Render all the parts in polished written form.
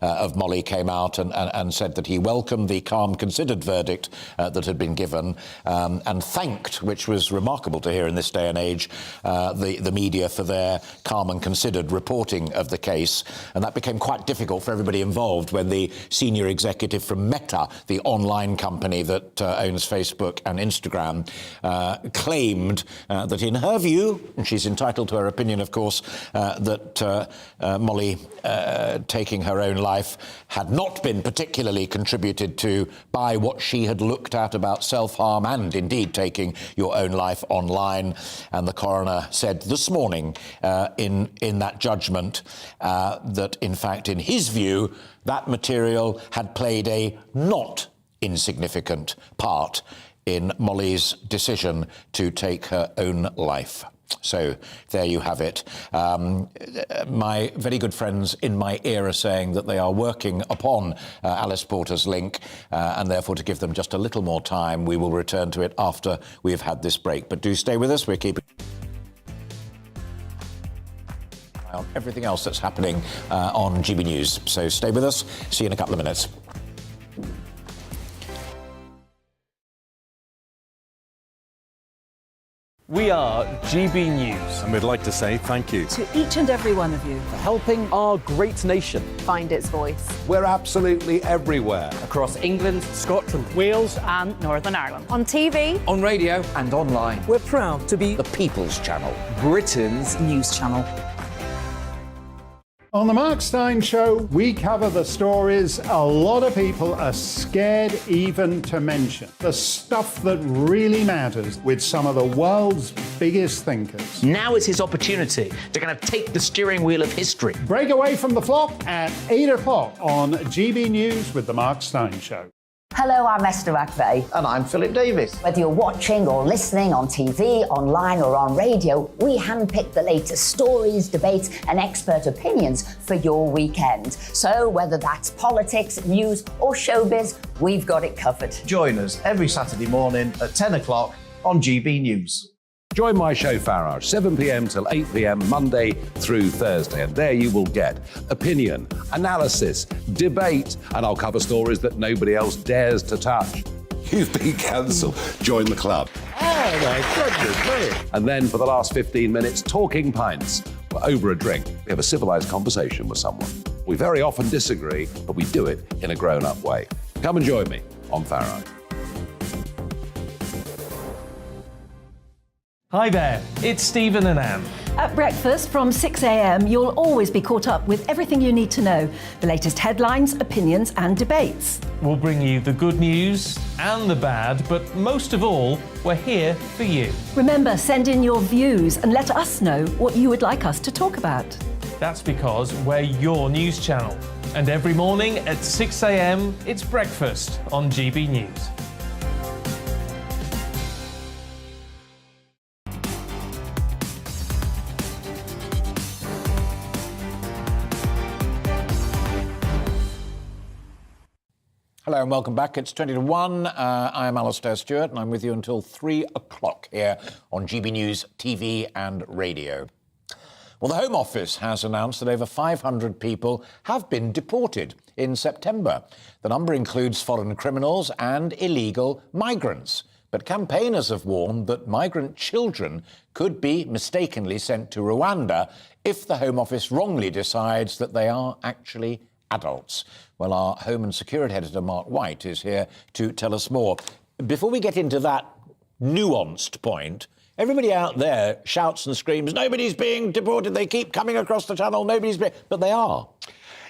of Molly came out and said that he welcomed the calm, considered verdict that had been given, and thanked, which was remarkable to hear in this day and age, the media for their calm and considered reporting of the case. And that became quite difficult for everybody involved when the senior executive from Meta, the online company that owns Facebook and Instagram, claimed that in her view, and she's entitled to her opinion, of course, that Molly taking her own life had not been particularly contributed to by what she had looked at about self-harm and indeed taking your own life online. And the coroner said this morning in that judgment that, in fact, in his view, that material had played a not insignificant part in Molly's decision to take her own life. So there you have it. My very good friends in my ear are saying that they are working upon Alice Porter's link, and therefore to give them just a little more time, we will return to it after we've had this break. But do stay with us. We're keeping on everything else that's happening on GB News. So stay with us. See you in a couple of minutes. We are GB News. And we'd like to say thank you to each and every one of you for helping our great nation find its voice. We're absolutely everywhere. Across England, Scotland, Wales and Northern Ireland. On TV, on radio and online. We're proud to be the People's Channel, Britain's news channel. On the Mark Steyn Show, we cover the stories a lot of people are scared even to mention. The stuff that really matters with some of the world's biggest thinkers. Now is his opportunity to kind of take the steering wheel of history. Break away from the flop at 8 o'clock on GB News with the Mark Steyn Show. Hello, I'm Esther McVeigh. And I'm Philip Davis. Whether you're watching or listening on TV, online or on radio, we handpick the latest stories, debates and expert opinions for your weekend. So whether that's politics, news or showbiz, we've got it covered. Join us every Saturday morning at 10 o'clock on GB News. Join my show Farage, 7 p.m. till 8 p.m. Monday through Thursday, and there you will get opinion, analysis, debate, and I'll cover stories that nobody else dares to touch. You've been cancelled. Join the club. Oh my goodness me. And then for the last 15 minutes, talking pints. We're over a drink. We have a civilised conversation with someone. We very often disagree, but we do it in a grown-up way. Come and join me on Farage. Hi there, it's Stephen and Anne. At breakfast from 6 a.m, you'll always be caught up with everything you need to know, the latest headlines, opinions and debates. We'll bring you the good news and the bad, but most of all, we're here for you. Remember, send in your views and let us know what you would like us to talk about. That's because we're your news channel. And every morning at 6 a.m, it's breakfast on GB News. Hello and welcome back. It's 20 to 1. I am Alastair Stewart and I'm with you until 3 o'clock here on GB News TV and radio. Well, the Home Office has announced that over 500 people have been deported in September. The number includes foreign criminals and illegal migrants. But campaigners have warned that migrant children could be mistakenly sent to Rwanda if the Home Office wrongly decides that they are actually adults. Well, our Home and Security Editor, Mark White, is here to tell us more. Before we get into that nuanced point, everybody out there shouts and screams, nobody's being deported, they keep coming across the channel, nobody's being... But they are.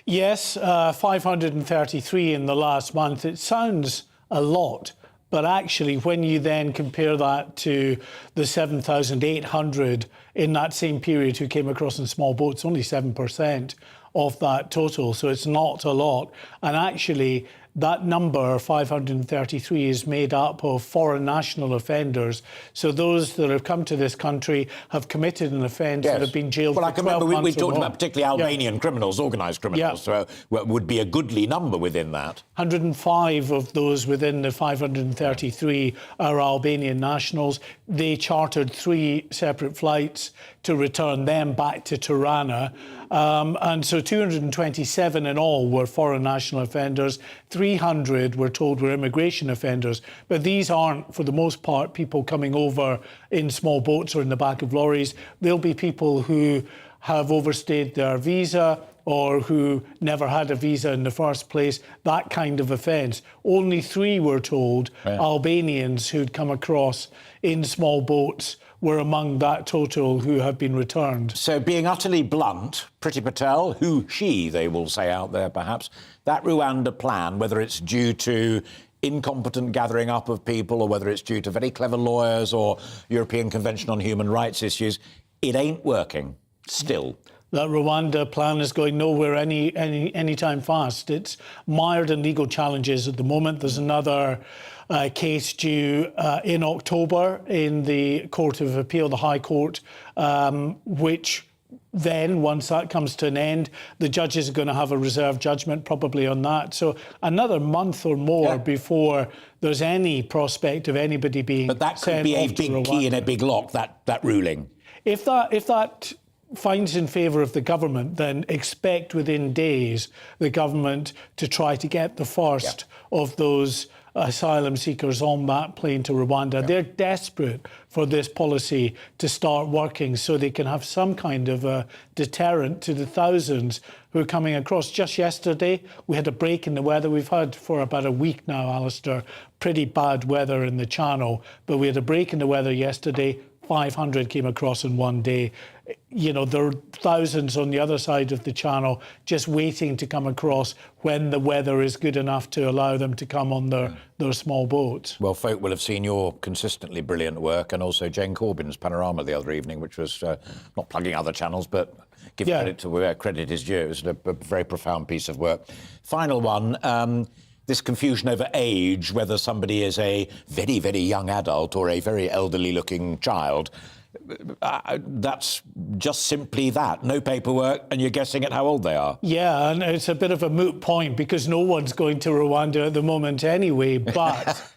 Yes, 533 in the last month. It sounds a lot, but actually when you then compare that to the 7,800 in that same period who came across in small boats, only 7% of that total, so it's not a lot. And actually, that number, 533, is made up of foreign national offenders. So those that have come to this country have committed an offence Yes. and have been jailed well, for I can 12 remember we months or talked more. about particularly Albanian criminals, organised criminals, so would be a goodly number within that. 105 of those within the 533 are Albanian nationals. They chartered 3 separate flights to return them back to Tirana. And so 227 in all were foreign national offenders. 300 we're told were immigration offenders. But these aren't, for the most part, people coming over in small boats or in the back of lorries. They'll be people who have overstayed their visa or who never had a visa in the first place, that kind of offence. Only 3, we're told, Albanians who'd come across in small boats were among that total who have been returned. So being utterly blunt, Priti Patel, she, they will say out there perhaps, that Rwanda plan, whether it's due to incompetent gathering up of people or whether it's due to very clever lawyers or European Convention on Human Rights issues, it ain't working, still. That Rwanda plan is going nowhere anytime fast. It's mired in legal challenges at the moment. There's another case due in October in the Court of Appeal, the High Court, which then, once that comes to an end, the judges are going to have a reserved judgment probably on that. So another month or more before there's any prospect of anybody being But that could be a big key in a big lock, that ruling. If that finds in favour of the government, then expect within days the government to try to get the first of those asylum seekers on that plane to Rwanda. They're desperate for this policy to start working so they can have some kind of a deterrent to the thousands who are coming across. Just yesterday, we had a break in the weather. We've had for about a week now, Alistair, pretty bad weather in the Channel, but we had a break in the weather yesterday. 500 came across in one day. You know, there are thousands on the other side of the Channel just waiting to come across when the weather is good enough to allow them to come on their small boats. Well, folk will have seen your consistently brilliant work and also Jane Corbyn's Panorama the other evening, which was not plugging other channels, but give credit to where credit is due. It was a very profound piece of work. Final one. This confusion over age, whether somebody is a very, very young adult or a very elderly-looking child, that's just simply that. No paperwork, and you're guessing at how old they are. Yeah, and it's a bit of a moot point because no one's going to Rwanda at the moment anyway, but...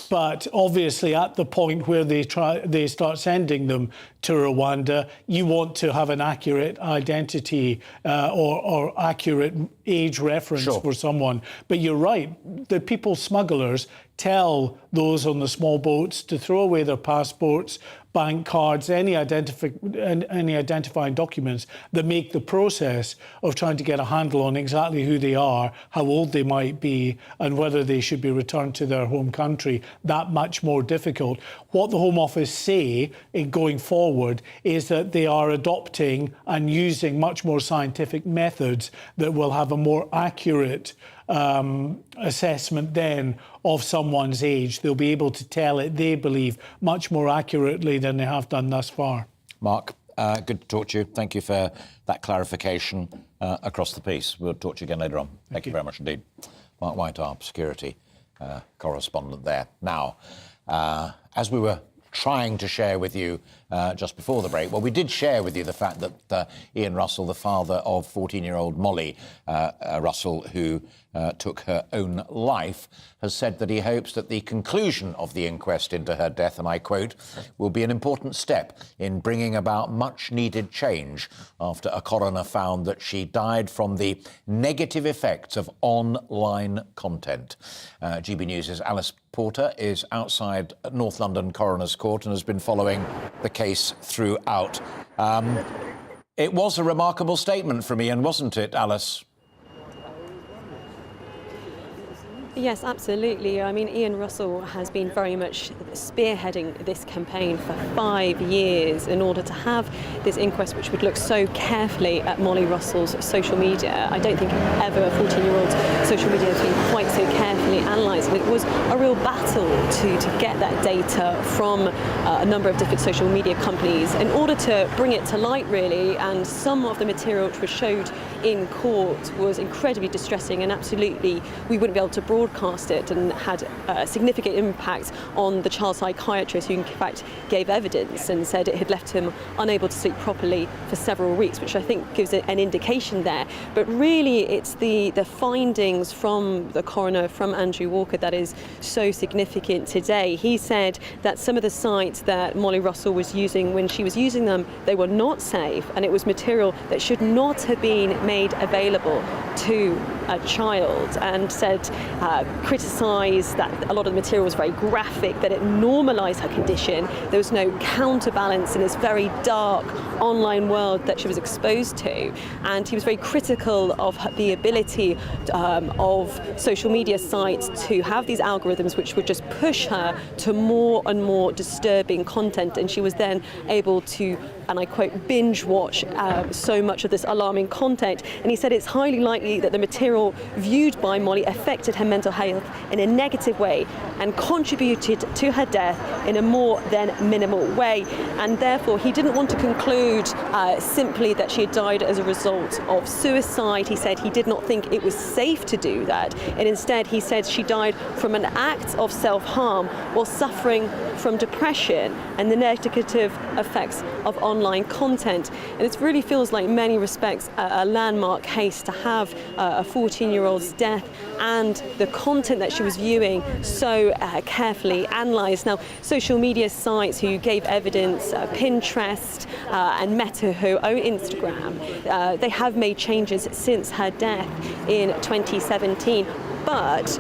But obviously, at the point where they start sending them to Rwanda, you want to have an accurate identity or accurate age reference for someone. But you're right, the people smugglers tell those on the small boats to throw away their passports, bank cards, any identifying documents that make the process of trying to get a handle on exactly who they are, how old they might be, and whether they should be returned to their home country that much more difficult. What the Home Office say in going forward is that they are adopting and using much more scientific methods that will have a more accurate assessment then of someone's age. They'll be able to tell it, they believe, much more accurately than they have done thus far. Mark, good to talk to you. Thank you for that clarification across the piece. We'll talk to you again later on. Thank you very much indeed. Mark White, our security correspondent there. Now, as we were trying to share with you just before the break, well, we did share with you the fact that Ian Russell, the father of 14-year-old Molly Russell, who took her own life, has said that he hopes that the conclusion of the inquest into her death, and I quote, will be an important step in bringing about much-needed change after a coroner found that she died from the negative effects of online content. GB News' Alice Porter is outside North London Coroner's Court and has been following the case throughout. It was a remarkable statement from Ian, wasn't it, Alice? Yes, absolutely. I mean, Ian Russell has been very much spearheading this campaign for 5 years in order to have this inquest which would look so carefully at Molly Russell's social media. I don't think ever a 14-year-old's social media has been quite so carefully analysed. And it was a real battle to get that data from a number of different social media companies in order to bring it to light, really. And some of the material which was showed in court was incredibly distressing, and absolutely we wouldn't be able to broadcast it, and had a significant impact on the child psychiatrist, who in fact gave evidence and said it had left him unable to sleep properly for several weeks, which I think gives it an indication there. But really it's the findings from the coroner, from Andrew Walker, that is so significant today. He said that some of the sites that Molly Russell was using, when she was using them, they were not safe, and it was material that should not have been made available to a child, and said, criticised that a lot of the material was very graphic, that it normalised her condition. There was no counterbalance in this very dark online world that she was exposed to, and he was very critical of the ability of social media sites to have these algorithms which would just push her to more and more disturbing content, and she was then able to, and I quote, binge watch so much of this alarming content. And he said it's highly likely that the material viewed by Molly affected her mental health in a negative way and contributed to her death in a more than minimal way. And therefore he didn't want to conclude simply that she had died as a result of suicide. He said he did not think it was safe to do that, and instead he said she died from an act of self-harm while suffering from depression and the negative effects of online content. And it really feels like, in many respects, a landmark case to have a 14-year-old's death and the content that she was viewing so carefully analysed. Now, social media sites who gave evidence, Pinterest and Meta, who own Instagram, they have made changes since her death in 2017. But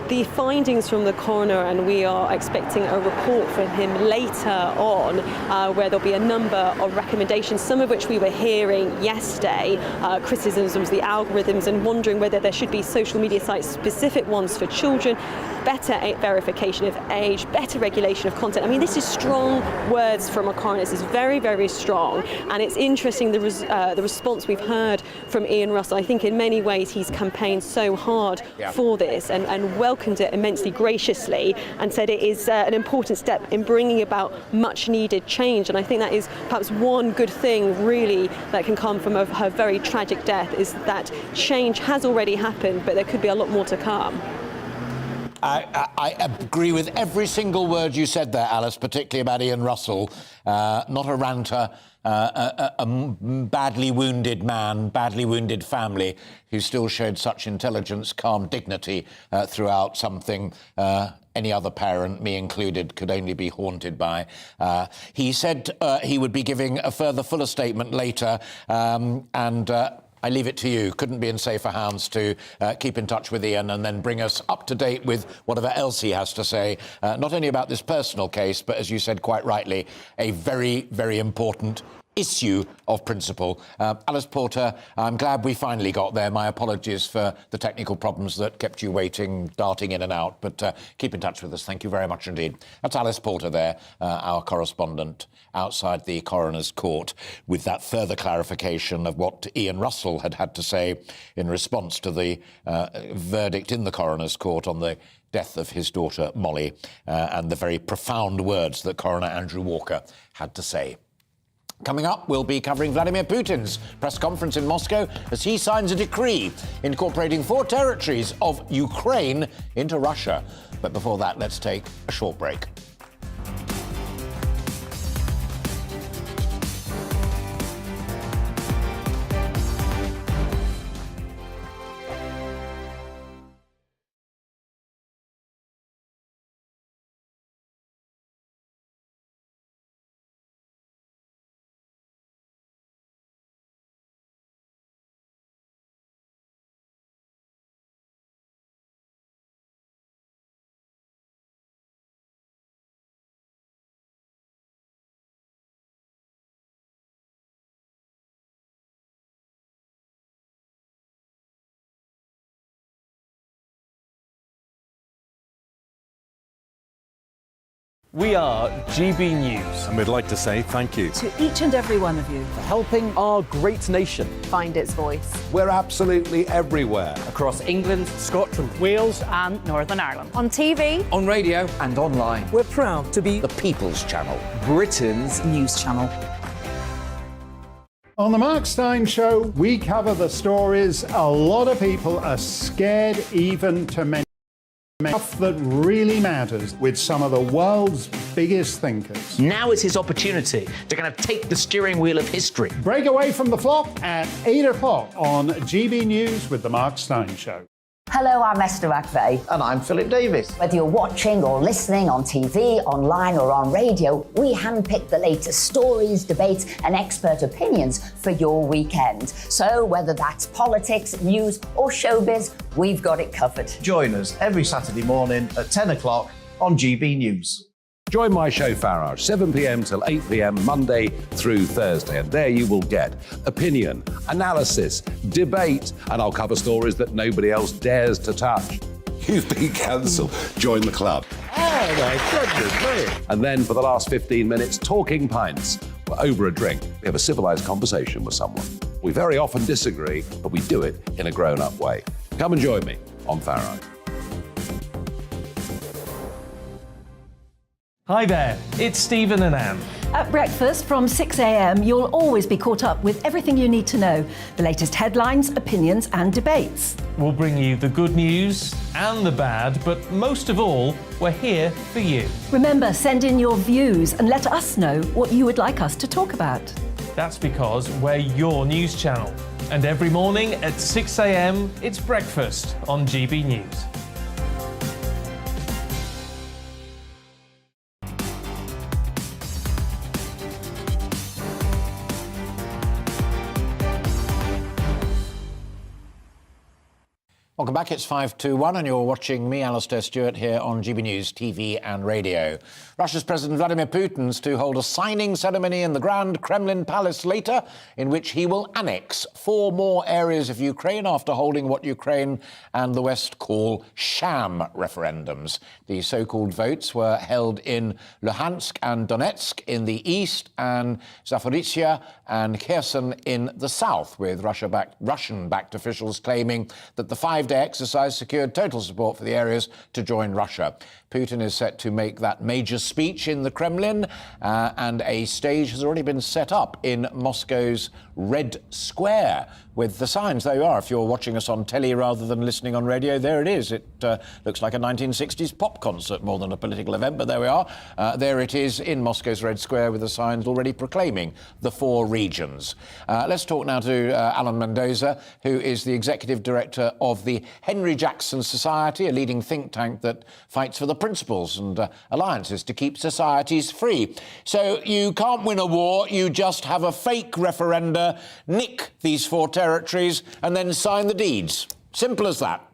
the findings from the coroner, and we are expecting a report from him later on, where there'll be a number of recommendations, some of which we were hearing yesterday, criticisms of the algorithms, and wondering whether there should be social media sites, specific ones for children, better verification of age, better regulation of content. I mean, this is strong words from a coroner. This is very, very strong, and it's interesting the response we've heard from Ian Russell. I think in many ways he's campaigned so hard for this, and welcomed it immensely graciously, and said it is an important step in bringing about much needed change. And I think that is perhaps one good thing really that can come from her very tragic death, is that change has already happened, but there could be a lot more to come. I agree with every single word you said there, Alice, particularly about Ian Russell. Not a ranter, a badly wounded man, badly wounded family, who still showed such intelligence, calm, dignity throughout something any other parent, me included, could only be haunted by. He said he would be giving a further fuller statement later, and I leave it to you. Couldn't be in safer hands to keep in touch with Ian and then bring us up to date with whatever else he has to say, not only about this personal case, but, as you said quite rightly, a very, very important issue of principle. Alice Porter, I'm glad we finally got there. My apologies for the technical problems that kept you waiting, darting in and out, but keep in touch with us. Thank you very much indeed. That's Alice Porter there, our correspondent outside the coroner's court, with that further clarification of what Ian Russell had to say in response to the verdict in the coroner's court on the death of his daughter Molly, and the very profound words that Coroner Andrew Walker had to say. Coming up, we'll be covering Vladimir Putin's press conference in Moscow as he signs a decree incorporating 4 territories of Ukraine into Russia. But before that, let's take a short break. We are GB News. And we'd like to say thank you To each and every one of you. for helping our great nation. Find its voice. We're absolutely everywhere. Across England, Scotland, Wales And Northern Ireland. On TV, on radio and online. We're proud to be The People's Channel. Britain's news channel. On the Mark Steyn Show, we cover the stories a lot of people are scared even to mention. Stuff that really matters with some of the world's biggest thinkers. Now is his opportunity to kind of take the steering wheel of history. Break away from the flop at 8 o'clock on GB News with the Mark Steyn Show. Hello, I'm Esther McVeigh. And I'm Philip Davis. Whether you're watching or listening on TV, online or on radio, we handpick the latest stories, debates and expert opinions for your weekend. So whether that's politics, news or showbiz, we've got it covered. Join us every Saturday morning at 10 o'clock on GB News. Join my show Farage, 7 p.m. till 8 p.m. Monday through Thursday, and there you will get opinion, analysis, debate, and I'll cover stories that nobody else dares to touch. You've been cancelled. Join the club. Oh my goodness me! And then for the last 15 minutes, talking pints. We're over a drink. We have a civilised conversation with someone. We very often disagree, but we do it in a grown-up way. Come and join me on Farage. Hi there, it's Stephen and Anne. At breakfast from 6 a.m, you'll always be caught up with everything you need to know, the latest headlines, opinions and debates. We'll bring you the good news and the bad, but most of all, we're here for you. Remember, send in your views and let us know what you would like us to talk about. That's because we're your news channel. And every morning at 6 a.m, it's breakfast on GB News. Welcome back, it's 5 to 1 and you're watching me, Alastair Stewart, here on GB News TV and radio. Russia's President Vladimir Putin's to hold a signing ceremony in the Grand Kremlin Palace later, in which he will annex 4 more areas of Ukraine after holding what Ukraine and the West call sham referendums. The so-called votes were held in Luhansk and Donetsk in the east and Zaporizhia and Kherson in the south, with Russian-backed officials claiming that the 5-day exercise secured total support for the areas to join Russia. Putin is set to make that major speech in the Kremlin, and a stage has already been set up in Moscow's Red Square with the signs. There you are. If you're watching us on telly rather than listening on radio, there it is. It looks like a 1960s pop concert more than a political event, but there we are. There it is in Moscow's Red Square with the signs already proclaiming the 4 regions. Let's talk now to Alan Mendoza, who is the executive director of the Henry Jackson Society, a leading think tank that fights for the principles and alliances to keep societies free. So you can't win a war, you just have a fake referenda, nick these 4 territories and then sign the deeds. Simple as that.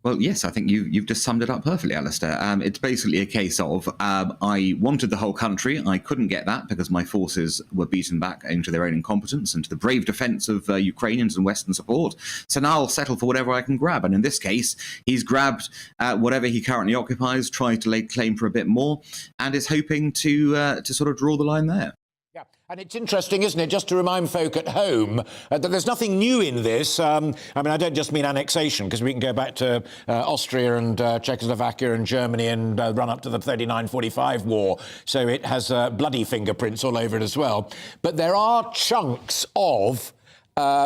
Well, yes, I think you've just summed it up perfectly, Alastair. It's basically a case of I wanted the whole country. I couldn't get that because my forces were beaten back into their own incompetence and to the brave defence of Ukrainians and Western support. So now I'll settle for whatever I can grab. And in this case, he's grabbed whatever he currently occupies, tried to lay claim for a bit more, and is hoping to sort of draw the line there. Yeah, and it's interesting, isn't it, just to remind folk at home that there's nothing new in this. I mean, I don't just mean annexation, because we can go back to Austria and Czechoslovakia and Germany and run up to the 39-45 war. So it has bloody fingerprints all over it as well. But there are chunks of...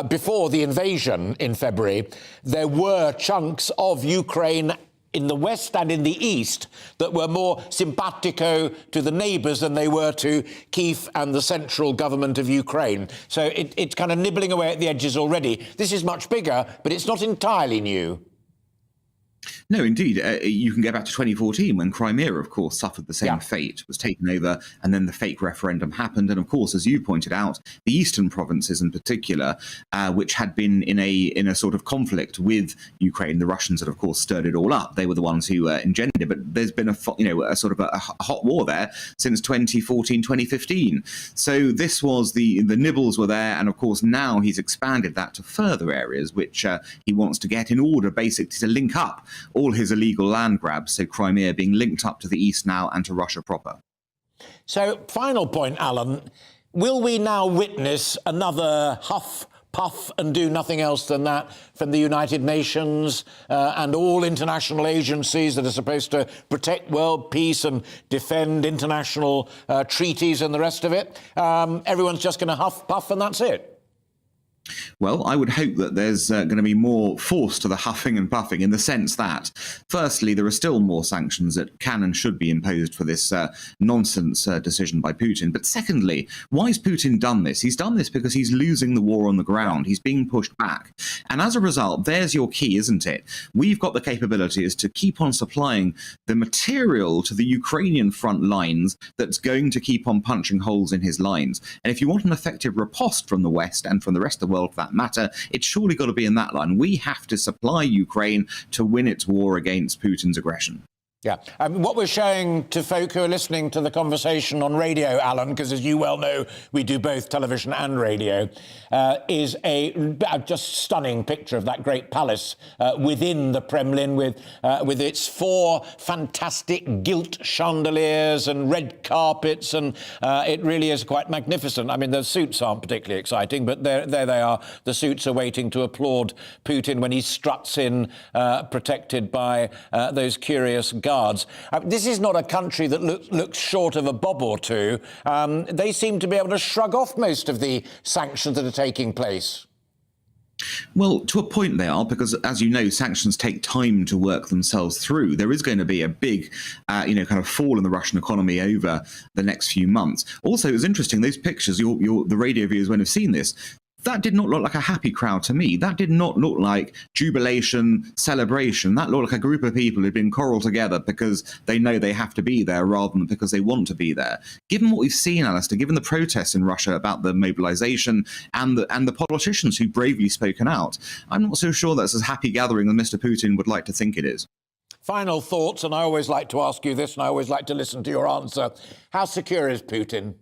before the invasion in February, there were chunks of Ukraine in the west and in the east that were more simpatico to the neighbours than they were to Kyiv and the central government of Ukraine. So it's kind of nibbling away at the edges already. This is much bigger, but it's not entirely new. No, indeed. You can go back to 2014 when Crimea, of course, suffered the same fate, was taken over, and then the fake referendum happened. And of course, as you pointed out, the eastern provinces in particular, which had been in a sort of conflict with Ukraine, the Russians had, of course, stirred it all up. They were the ones who engendered it. But there's been a sort of a hot war there since 2014, 2015. So this was the nibbles were there. And of course, now he's expanded that to further areas, which he wants to get in order, basically, to link up all his illegal land grabs, so Crimea being linked up to the east now and to Russia proper. So, final point, Alan, will we now witness another huff puff and do nothing else than that from the United Nations and all international agencies that are supposed to protect world peace and defend international treaties and the rest of it? Everyone's just going to huff, puff, and that's it. Well, I would hope that there's going to be more force to the huffing and puffing in the sense that, firstly, there are still more sanctions that can and should be imposed for this nonsense decision by Putin. But secondly, why has Putin done this? He's done this because he's losing the war on the ground. He's being pushed back. And as a result, there's your key, isn't it? We've got the capabilities to keep on supplying the material to the Ukrainian front lines that's going to keep on punching holes in his lines. And if you want an effective riposte from the West and from the rest of the world for that matter, it's surely got to be in that line. We have to supply Ukraine to win its war against Putin's aggression. Yeah. What we're showing to folk who are listening to the conversation on radio, Alan, because as you well know, we do both television and radio, is a just stunning picture of that great palace within the Kremlin with its 4 fantastic gilt chandeliers and red carpets, and it really is quite magnificent. I mean, the suits aren't particularly exciting, but there they are. The suits are waiting to applaud Putin when he struts in, protected by those curious guards. This is not a country that looks short of a bob or two. They seem to be able to shrug off most of the sanctions that are taking place. Well, to a point they are, because as you know, sanctions take time to work themselves through. There is going to be a big, kind of fall in the Russian economy over the next few months. Also, it was interesting, those pictures, the radio viewers won't have seen this. That did not look like a happy crowd to me. That did not look like jubilation, celebration. That looked like a group of people who'd been corralled together because they know they have to be there rather than because they want to be there. Given what we've seen, Alistair, given the protests in Russia about the mobilization and the politicians who've bravely spoken out, I'm not so sure that's as happy gathering as Mr. Putin would like to think it is. Final thoughts, and I always like to ask you this, and I always like to listen to your answer. How secure is Putin?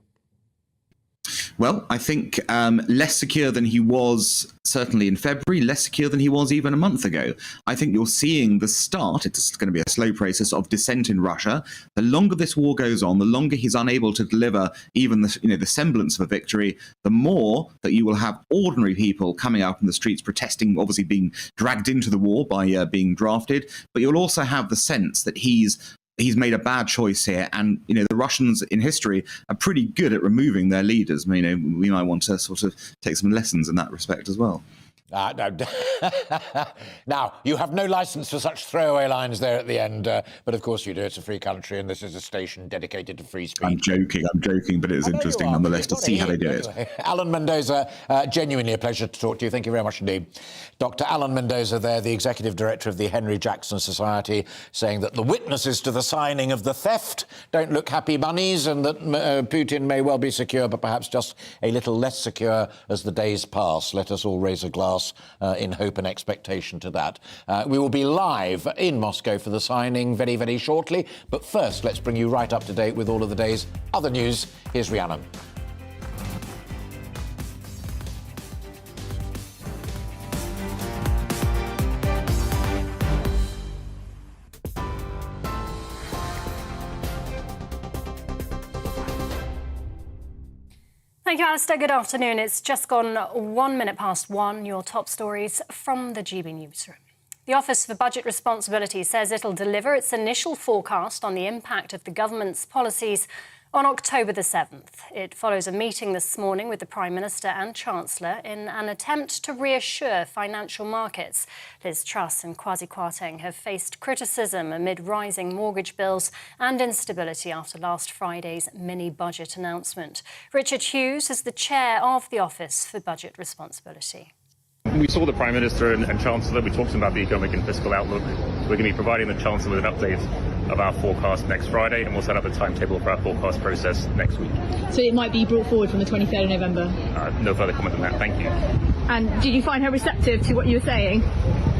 Well, I think less secure than he was certainly in February, less secure than he was even a month ago. I think you're seeing the start, it's going to be a slow process, of dissent in Russia. The longer this war goes on, the longer he's unable to deliver even the semblance of a victory, the more that you will have ordinary people coming out in the streets protesting, obviously being dragged into the war by being drafted. But you'll also have the sense that he's made a bad choice here, and the Russians in history are pretty good at removing their leaders. We might want to sort of take some lessons in that respect as well. No. Now, you have no license for such throwaway lines there at the end, but of course you do. It's a free country, and this is a station dedicated to free speech. I'm joking, but it is interesting nonetheless to see how they do it. Alan Mendoza, genuinely a pleasure to talk to you. Thank you very much indeed. Dr. Alan Mendoza there, the Executive Director of the Henry Jackson Society, saying that the witnesses to the signing of the theft don't look happy bunnies, and that Putin may well be secure, but perhaps just a little less secure as the days pass. Let us all raise a glass in hope and expectation to that. We will be live in Moscow for the signing very, very shortly. But first, let's bring you right up to date with all of the day's other news. Here's Rhiannon. Thank you, Alistair. Good afternoon. It's just gone 1 minute past 1. Your top stories from the GB Newsroom. The Office for Budget Responsibility says it'll deliver its initial forecast on the impact of the government's policies on October the 7th. It follows a meeting this morning with the Prime Minister and Chancellor in an attempt to reassure financial markets. Liz Truss and Kwasi Kwarteng have faced criticism amid rising mortgage bills and instability after last Friday's mini-budget announcement. Richard Hughes is the chair of the Office for Budget Responsibility. We saw the Prime Minister and Chancellor. We talked about the economic and fiscal outlook. We're going to be providing the Chancellor with an update of our forecast next Friday, and we'll set up a timetable for our forecast process next week. So it might be brought forward from the 23rd of November? No further comment on that. Thank you. And did you find her receptive to what you were saying?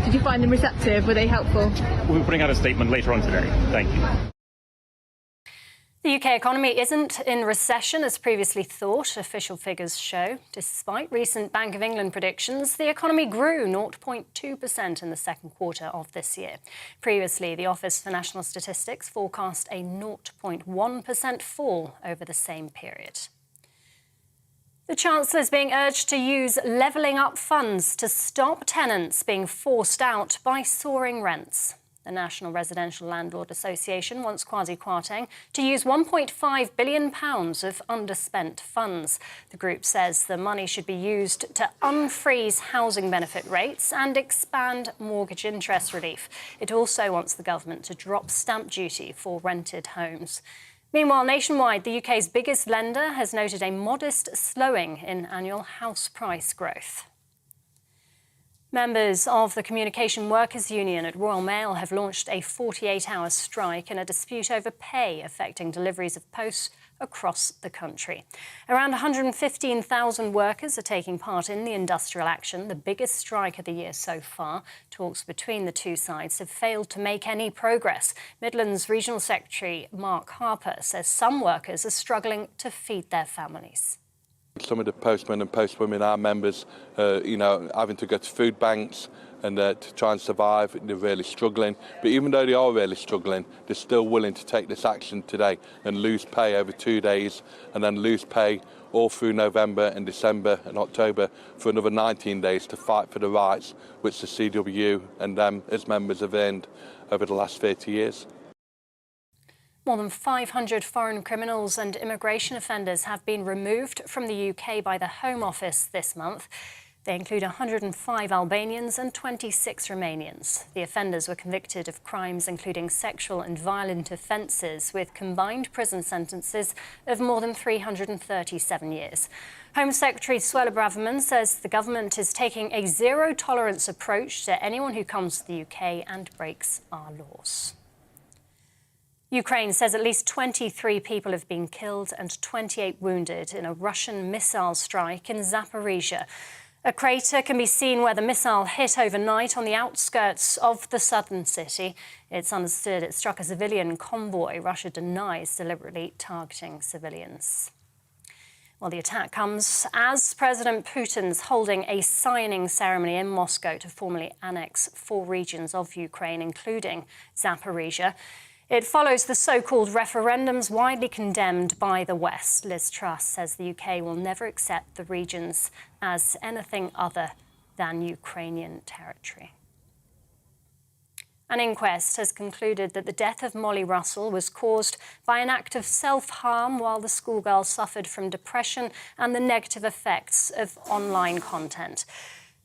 Did you find them receptive? Were they helpful? We'll be putting out a statement later on today. Thank you. The UK economy isn't in recession as previously thought, official figures show. Despite recent Bank of England predictions, the economy grew 0.2% in the second quarter of this year. Previously, the Office for National Statistics forecast a 0.1% fall over the same period. The Chancellor is being urged to use levelling up funds to stop tenants being forced out by soaring rents. The National Residential Landlord Association wants Kwasi Kwarteng to use £1.5 billion of underspent funds. The group says the money should be used to unfreeze housing benefit rates and expand mortgage interest relief. It also wants the government to drop stamp duty for rented homes. Meanwhile, nationwide, the UK's biggest lender has noted a modest slowing in annual house price growth. Members of the Communication Workers Union at Royal Mail have launched a 48-hour strike in a dispute over pay affecting deliveries of posts across the country. Around 115,000 workers are taking part in the industrial action, the biggest strike of the year so far. Talks between the two sides have failed to make any progress. Midlands Regional Secretary Mark Harper says some workers are struggling to feed their families. Some of the postmen and postwomen, our members, having to go to food banks and to try and survive. They're really struggling. But even though they are really struggling, they're still willing to take this action today and lose pay over 2 days and then lose pay all through November and December and October for another 19 days to fight for the rights which the CWU and them as members have earned over the last 30 years. More than 500 foreign criminals and immigration offenders have been removed from the UK by the Home Office this month. They include 105 Albanians and 26 Romanians. The offenders were convicted of crimes including sexual and violent offences with combined prison sentences of more than 337 years. Home Secretary Suella Braverman says the government is taking a zero-tolerance approach to anyone who comes to the UK and breaks our laws. Ukraine says at least 23 people have been killed and 28 wounded in a Russian missile strike in Zaporizhia. A crater can be seen where the missile hit overnight on the outskirts of the southern city. It's understood it struck a civilian convoy. Russia denies deliberately targeting civilians. Well, the attack comes as President Putin's holding a signing ceremony in Moscow to formally annex 4 regions of Ukraine, including Zaporizhia. It follows the so-called referendums widely condemned by the West. Liz Truss says the UK will never accept the regions as anything other than Ukrainian territory. An inquest has concluded that the death of Molly Russell was caused by an act of self-harm while the schoolgirl suffered from depression and the negative effects of online content.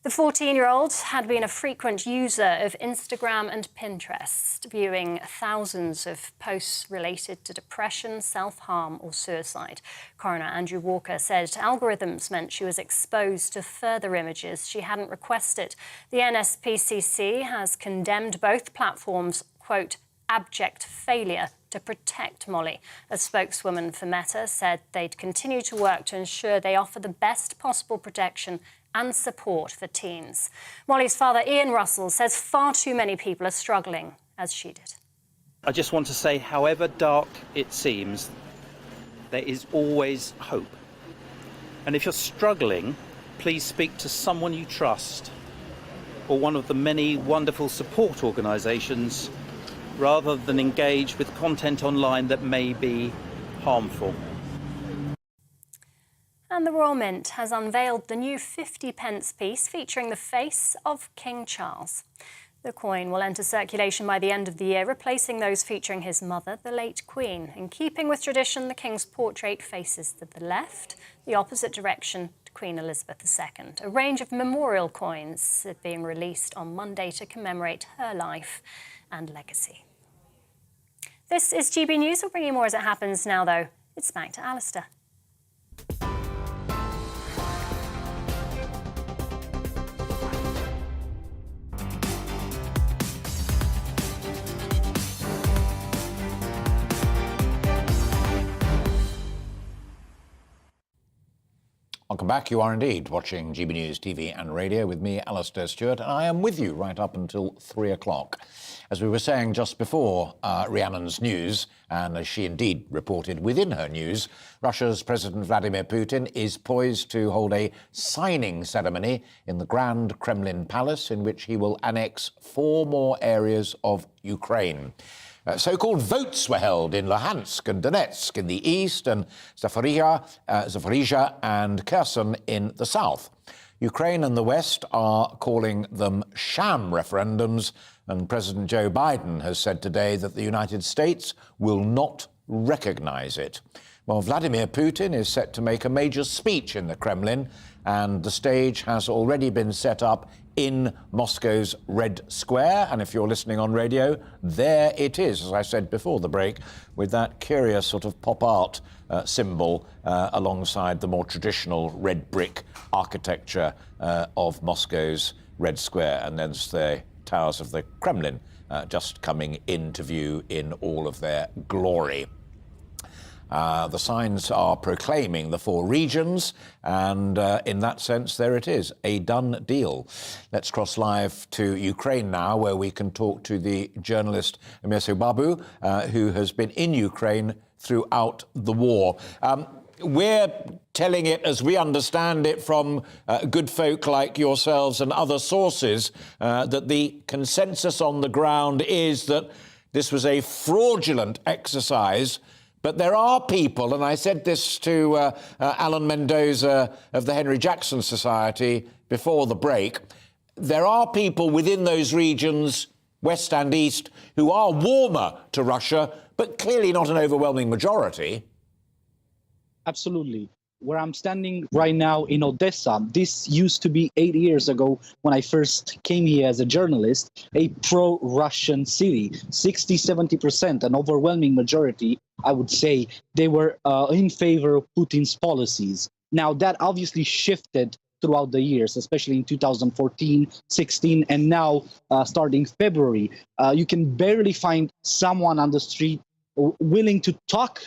The 14-year-old had been a frequent user of Instagram and Pinterest, viewing thousands of posts related to depression, self-harm or suicide. Coroner Andrew Walker said algorithms meant she was exposed to further images she hadn't requested. The NSPCC has condemned both platforms, quote, abject failure to protect Molly. A spokeswoman for Meta said they'd continue to work to ensure they offer the best possible protection and support for teens. Molly's father, Ian Russell, says far too many people are struggling, as she did. I just want to say, however dark it seems, there is always hope. And if you're struggling, please speak to someone you trust or one of the many wonderful support organisations rather than engage with content online that may be harmful. And the Royal Mint has unveiled the new 50p piece featuring the face of King Charles. The coin will enter circulation by the end of the year, replacing those featuring his mother, the late Queen. In keeping with tradition, the King's portrait faces to the left, the opposite direction to Queen Elizabeth II. A range of memorial coins are being released on Monday to commemorate her life and legacy. This is GB News. We'll bring you more as it happens now, though. It's back to Alistair. Welcome back. You are indeed watching GB News TV and radio with me, Alistair Stewart, and I am with you right up until 3 o'clock. As we were saying just before Rhiannon's news, and as she indeed reported within her news, Russia's President Vladimir Putin is poised to hold a signing ceremony in the Grand Kremlin Palace in which he will annex 4 more areas of Ukraine. So-called votes were held in Luhansk and Donetsk in the east and Zaporizhia and Kherson in the south. Ukraine and the West are calling them sham referendums, and President Joe Biden has said today that the United States will not recognise it. Well, Vladimir Putin is set to make a major speech in the Kremlin, and the stage has already been set up in Moscow's Red Square. And if you're listening on radio, there it is, as I said before the break, with that curious sort of pop art symbol alongside the more traditional red brick architecture of Moscow's Red Square. And there's the towers of the Kremlin just coming into view in all of their glory. The signs are proclaiming the 4 regions, and in that sense, there it is, a done deal. Let's cross live to Ukraine now, where we can talk to the journalist Mirso Babu, who has been in Ukraine throughout the war. We're telling it as we understand it from good folk like yourselves and other sources, that the consensus on the ground is that this was a fraudulent exercise. But there are people, and I said this to Alan Mendoza of the Henry Jackson Society before the break, there are people within those regions, west and east, who are warmer to Russia, but clearly not an overwhelming majority. Absolutely. Where I'm standing right now in Odessa, this used to be 8 years ago when I first came here as a journalist, a pro-Russian city. 60-70%, an overwhelming majority, I would say, they were in favor of Putin's policies. Now, that obviously shifted throughout the years, especially in 2014, 16, and now starting February. You can barely find someone on the street willing to talk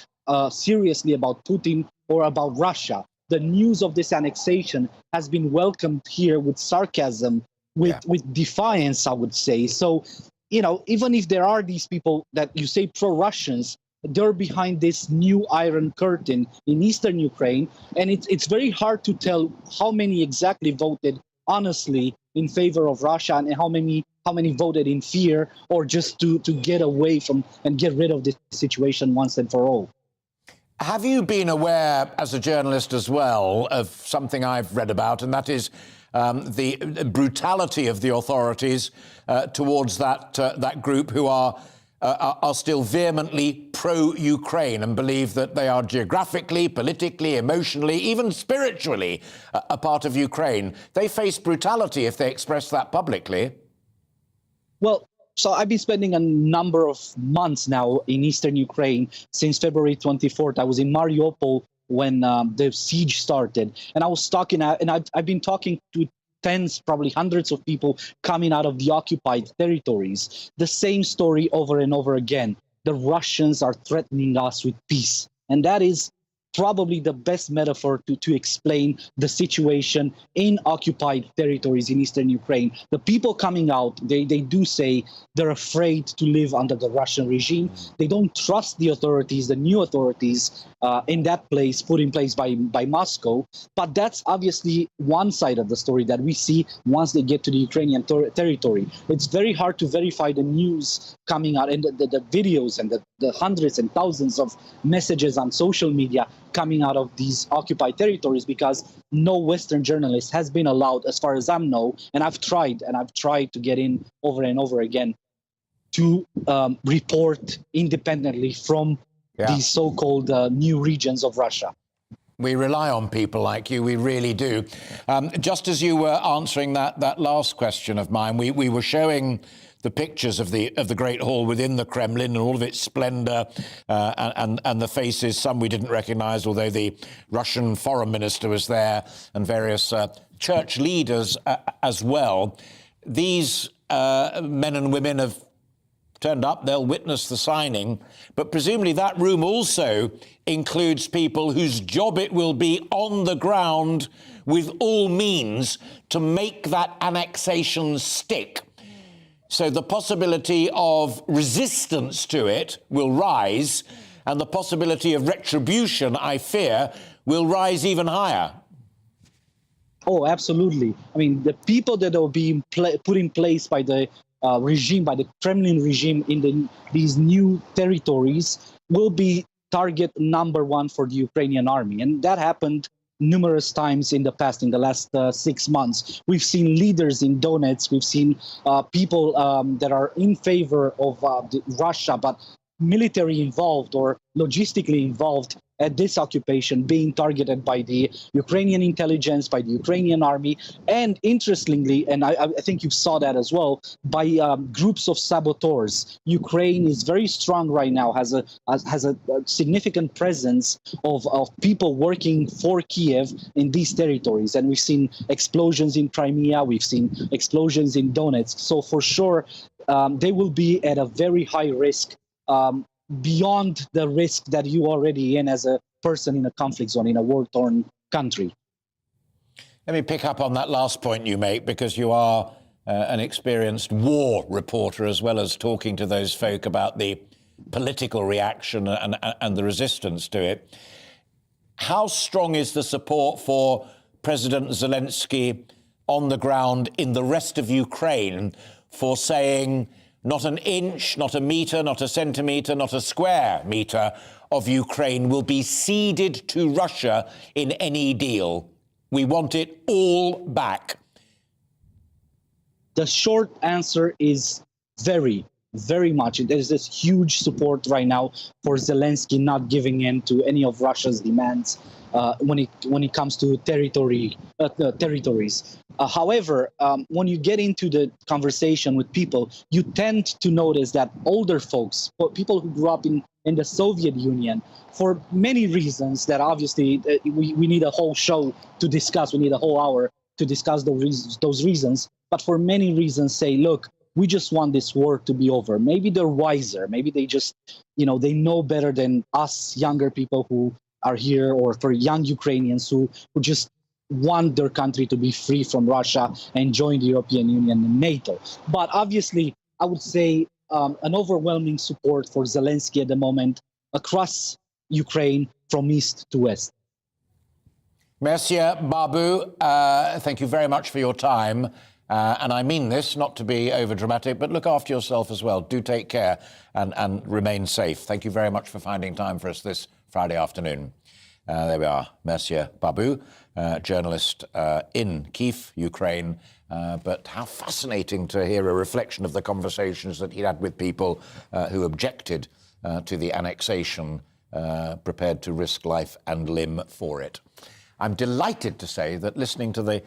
seriously about Putin or about Russia. The news of this annexation has been welcomed here with sarcasm, with defiance, I would say. So, you know, even if there are these people that you say pro-Russians, they're behind this new Iron Curtain in eastern Ukraine, and it's very hard to tell how many exactly voted honestly in favor of Russia and how many voted in fear or just to get away from and get rid of this situation once and for all. Have you been aware, as a journalist as well, of something I've read about, and that is the brutality of the authorities towards that group who are still vehemently pro-Ukraine and believe that they are geographically, politically, emotionally, even spiritually a part of Ukraine? They face brutality if they express that publicly. Well, so I've been spending a number of months now in eastern Ukraine since February 24th. I was in Mariupol when the siege started, and I was talking, and I've been talking to tens, probably hundreds of people coming out of the occupied territories. The same story over and over again. The Russians are threatening us with peace, and that is probably the best metaphor to explain the situation in occupied territories in eastern Ukraine. The people coming out, they do say they're afraid to live under the Russian regime. They don't trust the authorities, the new authorities in that place, put in place by Moscow. But that's obviously one side of the story that we see once they get to the Ukrainian territory. It's very hard to verify the news coming out and the videos and the hundreds and thousands of messages on social media coming out of these occupied territories, because no Western journalist has been allowed, as far as I know, and I've tried to get in over and over again to report independently from these so-called new regions of Russia. We rely on people like you, we really do. Just as you were answering that last question of mine, we were showing the pictures of the Great Hall within the Kremlin and all of its splendour, and the faces, some we didn't recognise, although the Russian foreign minister was there, and various church leaders as well. These men and women have turned up, they'll witness the signing, but presumably that room also includes people whose job it will be on the ground with all means to make that annexation stick. So the possibility of resistance to it will rise, and the possibility of retribution, I fear, will rise even higher. Oh, absolutely. I mean, the people that are being put in place by the regime, by the Kremlin regime in these new territories, will be target number one for the Ukrainian army. And that happened numerous times in the past, in the last 6 months. We've seen leaders in Donetsk, we've seen people that are in favor of Russia, but military involved or logistically involved at this occupation, being targeted by the Ukrainian intelligence, by the Ukrainian army, and interestingly, and I think you saw that as well, by groups of saboteurs. Ukraine is very strong right now, has a significant presence of people working for Kiev in these territories. And we've seen explosions in Crimea, we've seen explosions in Donetsk. So for sure, they will be at a very high risk, beyond the risk that you already in as a person in a conflict zone, in a war-torn country. Let me pick up on that last point you make, because you are an experienced war reporter, as well as talking to those folk about the political reaction and the resistance to it. How strong is the support for President Zelensky on the ground in the rest of Ukraine for saying not an inch, not a metre, not a centimetre, not a square metre of Ukraine will be ceded to Russia in any deal? We want it all back. The short answer is very, very much. There's this huge support right now for Zelensky not giving in to any of Russia's demands when it comes to territories. However, when you get into the conversation with people, you tend to notice that older folks, people who grew up in the Soviet Union, for many reasons that obviously we need a whole show to discuss, we need a whole hour to discuss those reasons, but for many reasons say, look, we just want this war to be over. Maybe they're wiser, maybe they just, they know better than us younger people who are here, or for young Ukrainians who just want their country to be free from Russia and join the European Union and NATO. But obviously, I would say an overwhelming support for Zelensky at the moment across Ukraine from east to west. Monsieur Babu, thank you very much for your time. And I mean this, not to be overdramatic, but look after yourself as well. Do take care and remain safe. Thank you very much for finding time for us this Friday afternoon. There we are, Monsieur Babu, journalist in Kyiv, Ukraine. But how fascinating to hear a reflection of the conversations that he had with people who objected to the annexation, prepared to risk life and limb for it. I'm delighted to say that listening to the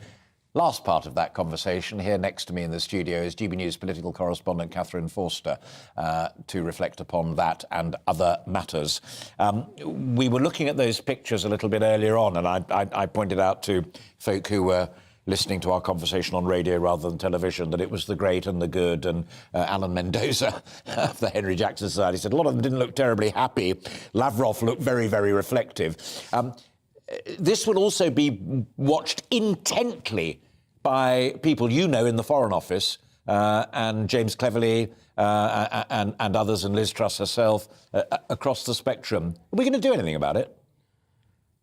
last part of that conversation, here next to me in the studio is GB News political correspondent Catherine Forster to reflect upon that and other matters. We were looking at those pictures a little bit earlier on, and I pointed out to folk who were listening to our conversation on radio rather than television that it was the great and the good, and Alan Mendoza of the Henry Jackson Society said a lot of them didn't look terribly happy. Lavrov looked very, very reflective. This will also be watched intently by people in the Foreign Office, and James Cleverly and others, and Liz Truss herself, across the spectrum. Are we going to do anything about it?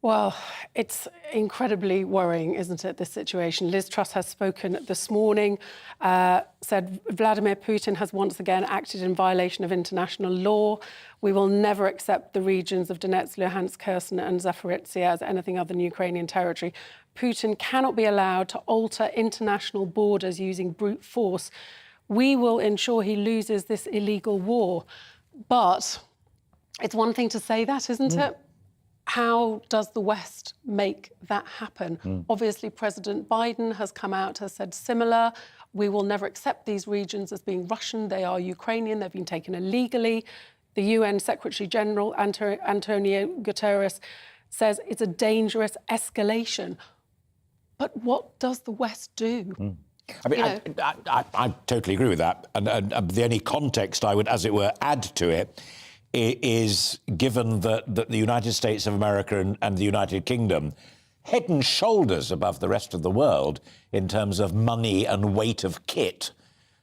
Well, it's incredibly worrying, isn't it, this situation? Liz Truss has spoken this morning, said Vladimir Putin has once again acted in violation of international law. We will never accept the regions of Donetsk, Luhansk, Kherson and Zaporizhzhia as anything other than Ukrainian territory. Putin cannot be allowed to alter international borders using brute force. We will ensure he loses this illegal war. But it's one thing to say that, isn't it? How does the West make that happen? Obviously, President Biden has come out, has said similar. We will never accept these regions as being Russian. They are Ukrainian. They've been taken illegally. The UN Secretary General, Antonio Guterres, says it's a dangerous escalation. But what does the West do? I mean, I totally agree with that. And the only context I would, as it were, add to it is, given that the United States of America and the United Kingdom, head and shoulders above the rest of the world in terms of money and weight of kit,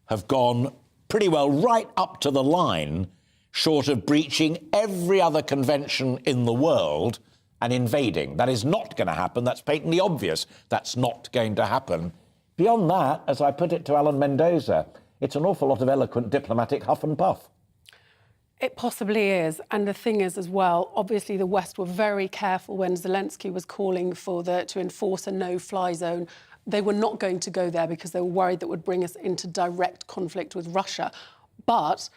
have gone pretty well right up to the line, short of breaching every other convention in the world and invading. That is not going to happen. That's patently obvious. That's not going to happen. Beyond that, as I put it to Alan Mendoza, it's an awful lot of eloquent diplomatic huff and puff. It possibly is. And the thing is as well, obviously the West were very careful when Zelensky was calling to enforce a no-fly zone. They were not going to go there because they were worried that would bring us into direct conflict with Russia. But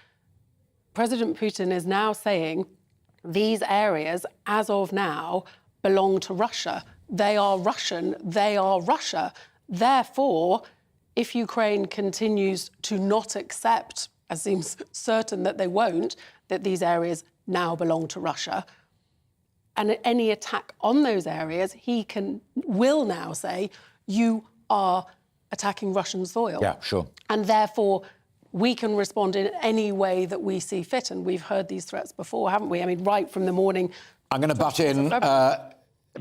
President Putin is now saying these areas, as of now, belong to Russia. They are Russian. They are Russia. Therefore, if Ukraine continues to not accept, as seems certain that they won't, that these areas now belong to Russia, and any attack on those areas, he will now say, you are attacking Russian soil. Yeah, sure. And therefore, we can respond in any way that we see fit. And we've heard these threats before, haven't we? I mean, right from the morning. I'm going to butt in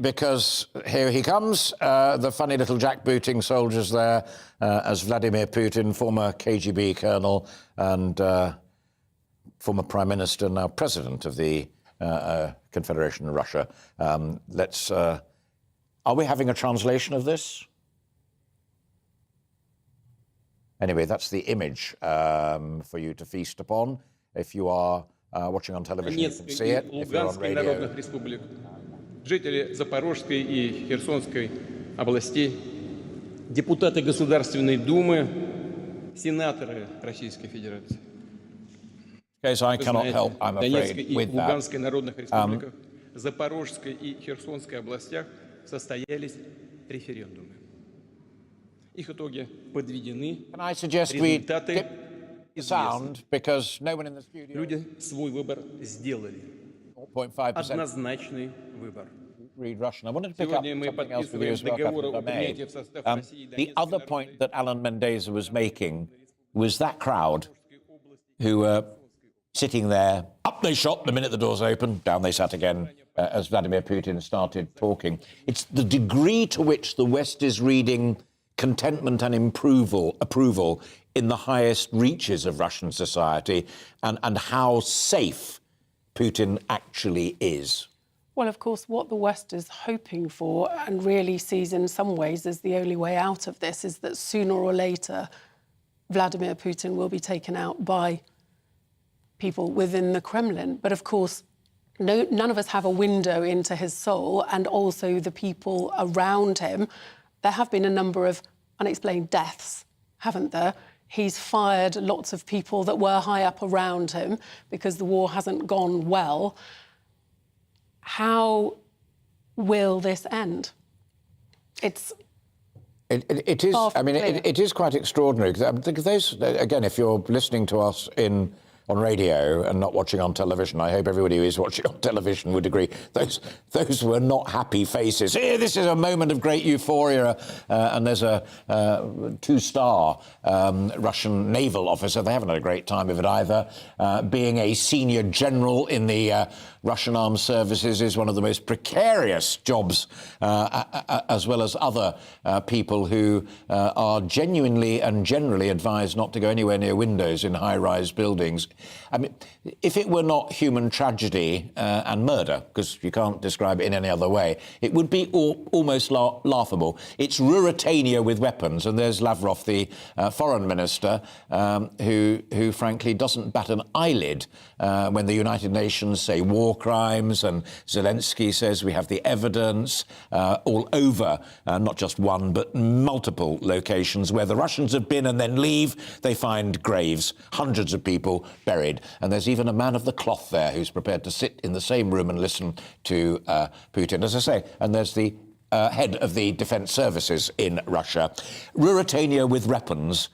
because here he comes, the funny little jackbooting soldiers there, as Vladimir Putin, former KGB colonel and former Prime Minister, now President of the Confederation of Russia. Are we having a translation of this? Anyway, that's the image for you to feast upon. If you are watching on television, you can see it. If you're on radio. Жители Запорожской и Херсонской областей, депутаты Государственной Думы, сенаторы Российской Федерации. Okay, so I cannot help, I'm afraid, with that. Луганской народных республиках, Запорожской и Херсонской областях состоялись референдумы. Их итоги подведены. Can I suggest we dip sound because no one in the studio. Люди свой выбор сделали. 0.5%. Однозначный выбор. Read Russian. I wanted to pick up something else with you as well, if I may. The other point that Alan Mendoza was making was that crowd who were sitting there, up they shot the minute the doors opened, down they sat again as Vladimir Putin started talking. It's the degree to which the West is reading contentment and approval in the highest reaches of Russian society and how safe Putin actually is. Well, of course, what the West is hoping for and really sees in some ways as the only way out of this is that sooner or later Vladimir Putin will be taken out by people within the Kremlin. But of course, none of us have a window into his soul and also the people around him. There have been a number of unexplained deaths, haven't there? He's fired lots of people that were high up around him because the war hasn't gone well. How will this end? It is. I mean, it is quite extraordinary because those, again, if you're listening to us on radio and not watching on television, I hope everybody who is watching on television would agree. Those were not happy faces. Here, this is a moment of great euphoria, and there's a two-star Russian naval officer. They haven't had a great time of it either. Being a senior general in the Russian armed services is one of the most precarious jobs, as well as other people who are genuinely and generally advised not to go anywhere near windows in high-rise buildings. I mean, if it were not human tragedy and murder, because you can't describe it in any other way, it would be almost laughable. It's Ruritania with weapons, and there's Lavrov, the foreign minister, who frankly doesn't bat an eyelid when the United Nations say war crimes, and Zelensky says we have the evidence all over, not just one, but multiple locations where the Russians have been and then leave, they find graves, hundreds of people buried. And there's even a man of the cloth there who's prepared to sit in the same room and listen to Putin, as I say. And there's the head of the defence services in Russia. Ruritania with weapons,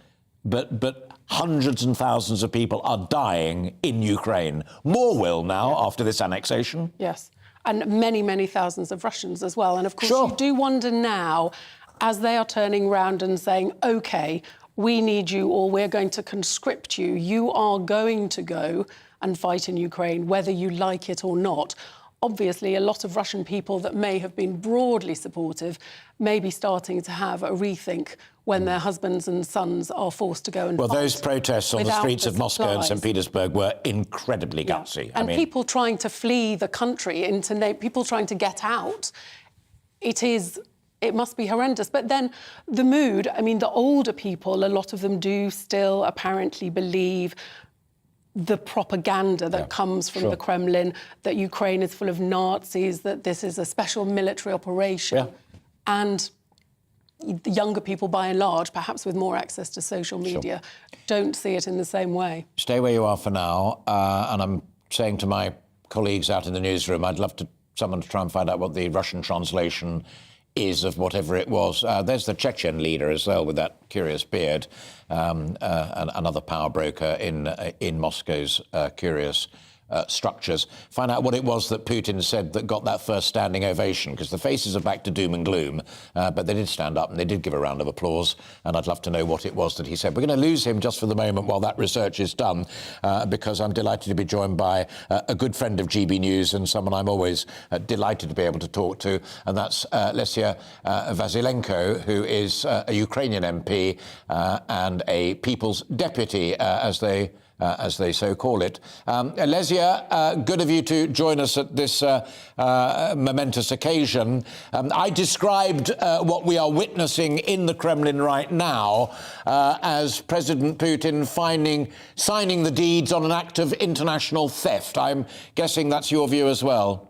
but hundreds and thousands of people are dying in Ukraine. More will now after this annexation. Yes, and many, many thousands of Russians as well. And of course, you do wonder now, as they are turning round and saying, OK, we need you or we're going to conscript you. You are going to go and fight in Ukraine, whether you like it or not. Obviously, a lot of Russian people that may have been broadly supportive may be starting to have a rethink when their husbands and sons are forced to go and fight. Well, those protests on the streets of Moscow and St. Petersburg were incredibly gutsy. And people trying to flee the country, people trying to get out, it is it must be horrendous. But then the mood, I mean, the older people, a lot of them do still apparently believe the propaganda that comes from the Kremlin, that Ukraine is full of Nazis, that this is a special military operation. And the younger people, by and large, perhaps with more access to social media, don't see it in the same way. Stay where you are for now. And I'm saying to my colleagues out in the newsroom, I'd love someone to try and find out what the Russian translation is of whatever it was. There's the Chechen leader as well with that curious beard, another power broker in Moscow's curious structures. Find out what it was that Putin said that got that first standing ovation, because the faces are back to doom and gloom, but they did stand up and they did give a round of applause, and I'd love to know what it was that he said. We're going to lose him just for the moment while that research is done, because I'm delighted to be joined by a good friend of GB News and someone I'm always delighted to be able to talk to, and that's Lesia Vasilenko, who is a Ukrainian MP and a People's Deputy, as they so call it. Lesia, good of you to join us at this momentous occasion. I described what we are witnessing in the Kremlin right now as President Putin signing the deeds on an act of international theft. I'm guessing that's your view as well.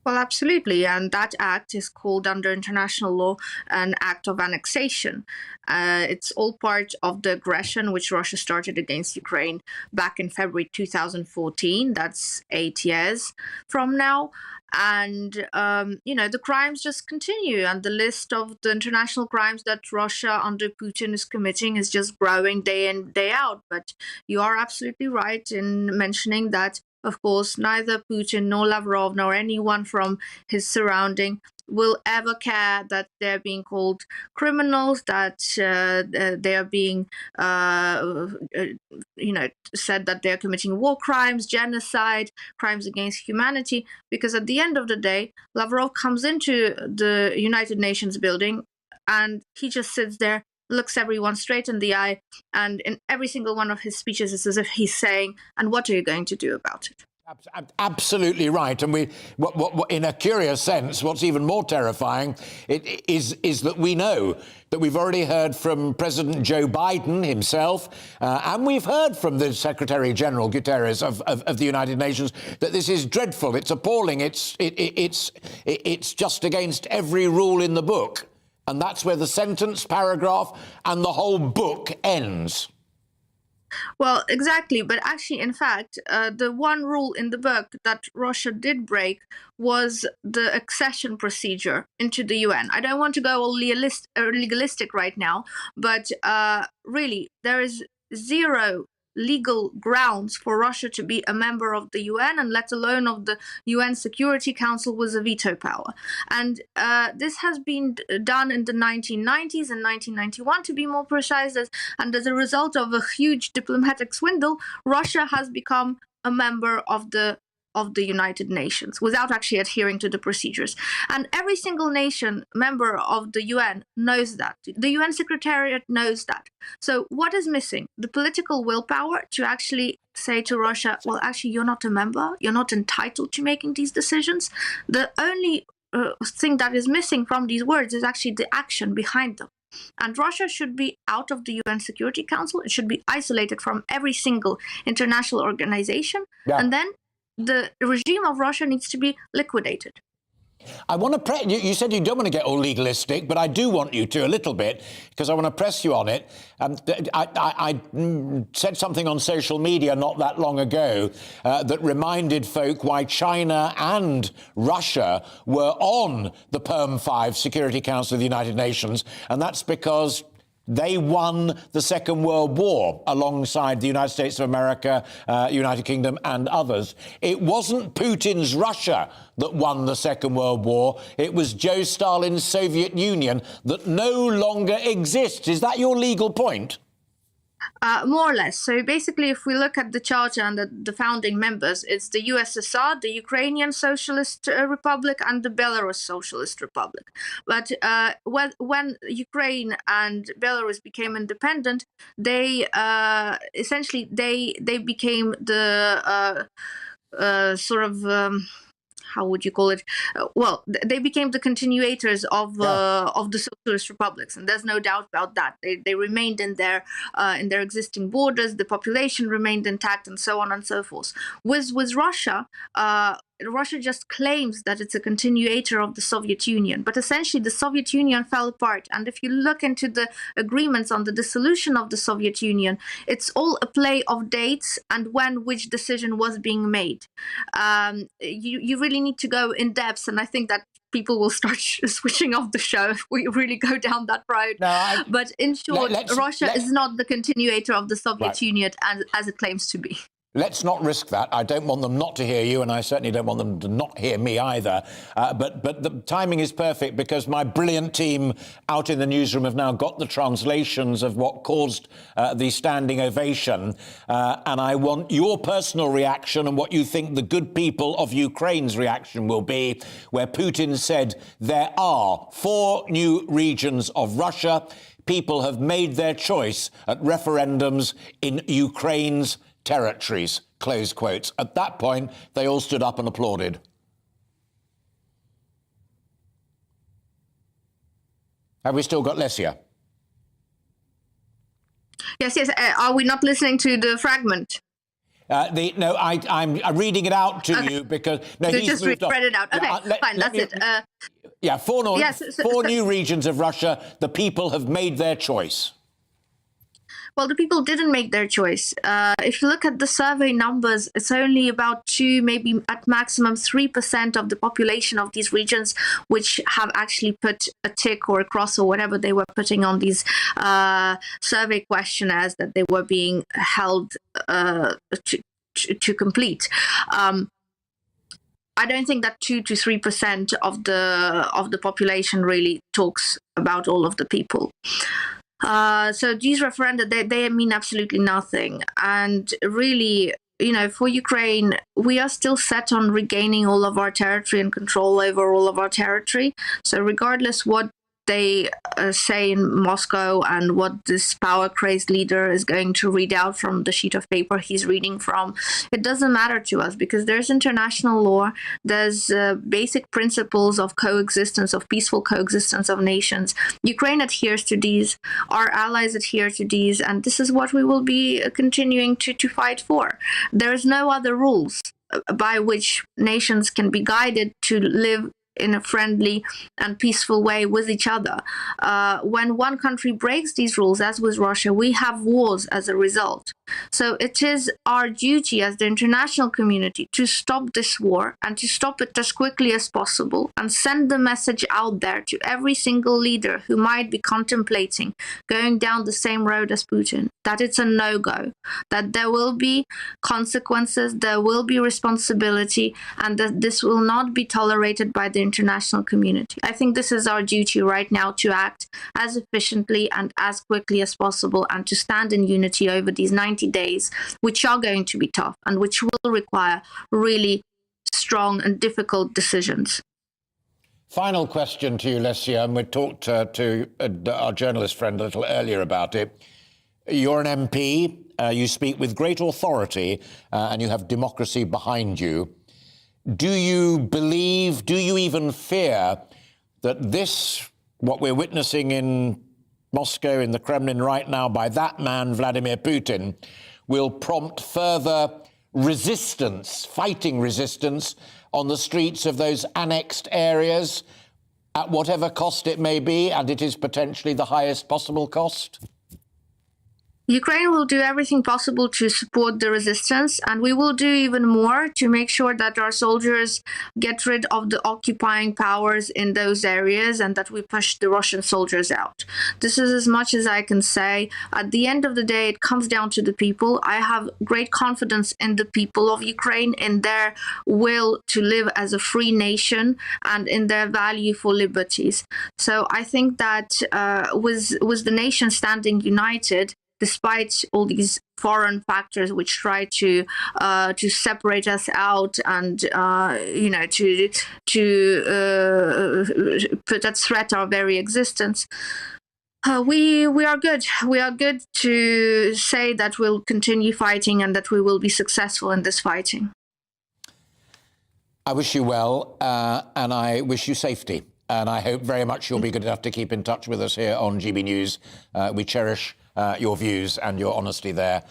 Well, absolutely. And that act is called under international law an act of annexation. It's all part of the aggression which Russia started against Ukraine back in February 2014. That's 8 years from now. And, the crimes just continue. And the list of the international crimes that Russia under Putin is committing is just growing day in, day out. But you are absolutely right in mentioning that, of course, neither Putin nor Lavrov nor anyone from his surrounding will ever care that they're being called criminals, that they are being, said that they're committing war crimes, genocide, crimes against humanity. Because at the end of the day, Lavrov comes into the United Nations building and he just sits there, looks everyone straight in the eye, and in every single one of his speeches it's as if he's saying, and what are you going to do about it? Absolutely right. And what, in a curious sense, what's even more terrifying is that we know that we've already heard from President Joe Biden himself, and we've heard from the Secretary General Guterres of the United Nations that this is dreadful, it's appalling, it's just against every rule in the book. And that's where the sentence, paragraph, and the whole book ends. Well, exactly. But actually, in fact, the one rule in the book that Russia did break was the accession procedure into the UN. I don't want to go all legalistic right now, but really, there is zero legal grounds for Russia to be a member of the UN, and let alone of the UN Security Council with a veto power. And this has been done in the 1990s and 1991, to be more precise, and as a result of a huge diplomatic swindle, Russia has become a member of the United Nations without actually adhering to the procedures. And every single nation member of the UN knows that. The UN Secretariat knows that. So what is missing? The political willpower to actually say to Russia, well, actually, you're not a member. You're not entitled to making these decisions. The only thing that is missing from these words is actually the action behind them. And Russia should be out of the UN Security Council. It should be isolated from every single international organization. Yeah. And then the regime of Russia needs to be liquidated. I want to press you. Said you don't want to get all legalistic, but I do want you to a little bit, because I want to press you on it. I said something on social media not that long ago that reminded folk why China and Russia were on the PERM 5 Security Council of the United Nations, and that's because they won the Second World War alongside the United States of America, United Kingdom and others. It wasn't Putin's Russia that won the Second World War. It was Joe Stalin's Soviet Union that no longer exists. Is that your legal point? More or less. So basically, if we look at the Charter and the founding members, it's the USSR, the Ukrainian Socialist Republic, and the Belarus Socialist Republic. But when Ukraine and Belarus became independent, they essentially they became the how would you call it? They became the continuators of the socialist republics, and there's no doubt about that. They remained in their existing borders. The population remained intact, and so on and so forth. With Russia. Russia just claims that it's a continuator of the Soviet Union, but essentially the Soviet Union fell apart. And if you look into the agreements on the dissolution of the Soviet Union, it's all a play of dates and when which decision was being made. You really need to go in depth, and I think that people will start switching off the show if we really go down that road. But in short, Russia is not the continuator of the Soviet Union as it claims to be. Let's not risk that. I don't want them not to hear you, and I certainly don't want them to not hear me either. But the timing is perfect because my brilliant team out in the newsroom have now got the translations of what caused the standing ovation. And I want your personal reaction and what you think the good people of Ukraine's reaction will be, where Putin said there are 4 new regions of Russia. People have made their choice at referendums in Ukraine's territories, close quotes. At that point, they all stood up and applauded. Have we still got Lesia? Yes. Are we not listening to the fragment? No, I'm reading it out to you because... No, so he's just moved on. read it out. Okay, fine, that's it. Yeah, 4 new regions of Russia. The people have made their choice. Well, the people didn't make their choice. If you look at the survey numbers, it's only about 2, maybe at maximum 3% of the population of these regions which have actually put a tick or a cross or whatever they were putting on these survey questionnaires that they were being held to complete. I don't think that 2 to 3% of the population really talks about all of the people. So these referenda, they mean absolutely nothing. And really, for Ukraine, we are still set on regaining all of our territory and control over all of our territory. So regardless what they say in Moscow and what this power-crazed leader is going to read out from the sheet of paper he's reading from, it doesn't matter to us because there's international law, there's basic principles of coexistence, of peaceful coexistence of nations. Ukraine adheres to these, our allies adhere to these, and this is what we will be continuing to fight for. There is no other rules by which nations can be guided to live in a friendly and peaceful way with each other. When one country breaks these rules, as with Russia, we have wars as a result. So it is our duty as the international community to stop this war and to stop it as quickly as possible and send the message out there to every single leader who might be contemplating going down the same road as Putin, that it's a no-go, that there will be consequences, there will be responsibility, and that this will not be tolerated by the international community. I think this is our duty right now, to act as efficiently and as quickly as possible and to stand in unity over these 90 days, which are going to be tough and which will require really strong and difficult decisions. Final question to you, Lesia, and we talked to our journalist friend a little earlier about it. You're an MP, you speak with great authority, and you have democracy behind you. Do you believe, do you even fear that this, what we're witnessing in Moscow, in the Kremlin right now by that man, Vladimir Putin, will prompt further resistance, fighting resistance on the streets of those annexed areas at whatever cost it may be, and it is potentially the highest possible cost? Ukraine will do everything possible to support the resistance, and we will do even more to make sure that our soldiers get rid of the occupying powers in those areas and that we push the Russian soldiers out. This is as much as I can say. At the end of the day, it comes down to the people. I have great confidence in the people of Ukraine, in their will to live as a free nation and in their value for liberties. So I think that with the nation standing united, despite all these foreign factors which try to separate us out and to put at threat our very existence, we are good. We are good to say that we'll continue fighting and that we will be successful in this fighting. I wish you well, and I wish you safety. And I hope very much you'll be good enough to keep in touch with us here on GB News. We cherish your views and your honesty there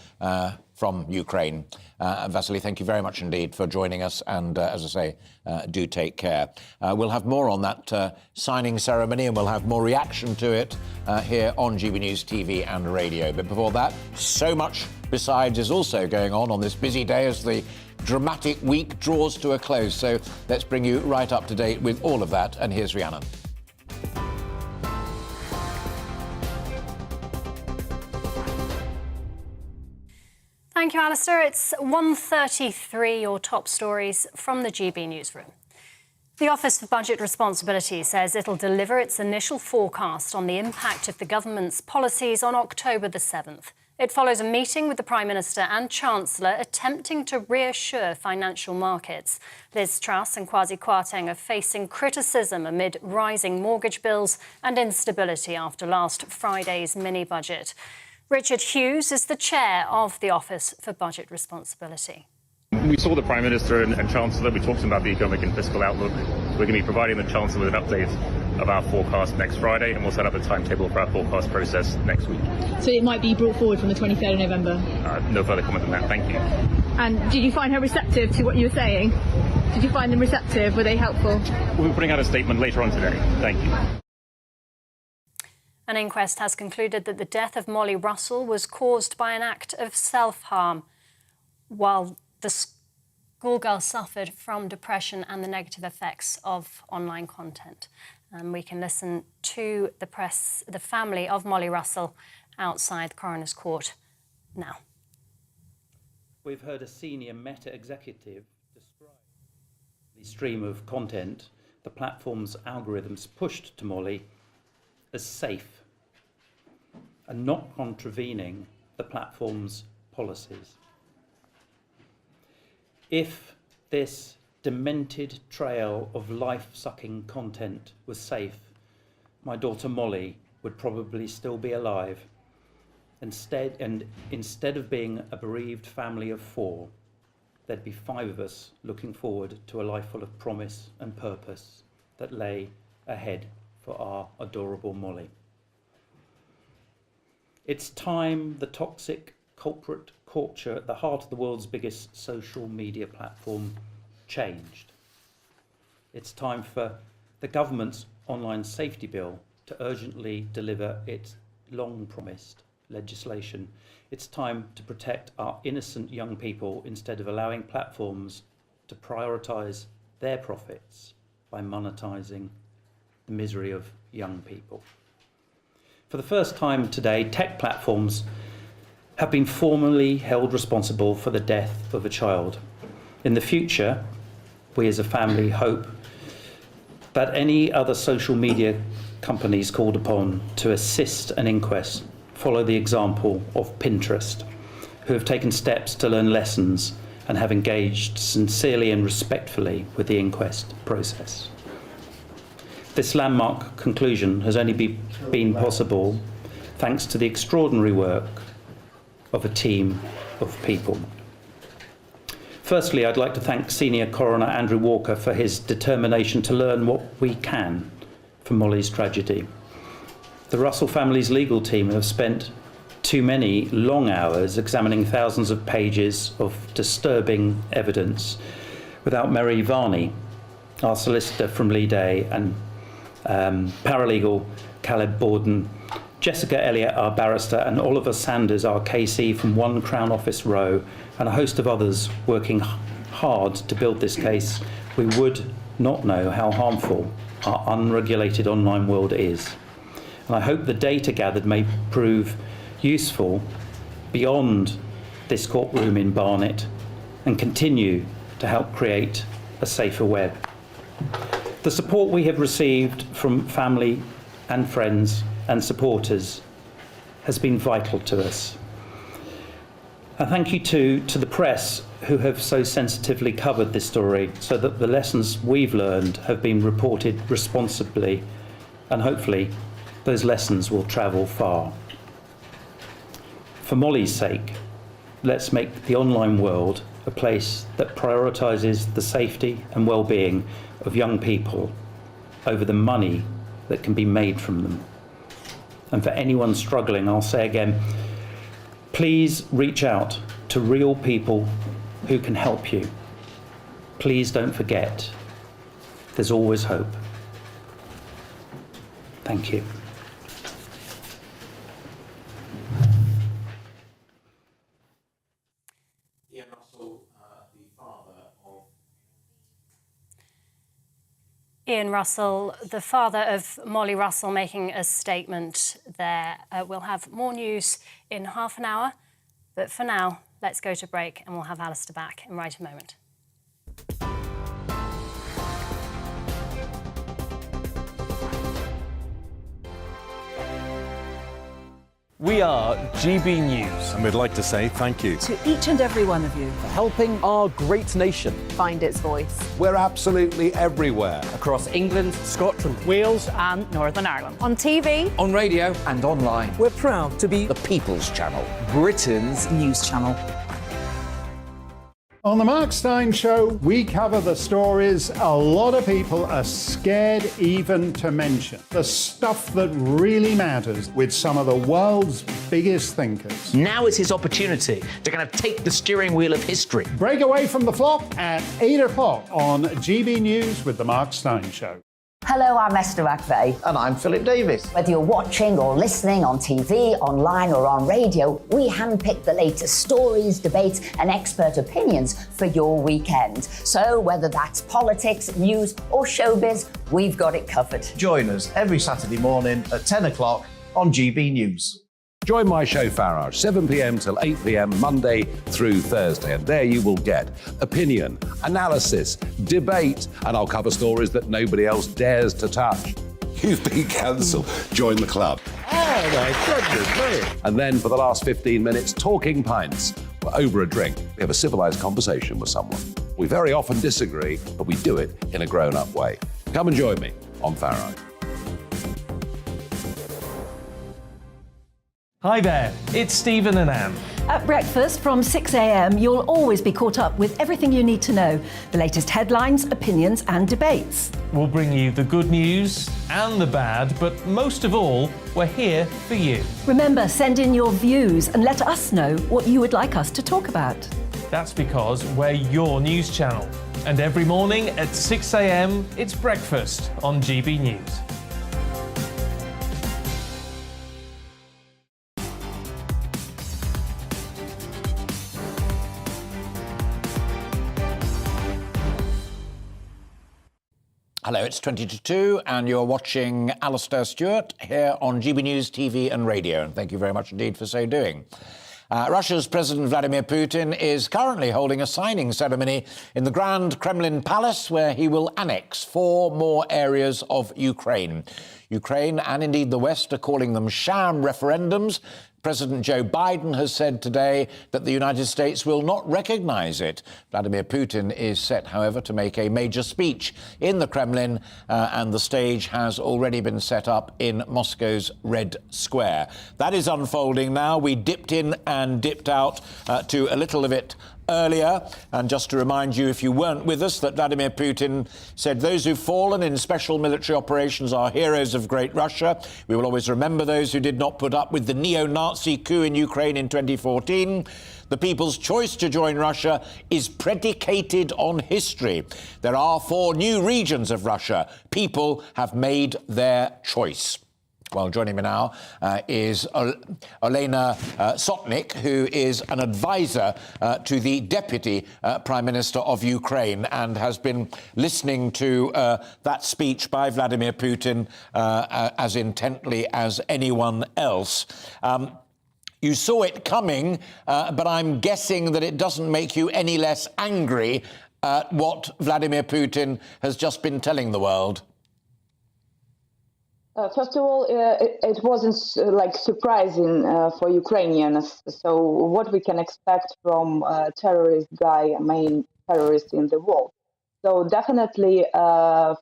from Ukraine. Vasily, thank you very much indeed for joining us. And as I say, do take care. We'll have more on that signing ceremony, and we'll have more reaction to it here on GB News TV and radio. But before that, so much besides is also going on this busy day as the dramatic week draws to a close. So let's bring you right up to date with all of that. And here's Rhiannon. Thank you, Alistair. It's 1:33, your top stories from the GB newsroom. The Office for Budget Responsibility says it'll deliver its initial forecast on the impact of the government's policies on October the 7th. It follows a meeting with the Prime Minister and Chancellor attempting to reassure financial markets. Liz Truss and Kwasi Kwarteng are facing criticism amid rising mortgage bills and instability after last Friday's mini-budget. Richard Hughes is the chair of the Office for Budget Responsibility. We saw the Prime Minister and Chancellor. We talked about the economic and fiscal outlook. We're going to be providing the Chancellor with an update of our forecast next Friday, and we'll set up a timetable for our forecast process next week. So it might be brought forward from the 23rd of November? No further comment than that. Thank you. And did you find her receptive to what you were saying? Did you find them receptive? Were they helpful? We'll be putting out a statement later on today. Thank you. An inquest has concluded that the death of Molly Russell was caused by an act of self-harm, while the schoolgirl suffered from depression and the negative effects of online content. We can listen to the family of Molly Russell outside the Coroner's Court now. We've heard a senior Meta executive describe the stream of content the platform's algorithms pushed to Molly as safe and not contravening the platform's policies. If this demented trail of life-sucking content was safe, my daughter Molly would probably still be alive. Instead of being a bereaved family of 4, there'd be 5 of us looking forward to a life full of promise and purpose that lay ahead for our adorable Molly. It's time the toxic corporate culture at the heart of the world's biggest social media platform changed. It's time for the government's online safety bill to urgently deliver its long-promised legislation. It's time to protect our innocent young people instead of allowing platforms to prioritise their profits by monetising the misery of young people. For the first time today, tech platforms have been formally held responsible for the death of a child. In the future, we as a family hope that any other social media companies called upon to assist an inquest follow the example of Pinterest, who have taken steps to learn lessons and have engaged sincerely and respectfully with the inquest process. This landmark conclusion has only been possible thanks to the extraordinary work of a team of people. Firstly, I'd like to thank Senior Coroner Andrew Walker for his determination to learn what we can from Molly's tragedy. The Russell family's legal team have spent too many long hours examining thousands of pages of disturbing evidence without Mary Varney, our solicitor from Lee Day, and paralegal Caleb Borden, Jessica Elliott, our barrister, and Oliver Sanders, our KC from One Crown Office Row, and a host of others working hard to build this case, we would not know how harmful our unregulated online world is. And I hope the data gathered may prove useful beyond this courtroom in Barnet and continue to help create a safer web. The support we have received from family and friends and supporters has been vital to us. And thank you to the press who have so sensitively covered this story so that the lessons we've learned have been reported responsibly, and hopefully those lessons will travel far. For Molly's sake, let's make the online world a place that prioritises the safety and well-being of young people over the money that can be made from them. And for anyone struggling, I'll say again, please reach out to real people who can help you. Please don't forget, there's always hope. Thank you. Ian Russell, the father of Molly Russell, making a statement there. We'll have more news in half an hour, but for now, let's go to break and we'll have Alistair back in right a moment. We are GB News. And we'd like to say thank you To each and every one of you. for helping our great nation. Find its voice. We're absolutely everywhere. Across England, Scotland, Wales and Northern Ireland. On TV, on radio, and online. We're proud to be The People's Channel. Britain's news channel. On the Mark Steyn Show, we cover the stories a lot of people are scared even to mention. The stuff that really matters with some of the world's biggest thinkers. Now is his opportunity to kind of take the steering wheel of history. Break away from the flop at 8 o'clock on GB News with the Mark Steyn Show. Hello, I'm Esther McVeigh. And I'm Philip Davis. Whether you're watching or listening on TV, online or on radio, we handpick the latest stories, debates and expert opinions for your weekend. So whether that's politics, news or showbiz, we've got it covered. Join us every Saturday morning at 10 o'clock on GB News. Join my show Farage, 7 p.m. till 8 p.m. Monday through Thursday, and there you will get opinion, analysis, debate, and I'll cover stories that nobody else dares to touch. You've been cancelled. Join the club. Oh my goodness me! And then for the last 15 minutes, talking pints. We're over a drink. We have a civilised conversation with someone. We very often disagree, but we do it in a grown-up way. Come and join me on Farage. Hi there, it's Stephen and Anne. At breakfast from 6 a.m, you'll always be caught up with everything you need to know, the latest headlines, opinions and debates. We'll bring you the good news and the bad, but most of all, we're here for you. Remember, send in your views and let us know what you would like us to talk about. That's because we're your news channel. And every morning at 6 a.m, it's breakfast on GB News. Hello, it's 20 to 2 and you're watching Alistair Stewart here on GB News TV and radio, and thank you very much indeed for so doing. Russia's President Vladimir Putin is currently holding a signing ceremony in the Grand Kremlin Palace where he will annex 4 more areas of Ukraine. Ukraine and indeed the West are calling them sham referendums. President Joe Biden has said today that the United States will not recognise it. Vladimir Putin is set, however, to make a major speech in the Kremlin, and the stage has already been set up in Moscow's Red Square. That is unfolding now. We dipped in and dipped out to a little of it earlier, and just to remind you, if you weren't with us, that Vladimir Putin said those who've fallen in special military operations are heroes of great Russia. We will always remember those who did not put up with the neo-Nazi coup in Ukraine in 2014. The people's choice to join Russia is predicated on history. There are 4 new regions of Russia. People have made their choice. Well, joining me now is Olena Sotnik, who is an advisor to the Deputy Prime Minister of Ukraine and has been listening to that speech by Vladimir Putin as intently as anyone else. You saw it coming, but I'm guessing that it doesn't make you any less angry at what Vladimir Putin has just been telling the world. First of all, it wasn't surprising for Ukrainians. So what we can expect from a terrorist guy, a main terrorist in the world. So definitely,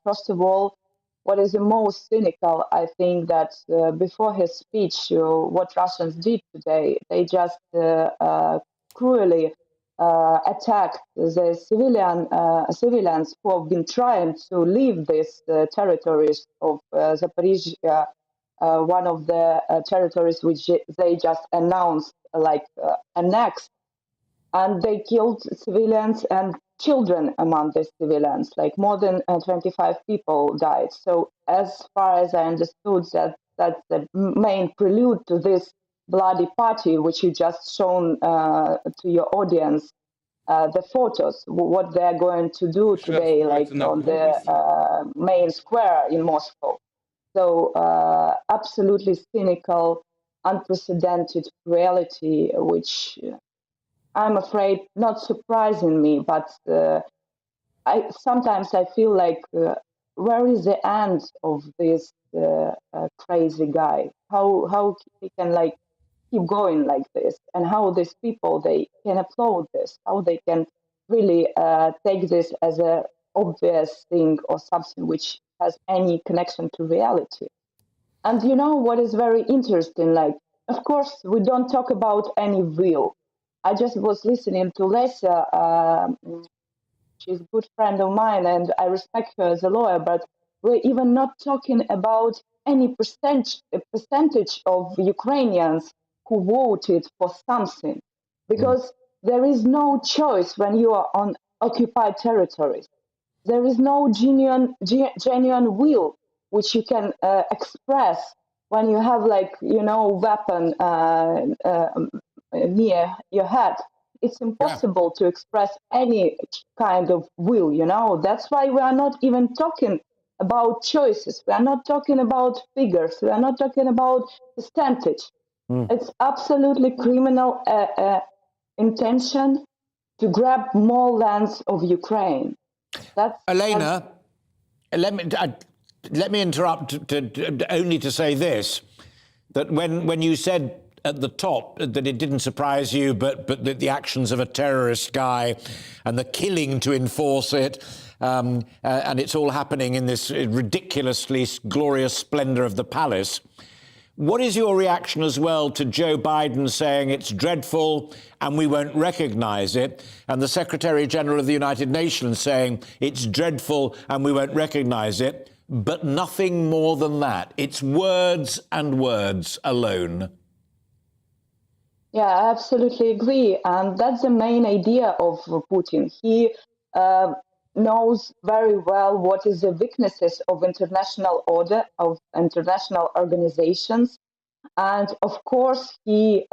first of all, what is the most cynical, I think that before his speech, what Russians did today, they just cruelly attacked the civilians who have been trying to leave these territories of Zaporizhia, one of the territories which they just announced annexed, and they killed civilians and children among the civilians, like more than 25 people died. So as far as I understood, that's the main prelude to this bloody party, which you just shown to your audience, the photos, what they're going to do today, like on the main square in Moscow. So absolutely cynical, unprecedented reality, which I'm afraid not surprising me, but sometimes I feel like where is the end of this crazy guy? How he can keep going like this, and how these people they can applaud this, how they can really take this as a obvious thing or something which has any connection to reality. And you know what is very interesting? Of course, we don't talk about any will. I just was listening to Lesia. She's a good friend of mine, and I respect her as a lawyer. But we're even not talking about any percentage of Ukrainians who voted for something, because there is no choice when you are on occupied territories. There is no genuine will which you can express when you have weapon near your head. It's impossible to express any kind of will, That's why we are not even talking about choices. We are not talking about figures. We are not talking about percentage. It's absolutely criminal intention to grab more lands of Ukraine. Elena, let me interrupt only to say this, that when you said at the top that it didn't surprise you, but the actions of a terrorist guy and the killing to enforce it, and it's all happening in this ridiculously glorious splendour of the palace. What is your reaction as well to Joe Biden saying it's dreadful and we won't recognise it, and the Secretary General of the United Nations saying it's dreadful and we won't recognise it, but nothing more than that? It's words and words alone. Yeah, I absolutely agree. And that's the main idea of Putin. He knows very well what is the weaknesses of international order, of international organizations. And of course, he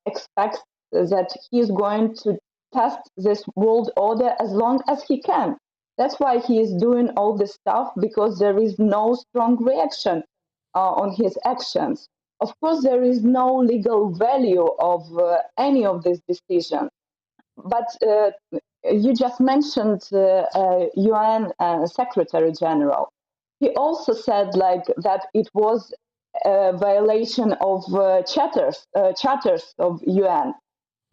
expects that he is going to test this world order as long as he can. That's why he is doing all this stuff, because there is no strong reaction on his actions. Of course, there is no legal value of any of these decisions. But you just mentioned UN Secretary General. He also said that it was a violation of charters of UN.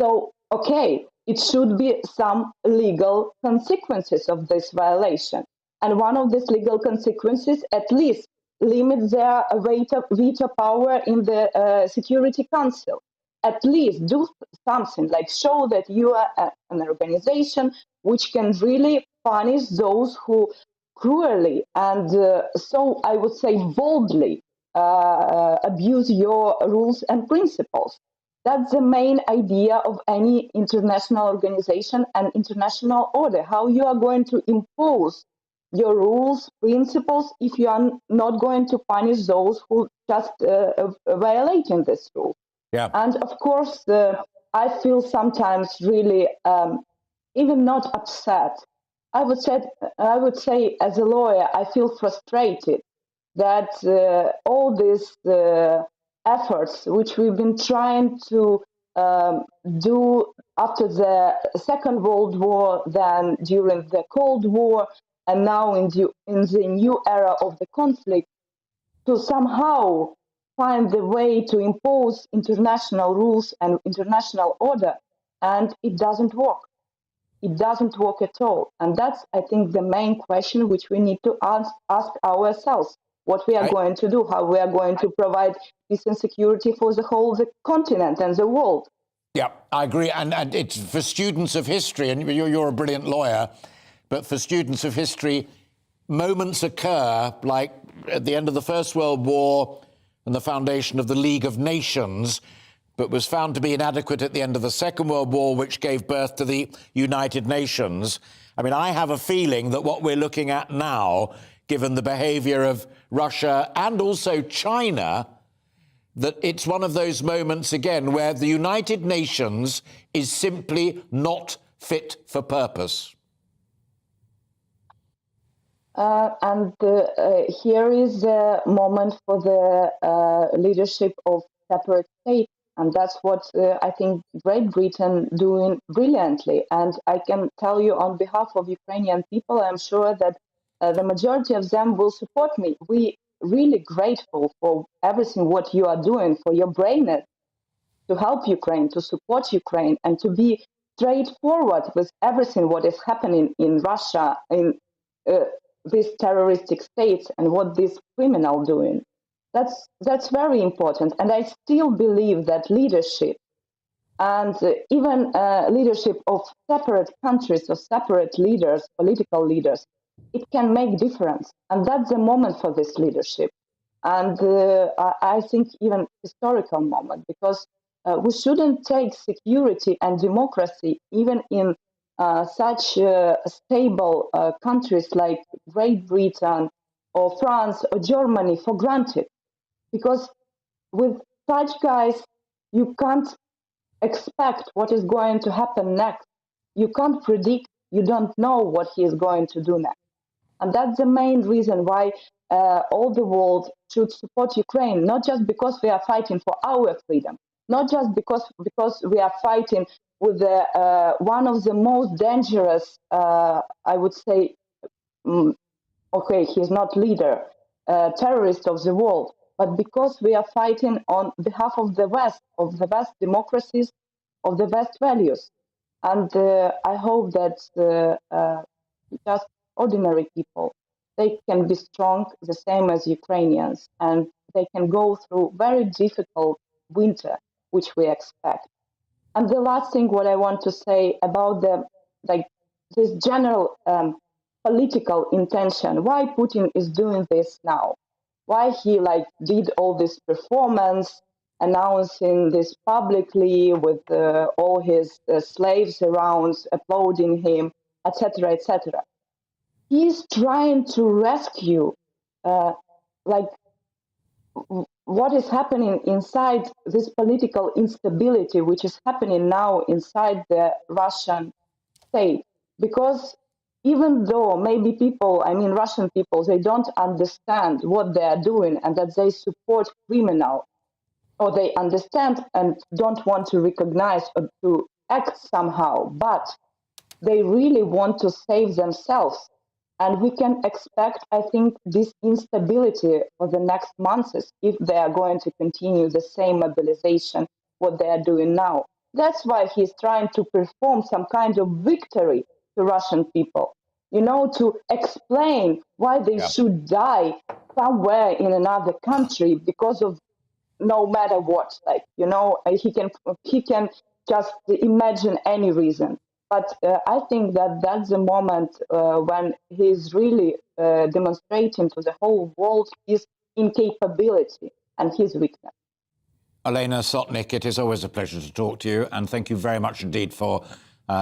So, okay, it should be some legal consequences of this violation. And one of these legal consequences, at least, limit their veto power in the Security Council. At least do something, like show that you are an organization which can really punish those who cruelly and so I would say boldly abuse your rules and principles. That's the main idea of any international organization and international order, how you are going to impose your rules, principles, if you are not going to punish those who just violating this rule. Yeah. And of course, I feel sometimes really even not upset. I would say as a lawyer, I feel frustrated that all these efforts which we've been trying to do after the Second World War, then during the Cold War, and now in the new era of the conflict, to somehow find the way to impose international rules and international order, and it doesn't work. It doesn't work at all. And that's, I think, the main question which we need to ask ourselves, what we are going to do, how we are going to provide peace and security for the whole continent and the world. Yeah, I agree. And it's for students of history, and you're a brilliant lawyer, but for students of history, moments occur like at the end of the First World War and the foundation of the League of Nations, but was found to be inadequate at the end of the Second World War, which gave birth to the United Nations. I mean, I have a feeling that what we're looking at now, given the behaviour of Russia and also China, that it's one of those moments again where the United Nations is simply not fit for purpose. Here is a moment for the leadership of separate states, and that's what I think Great Britain doing brilliantly. And I can tell you on behalf of Ukrainian people, I'm sure that the majority of them will support me. We really grateful for everything what you are doing, for your bravery to help Ukraine, to support Ukraine, and to be straightforward with everything what is happening in Russia, in these terroristic states, and what these criminals doing. That's very important, and I still believe that leadership and even leadership of separate countries or separate leaders, political leaders, it can make difference, and that's the moment for this leadership. And I think even historical moment, because we shouldn't take security and democracy even in such stable countries like Great Britain or France or Germany for granted, because with such guys you can't expect what is going to happen next. You can't predict, you don't know what he is going to do next. And that's the main reason why all the world should support Ukraine, not just because we are fighting for our freedom, not just because we are fighting with one of the most dangerous, I would say, okay, he's not leader, terrorist of the world, but because we are fighting on behalf of the West democracies, of the West values. And I hope that just ordinary people, they can be strong the same as Ukrainians, and they can go through very difficult winter, which we expect. And the last thing what I want to say about this general political intention, why Putin is doing this now, why he did all this performance, announcing this publicly with all his slaves around applauding him, etc., etc. He's trying to rescue what is happening inside this political instability, which is happening now inside the Russian state. Because even though maybe Russian people, they don't understand what they are doing and that they support criminal, or they understand and don't want to recognize or to act somehow, but they really want to save themselves. And we can expect, I think, this instability for the next months if they are going to continue the same mobilization, what they are doing now. That's why he's trying to perform some kind of victory to Russian people, to explain why they should die somewhere in another country because of no matter what. He can just imagine any reason. But I think that that's the moment when he's really demonstrating to the whole world his incapability and his weakness. Elena Sotnik, it is always a pleasure to talk to you, and thank you very much indeed for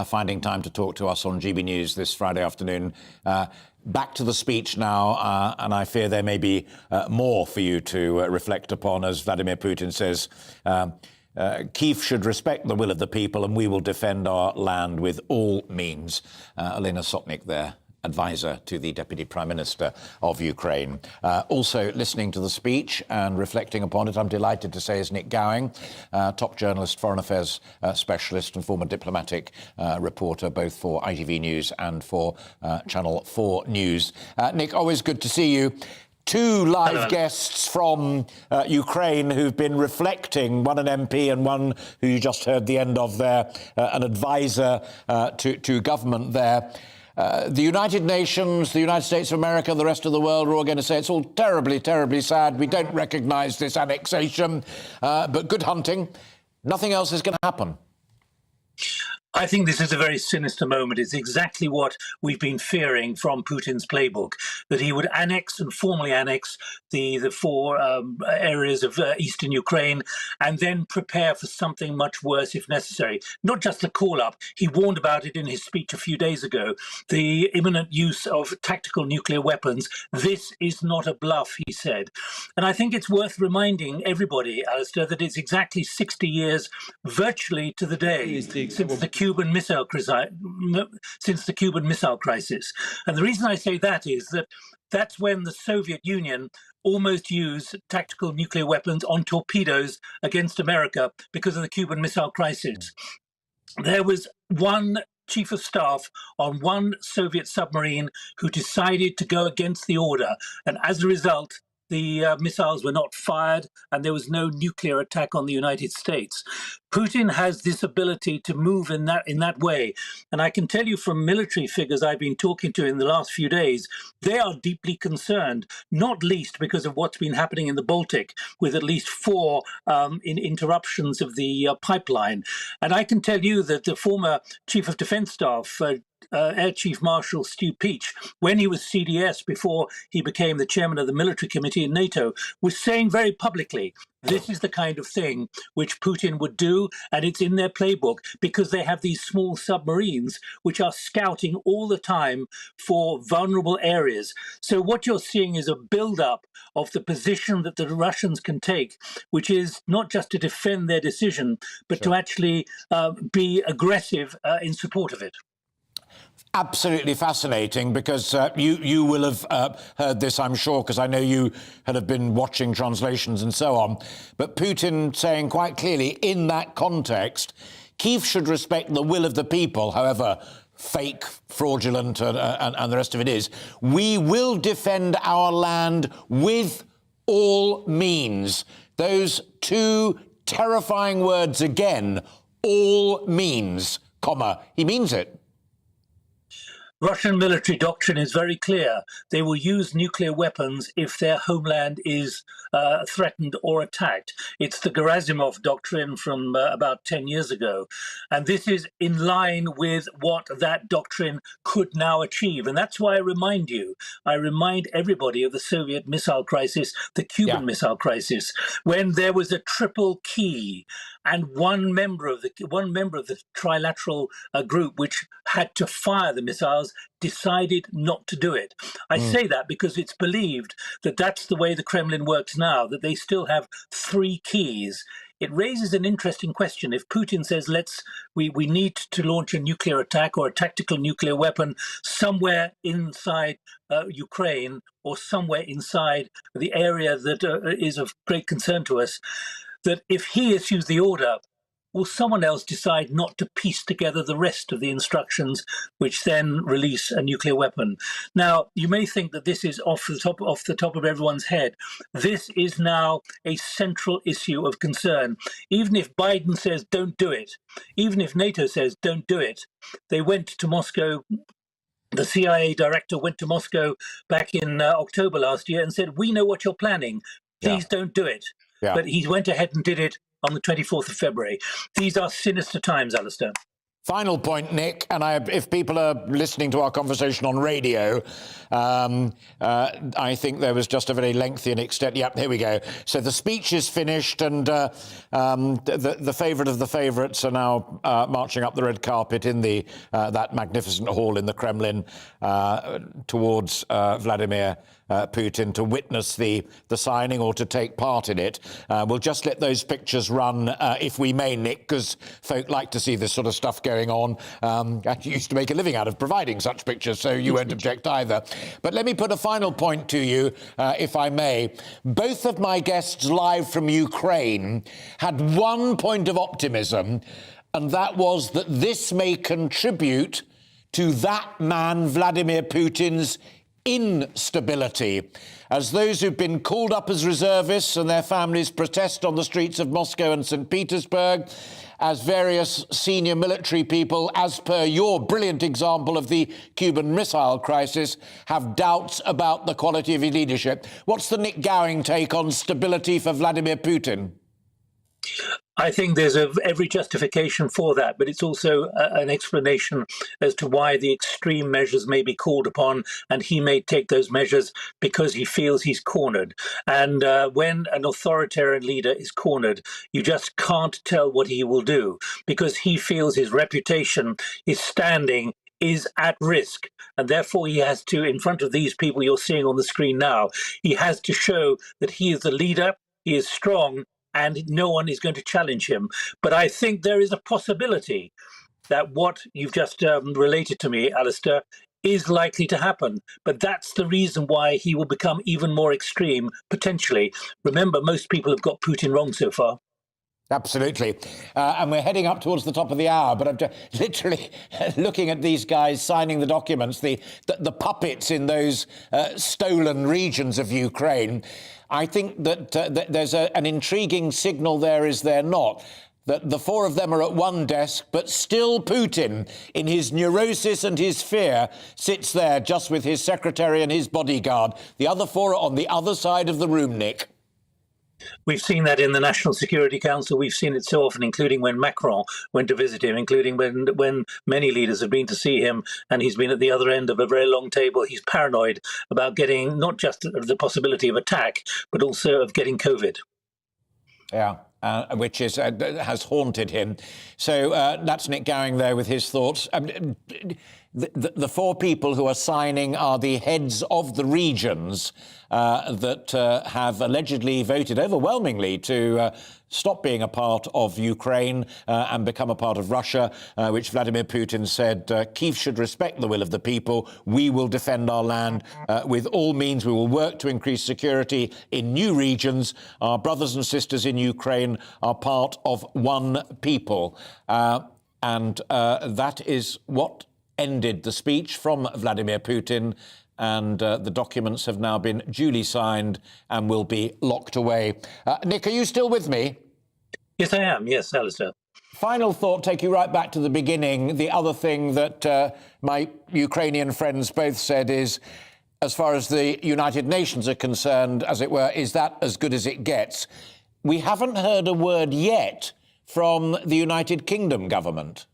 finding time to talk to us on GB News this Friday afternoon. Back to the speech now, and I fear there may be more for you to reflect upon, as Vladimir Putin says. Kyiv should respect the will of the people, and we will defend our land with all means. Elena Sotnik there, advisor to the Deputy Prime Minister of Ukraine. Also listening to the speech and reflecting upon it, I'm delighted to say, is Nick Gowing, top journalist, foreign affairs specialist and former diplomatic reporter, both for ITV News and for Channel 4 News. Nick, always good to see you. Two live guests from Ukraine who've been reflecting, one an MP and one who you just heard the end of there, an advisor to government there. The United Nations, the United States of America, the rest of the world are all going to say it's all terribly, terribly sad. We don't recognise this annexation, but good hunting. Nothing else is going to happen. I think this is a very sinister moment. It's exactly what we've been fearing from Putin's playbook, that he would annex and formally annex the four areas of eastern Ukraine and then prepare for something much worse if necessary. Not just a call-up. He warned about it in his speech a few days ago. The imminent use of tactical nuclear weapons. This is not a bluff, he said. And I think it's worth reminding everybody, Alistair, that it's exactly 60 years virtually to the day since the Cuban Missile Crisis. And the reason I say that is that that's when the Soviet Union almost used tactical nuclear weapons on torpedoes against America because of the Cuban Missile Crisis. There was one chief of staff on one Soviet submarine who decided to go against the order. And as a result, the missiles were not fired and there was no nuclear attack on the United States. Putin has this ability to move in that way. And I can tell you from military figures I've been talking to in the last few days, they are deeply concerned, not least because of what's been happening in the Baltic, with at least 4 interruptions of the pipeline. And I can tell you that the former Chief of Defense Staff, Air Chief Marshal Stu Peach, when he was CDS before he became the chairman of the military committee in NATO, was saying very publicly, this is the kind of thing which Putin would do, and it's in their playbook because they have these small submarines which are scouting all the time for vulnerable areas. So what you're seeing is a build-up of the position that the Russians can take, which is not just to defend their decision, but to actually be aggressive in support of it. Absolutely fascinating, because you will have heard this, I'm sure, because I know you have been watching translations and so on. But Putin saying quite clearly in that context, Kyiv should respect the will of the people, however fake, fraudulent, and the rest of it is. We will defend our land with all means. Those 2 terrifying words again, all means, comma, he means it. Russian military doctrine is very clear. They will use nuclear weapons if their homeland is threatened or attacked. It's the Gerasimov doctrine from about 10 years ago. And this is in line with what that doctrine could now achieve. And that's why I remind everybody of the Soviet missile crisis, the Cuban missile crisis, when there was a triple key and one member of the trilateral group which had to fire the missiles decided not to do it. I say that because it's believed that that's the way the Kremlin works now, that they still have 3 keys. It raises an interesting question. If Putin says, we need to launch a nuclear attack or a tactical nuclear weapon somewhere inside Ukraine or somewhere inside the area that is of great concern to us, that if he issues the order, will someone else decide not to piece together the rest of the instructions, which then release a nuclear weapon? Now, you may think that this is off the top of everyone's head. This is now a central issue of concern. Even if Biden says don't do it, even if NATO says don't do it, they went to Moscow. The CIA director went to Moscow back in October last year and said, we know what you're planning. Please don't do it. Yeah. But he went ahead and did it on the 24th of February. These are sinister times, Alistair. Final point, Nick, and if people are listening to our conversation on radio, I think there was just a very lengthy and extent. Yep, here we go. So the speech is finished, and the favourite of the favourites are now marching up the red carpet in that magnificent hall in the Kremlin towards Vladimir Putin to witness the signing or to take part in it. We'll just let those pictures run, if we may, Nick, because folk like to see this sort of stuff going on. I used to make a living out of providing such pictures, so you won't object either. But let me put a final point to you, if I may. Both of my guests live from Ukraine had one point of optimism, and that was that this may contribute to that man, Vladimir Putin's instability, as those who've been called up as reservists and their families protest on the streets of Moscow and St. Petersburg, as various senior military people, as per your brilliant example of the Cuban Missile Crisis, have doubts about the quality of his leadership. What's the Nick Gowing take on stability for Vladimir Putin? I think there's every justification for that, but it's also an explanation as to why the extreme measures may be called upon, and he may take those measures because he feels he's cornered. And when an authoritarian leader is cornered, you just can't tell what he will do because he feels his reputation, his standing is at risk. And therefore he has to, in front of these people you're seeing on the screen now, he has to show that he is the leader, he is strong, and no one is going to challenge him. But I think there is a possibility that what you've just related to me, Alistair, is likely to happen. But that's the reason why he will become even more extreme, potentially. Remember, most people have got Putin wrong so far. Absolutely. And we're heading up towards the top of the hour, but I'm literally looking at these guys signing the documents, the puppets in those stolen regions of Ukraine. I think that there's an intriguing signal there, is there not? That the four of them are at one desk, but still Putin, in his neurosis and his fear, sits there just with his secretary and his bodyguard. The other four are on the other side of the room, Nick. We've seen that in the National Security Council. We've seen it so often, including when Macron went to visit him, including when many leaders have been to see him, and he's been at the other end of a very long table. He's paranoid about getting not just the possibility of attack, but also of getting COVID. Yeah. Which has haunted him. So that's Nick Gowing there with his thoughts. The four people who are signing are the heads of the regions that have allegedly voted overwhelmingly to stop being a part of Ukraine and become a part of Russia, which Vladimir Putin said Kyiv should respect the will of the people. We will defend our land with all means. We will work to increase security in new regions. Our brothers and sisters in Ukraine are part of one people. And that is what ended the speech from Vladimir Putin, and the documents have now been duly signed and will be locked away. Nick, are you still with me? Yes, I am. Yes, Alistair. Final thought, take you right back to the beginning. The other thing that my Ukrainian friends both said is, as far as the United Nations are concerned, as it were, is that as good as it gets? We haven't heard a word yet from the United Kingdom government.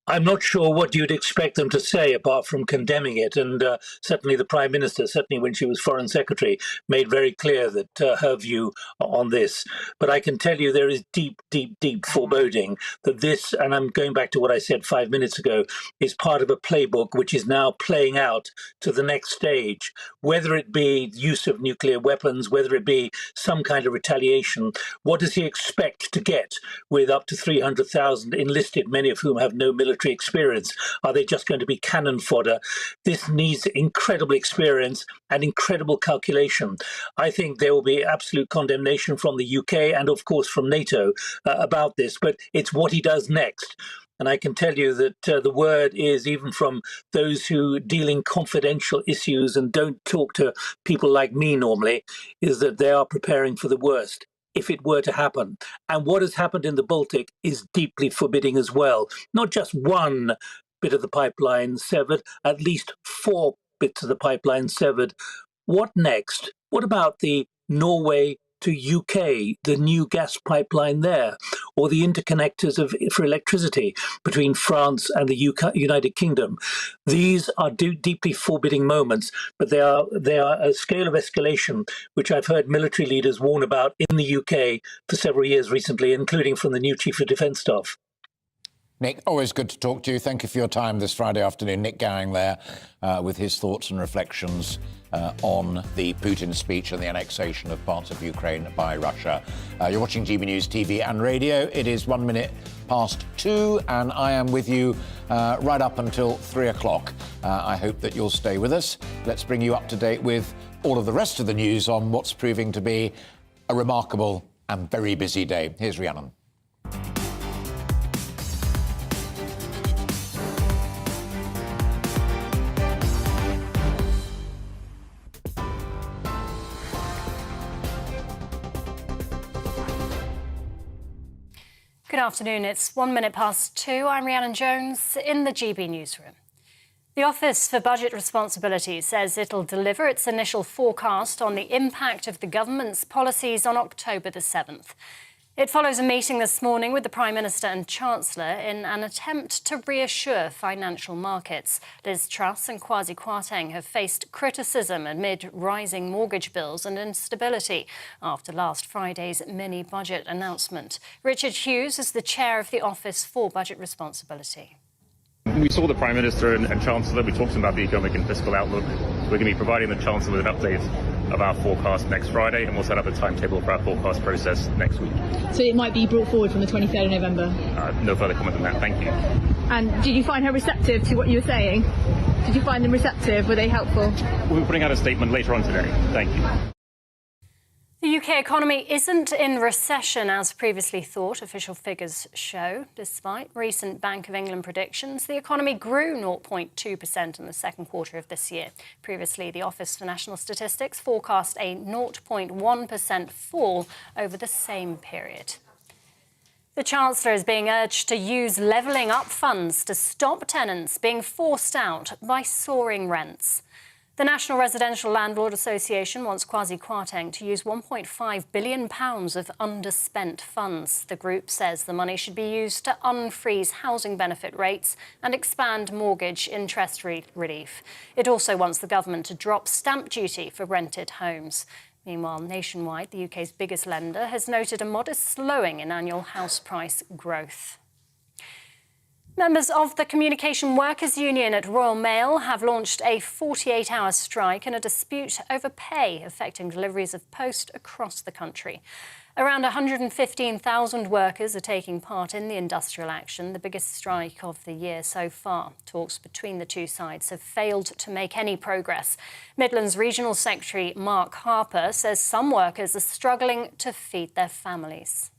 I'm not sure what you'd expect them to say apart from condemning it. And certainly the Prime Minister, certainly when she was Foreign Secretary, made very clear that her view on this. But I can tell you there is deep, deep, deep foreboding that this, and I'm going back to what I said 5 minutes ago, is part of a playbook which is now playing out to the next stage, whether it be use of nuclear weapons, whether it be some kind of retaliation. What does he expect to get with up to 300,000 enlisted, many of whom have no military experience? Are they just going to be cannon fodder? This needs incredible experience and incredible calculation. I think there will be absolute condemnation from the UK and, of course, from NATO about this, but it's what he does next. And I can tell you that the word is, even from those who deal in confidential issues and don't talk to people like me normally, is that they are preparing for the worst if it were to happen. And what has happened in the Baltic is deeply forbidding as well. Not just one bit of the pipeline severed, at least 4 bits of the pipeline severed. What next? What about the Norway to UK, the new gas pipeline there, or the interconnectors for electricity between France and the United Kingdom? These are deeply forbidding moments, but they are a scale of escalation which I've heard military leaders warn about in the UK for several years recently, including from the new Chief of Defence Staff. Nick, always good to talk to you. Thank you for your time this Friday afternoon. Nick Gowing there with his thoughts and reflections on the Putin speech and the annexation of parts of Ukraine by Russia. You're watching GB News TV and radio. It is 1 minute past 2, and I am with you right up until 3 o'clock. I hope that you'll stay with us. Let's bring you up to date with all of the rest of the news on what's proving to be a remarkable and very busy day. Here's Rhiannon. Good afternoon. It's 1 minute past 2. I'm Rhiannon Jones in the GB newsroom. The Office for Budget Responsibility says it'll deliver its initial forecast on the impact of the government's policies on October the 7th. It follows a meeting this morning with the Prime Minister and Chancellor in an attempt to reassure financial markets. Liz Truss and Kwasi Kwarteng have faced criticism amid rising mortgage bills and instability after last Friday's mini-budget announcement. Richard Hughes is the chair of the Office for Budget Responsibility. We saw the Prime Minister and Chancellor. We talked about the economic and fiscal outlook. We're going to be providing the Chancellor with an update of our forecast next Friday, and we'll set up a timetable for our forecast process next week. So it might be brought forward from the 23rd of November? No further comment than that. Thank you. And did you find her receptive to what you were saying? Did you find them receptive? Were they helpful? We'll be putting out a statement later on today. Thank you. The UK economy isn't in recession as previously thought, official figures show. Despite recent Bank of England predictions, the economy grew 0.2% in the second quarter of this year. Previously, the Office for National Statistics forecast a 0.1% fall over the same period. The Chancellor is being urged to use levelling up funds to stop tenants being forced out by soaring rents. The National Residential Landlord Association wants Kwasi Kwarteng to use £1.5 billion of underspent funds. The group says the money should be used to unfreeze housing benefit rates and expand mortgage interest relief. It also wants the government to drop stamp duty for rented homes. Meanwhile, Nationwide, the UK's biggest lender, has noted a modest slowing in annual house price growth. Members of the Communication Workers Union at Royal Mail have launched a 48-hour strike in a dispute over pay affecting deliveries of post across the country. Around 115,000 workers are taking part in the industrial action, the biggest strike of the year so far. Talks between the two sides have failed to make any progress. Midlands Regional Secretary Mark Harper says some workers are struggling to feed their families.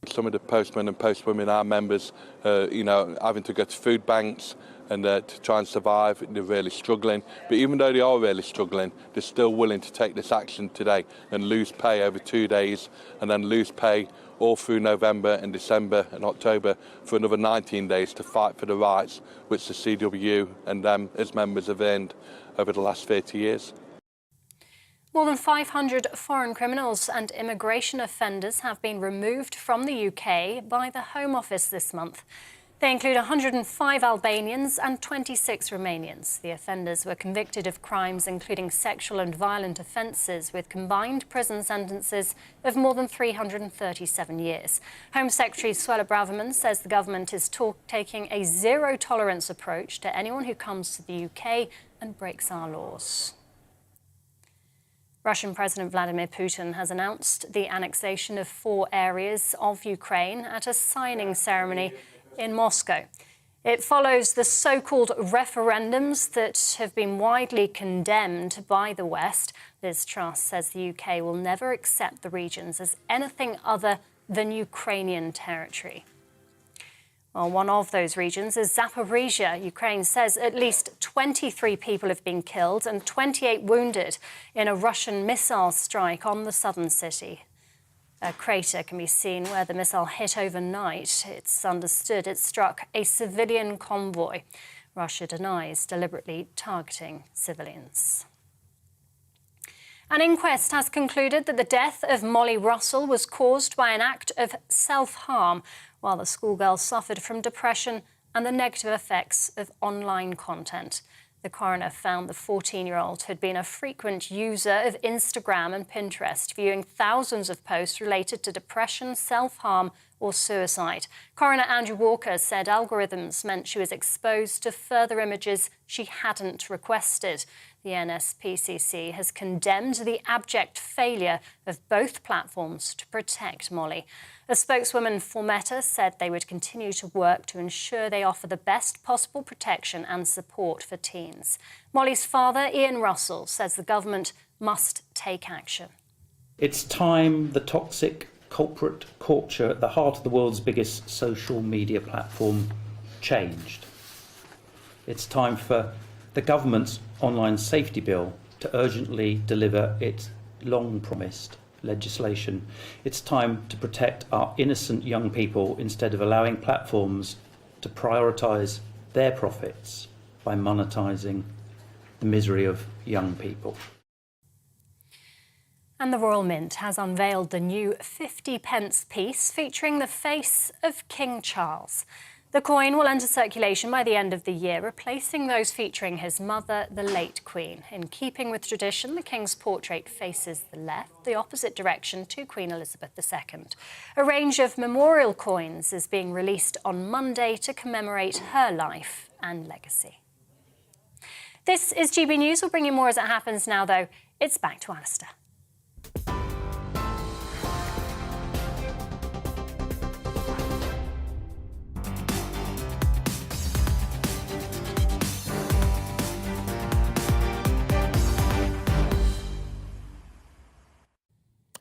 Some of the postmen and postwomen, our members, having to go to food banks and to try and survive. They're really struggling. But even though they are really struggling, they're still willing to take this action today and lose pay over 2 days and then lose pay all through November and December and October for another 19 days to fight for the rights which the CWU and its members have earned over the last 30 years. More than 500 foreign criminals and immigration offenders have been removed from the UK by the Home Office this month. They include 105 Albanians and 26 Romanians. The offenders were convicted of crimes including sexual and violent offences with combined prison sentences of more than 337 years. Home Secretary Suella Braverman says the government is taking a zero-tolerance approach to anyone who comes to the UK and breaks our laws. Russian President Vladimir Putin has announced the annexation of 4 areas of Ukraine at a signing ceremony in Moscow. It follows the so-called referendums that have been widely condemned by the West. Liz Truss says the UK will never accept the regions as anything other than Ukrainian territory. Well, one of those regions is Zaporizhia. Ukraine says at least 23 people have been killed and 28 wounded in a Russian missile strike on the southern city. A crater can be seen where the missile hit overnight. It's understood it struck a civilian convoy. Russia denies deliberately targeting civilians. An inquest has concluded that the death of Molly Russell was caused by an act of self-harm, while the schoolgirl suffered from depression and the negative effects of online content. The coroner found the 14-year-old had been a frequent user of Instagram and Pinterest, viewing thousands of posts related to depression, self-harm or suicide. Coroner Andrew Walker said algorithms meant she was exposed to further images she hadn't requested. The NSPCC has condemned the abject failure of both platforms to protect Molly. A spokeswoman for Meta said they would continue to work to ensure they offer the best possible protection and support for teens. Molly's father, Ian Russell, says the government must take action. It's time the toxic corporate culture at the heart of the world's biggest social media platform changed. It's time for the government's online safety bill to urgently deliver its long-promised legislation. It's time to protect our innocent young people instead of allowing platforms to prioritise their profits by by monetising the misery of young people. And the Royal Mint has unveiled the new 50p piece featuring the face of King Charles. The coin will enter circulation by the end of the year, replacing those featuring his mother, the late Queen. In keeping with tradition, the King's portrait faces the left, the opposite direction to Queen Elizabeth II. A range of memorial coins is being released on Monday to commemorate her life and legacy. This is GB News. We'll bring you more as it happens now, though. It's back to Alistair.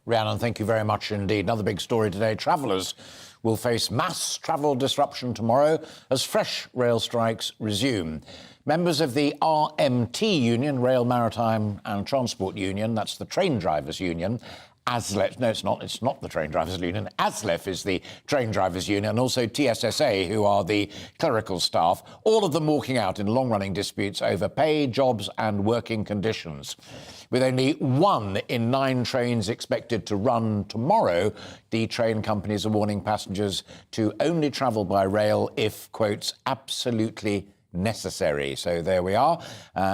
Rhiannon, thank you very much indeed. Another big story today. Travellers will face mass travel disruption tomorrow as fresh rail strikes resume. Members of the RMT Union, Rail Maritime and Transport Union, that's the train drivers' union, ASLEF, no, it's not the train drivers' union. ASLEF is the train drivers' union, and also TSSA, who are the clerical staff, all of them walking out in long-running disputes over pay, jobs and working conditions. With only 1 in 9 trains expected to run tomorrow, the train companies are warning passengers to only travel by rail if, quotes, absolutely necessary. So there we are.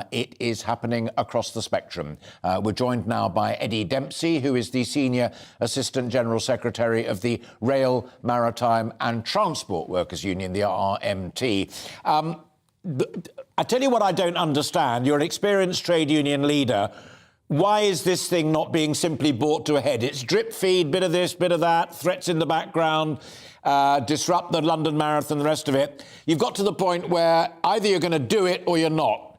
It is happening across the spectrum. We're joined now by Eddie Dempsey, who is the Senior Assistant General Secretary of the Rail, Maritime and Transport Workers Union, the RMT. I tell you what I don't understand. You're an experienced trade union leader. Why is this thing not being simply brought to a head? It's drip feed, bit of this, bit of that, threats in the background, disrupt the London Marathon, the rest of it. You've got to the point where either you're going to do it or you're not.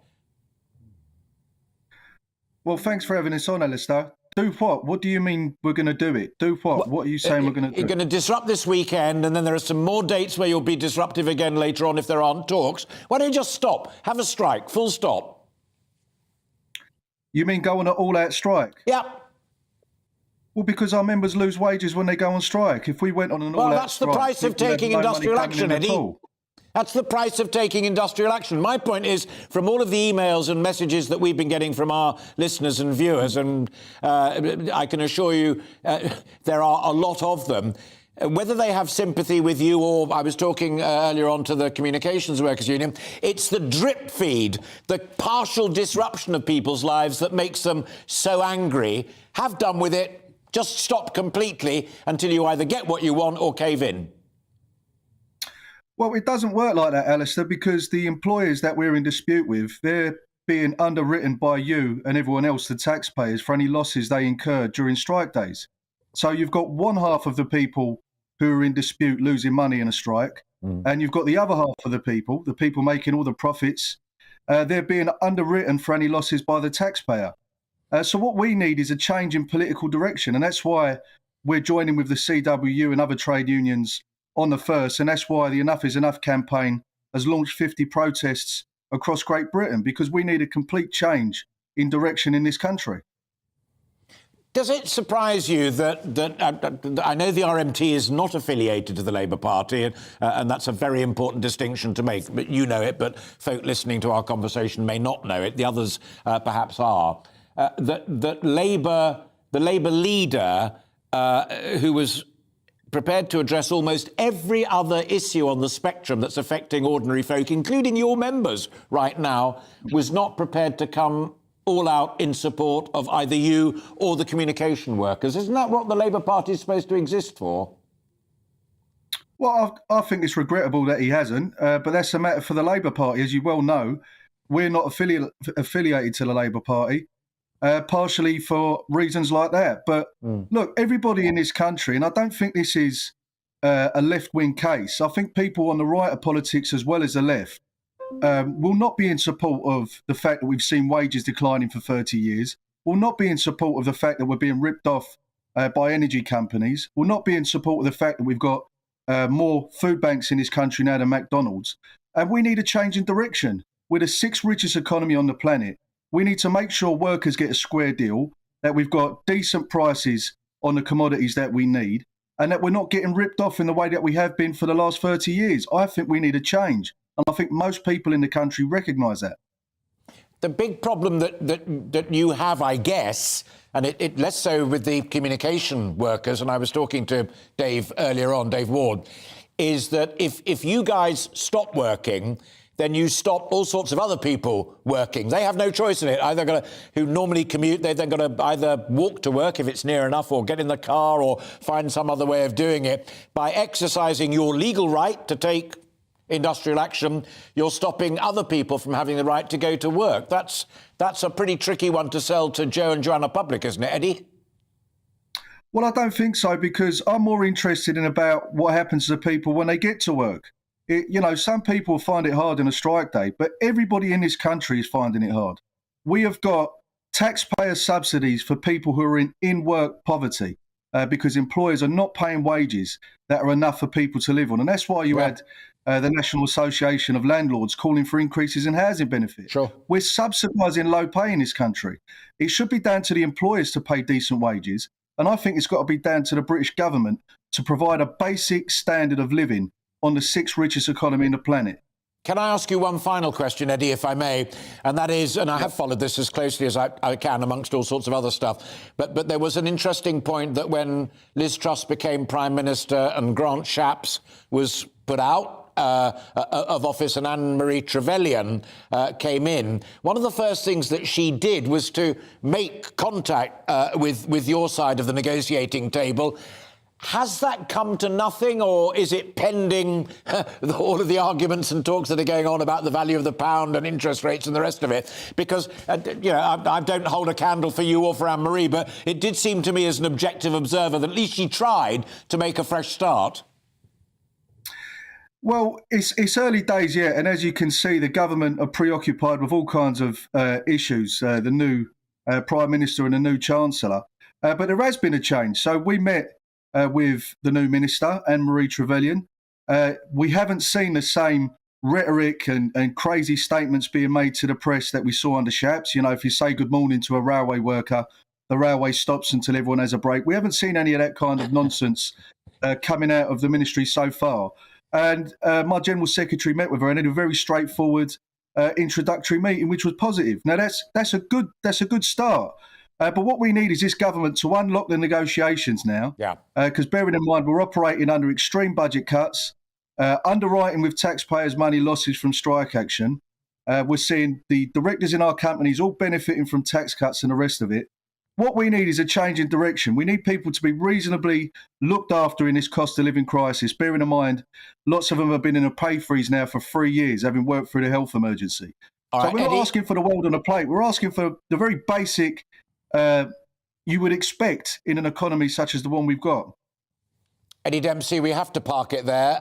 Well, thanks for having us on, Alistair. Do what? What do you mean we're going to do it? Do what? What are you saying we're going to do? You're going to disrupt this weekend, and then there are some more dates where you'll be disruptive again later on if there aren't talks. Why don't you just stop? Have a strike, full stop. You mean go on an all-out strike? Yeah. Well, because our members lose wages when they go on strike. If we went on an all-out strike... Well, that's the price of taking industrial action, Eddie. That's the price of taking industrial action. My point is, from all of the emails and messages that we've been getting from our listeners and viewers, and I can assure you there are a lot of them, whether they have sympathy with you or, I was talking earlier on to the Communications Workers Union, it's the drip feed, the partial disruption of people's lives that makes them so angry. Have done with it. Just stop completely until you either get what you want or cave in. Well, it doesn't work like that, Alistair, because the employers that we're in dispute with, they're being underwritten by you and everyone else, the taxpayers, for any losses they incur during strike days. So you've got one half of the people who are in dispute losing money in a strike, and you've got the other half of the people making all the profits, they're being underwritten for any losses by the taxpayer. So what we need is a change in political direction, and that's why we're joining with the CWU and other trade unions on the 1st, and that's why the Enough is Enough campaign has launched 50 protests across Great Britain, because we need a complete change in direction in this country. Does it surprise you that I know the RMT is not affiliated to the Labour Party, and that's a very important distinction to make, but you know it, but folk listening to our conversation may not know it. The others perhaps are. That Labour, the Labour leader, who was prepared to address almost every other issue on the spectrum that's affecting ordinary folk, including your members right now, was not prepared to come all out in support of either you or the communication workers. Isn't that what the Labour Party is supposed to exist for? Well, I think it's regrettable that he hasn't, but that's a matter for the Labour Party. As you well know, we're not affiliated to the Labour Party, partially for reasons like that. But look, everybody in this country, and I don't think this is a left-wing case, I think people on the right of politics as well as the left will not be in support of the fact that we've seen wages declining for 30 years, will not be in support of the fact that we're being ripped off by energy companies, will not be in support of the fact that we've got more food banks in this country now than McDonald's. And we need a change in direction. We're the 6th richest economy on the planet. We need to make sure workers get a square deal, that we've got decent prices on the commodities that we need, and that we're not getting ripped off in the way that we have been for the last 30 years. I think we need a change. And I think most people in the country recognise that. The big problem that you have, I guess, and it less so with the communication workers, and I was talking to Dave earlier on, Dave Ward, is that if you guys stop working, then you stop all sorts of other people working. They have no choice in it. Who normally commute, they've then got to either walk to work if it's near enough, or get in the car, or find some other way of doing it. By exercising your legal right to take industrial action, you're stopping other people from having the right to go to work. That's a pretty tricky one to sell to Joe and Joanna Public, isn't it, Eddie? Well, I don't think so, because I'm more interested in about what happens to people when they get to work. Some people find it hard in a strike day, but everybody in this country is finding it hard. We have got taxpayer subsidies for people who are in work poverty because employers are not paying wages that are enough for people to live on. And that's why you had the National Association of Landlords calling for increases in housing benefits. Sure. We're subsidising low pay in this country. It should be down to the employers to pay decent wages. And I think it's got to be down to the British government to provide a basic standard of living on the sixth richest economy in the planet. Can I ask you one final question, Eddie, if I may? And that is, and I have followed this as closely as I can amongst all sorts of other stuff, but there was an interesting point that when Liz Truss became Prime Minister and Grant Shapps was put out of office and Anne-Marie Trevelyan came in, one of the first things that she did was to make contact with your side of the negotiating table. Has that come to nothing, or is it pending all of the arguments and talks that are going on about the value of the pound and interest rates and the rest of it? Because, I don't hold a candle for you or for Anne-Marie, but it did seem to me as an objective observer that at least she tried to make a fresh start. Well, it's early days yet, and as you can see, the government are preoccupied with all kinds of issues, the new Prime Minister and the new Chancellor. But there has been a change. So we met with the new Minister, Anne-Marie Trevelyan. We haven't seen the same rhetoric and crazy statements being made to the press that we saw under Shapps. If you say good morning to a railway worker, the railway stops until everyone has a break. We haven't seen any of that kind of nonsense coming out of the ministry so far. And my General Secretary met with her and had a very straightforward introductory meeting, which was positive. Now, that's a good start. But what we need is this government to unlock the negotiations now. Yeah. Because bearing in mind, we're operating under extreme budget cuts, underwriting with taxpayers' money losses from strike action. We're seeing the directors in our companies all benefiting from tax cuts and the rest of it. What we need is a change in direction. We need people to be reasonably looked after in this cost of living crisis, bearing in mind lots of them have been in a pay freeze now for 3 years, having worked through the health emergency. All so right, we're not Eddie, asking for the world on a plate. We're asking for the very basic you would expect in an economy such as the one we've got. Eddie Dempsey, we have to park it there.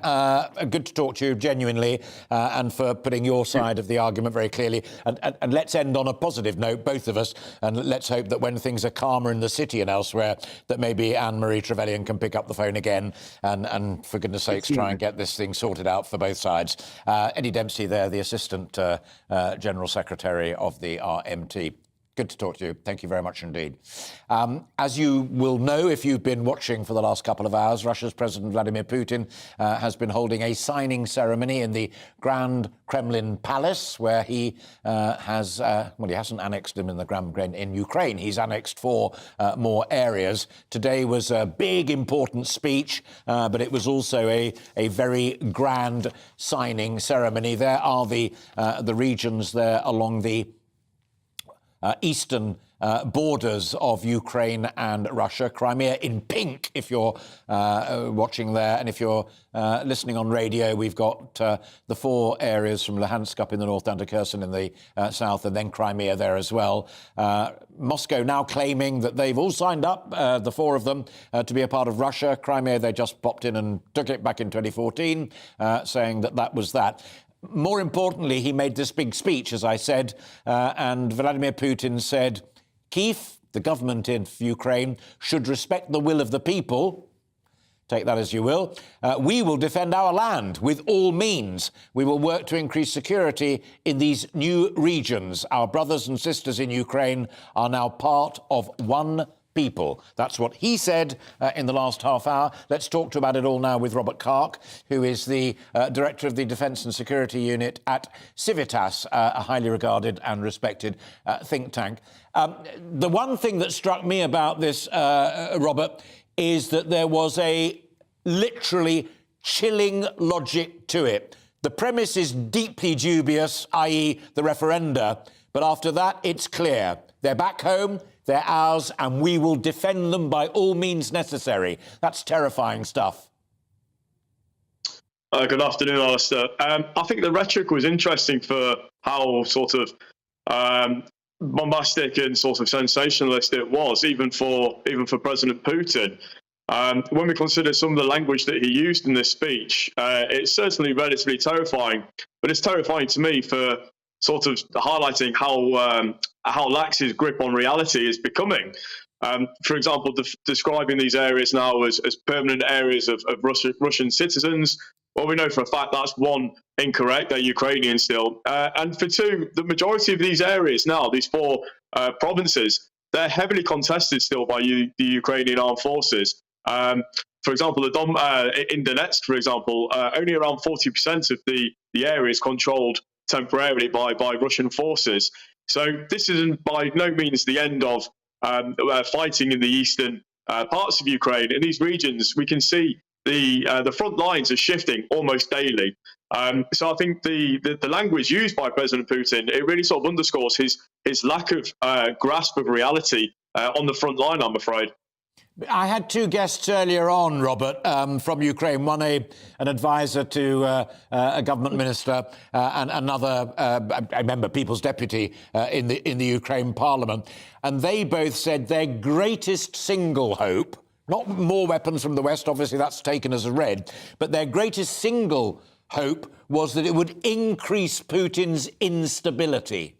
Good to talk to you genuinely and for putting your side of the argument very clearly. And let's end on a positive note, both of us, and let's hope that when things are calmer in the city and elsewhere, that maybe Anne-Marie Trevelyan can pick up the phone again and for goodness sakes, try and get this thing sorted out for both sides. Eddie Dempsey there, the Assistant General Secretary of the RMT. Good to talk to you. Thank you very much indeed. As you will know, if you've been watching for the last couple of hours, Russia's President Vladimir Putin has been holding a signing ceremony in the Grand Kremlin Palace, where he has, he hasn't annexed them in the Grand Kremlin in Ukraine. He's annexed 4 more areas. Today was a big, important speech, but it was also a very grand signing ceremony. There are the regions there along the eastern borders of Ukraine and Russia. Crimea in pink, if you're watching there. And if you're listening on radio, we've got the 4 areas from Luhansk up in the north down to Kherson in the south, and then Crimea there as well. Moscow now claiming that they've all signed up, the 4 of them, to be a part of Russia. Crimea, they just popped in and took it back in 2014, saying that was that. More importantly, he made this big speech, as I said, and Vladimir Putin said, Kyiv, the government in Ukraine, should respect the will of the people. Take that as you will. We will defend our land with all means. We will work to increase security in these new regions. Our brothers and sisters in Ukraine are now part of one people. That's what he said in the last half hour. Let's talk about it all now with Robert Clark, who is the Director of the Defence and Security Unit at Civitas, a highly regarded and respected think tank. The one thing that struck me about this, Robert, is that there was a literally chilling logic to it. The premise is deeply dubious, i.e. the referenda, but after that it's clear. They're back home, they're ours, and we will defend them by all means necessary. That's terrifying stuff. Good afternoon, Alistair. I think the rhetoric was interesting for how sort of bombastic and sort of sensationalist it was, even for President Putin. When we consider some of the language that he used in this speech, it's certainly relatively terrifying. But it's terrifying to me for sort of highlighting how lax his grip on reality is becoming. For example, describing these areas now as permanent areas of Russian citizens. Well, we know for a fact that's one, incorrect. They're Ukrainian still. And for two, the majority of these areas now, these four provinces, they're heavily contested still by the Ukrainian armed forces. For example, in Donetsk, for example, only around 40% of the area is controlled temporarily by Russian forces. So this isn't by no means the end of fighting in the eastern parts of Ukraine. In these regions, we can see the front lines are shifting almost daily. So I think the language used by President Putin, it really sort of underscores his lack of grasp of reality on the front line, I'm afraid. I had two guests earlier on, Robert, from Ukraine. One, an advisor to a government minister, and another, I remember, People's Deputy in the Ukraine Parliament. And they both said their greatest single hope, not more weapons from the West, obviously that's taken as a read, but their greatest single hope was that it would increase Putin's instability.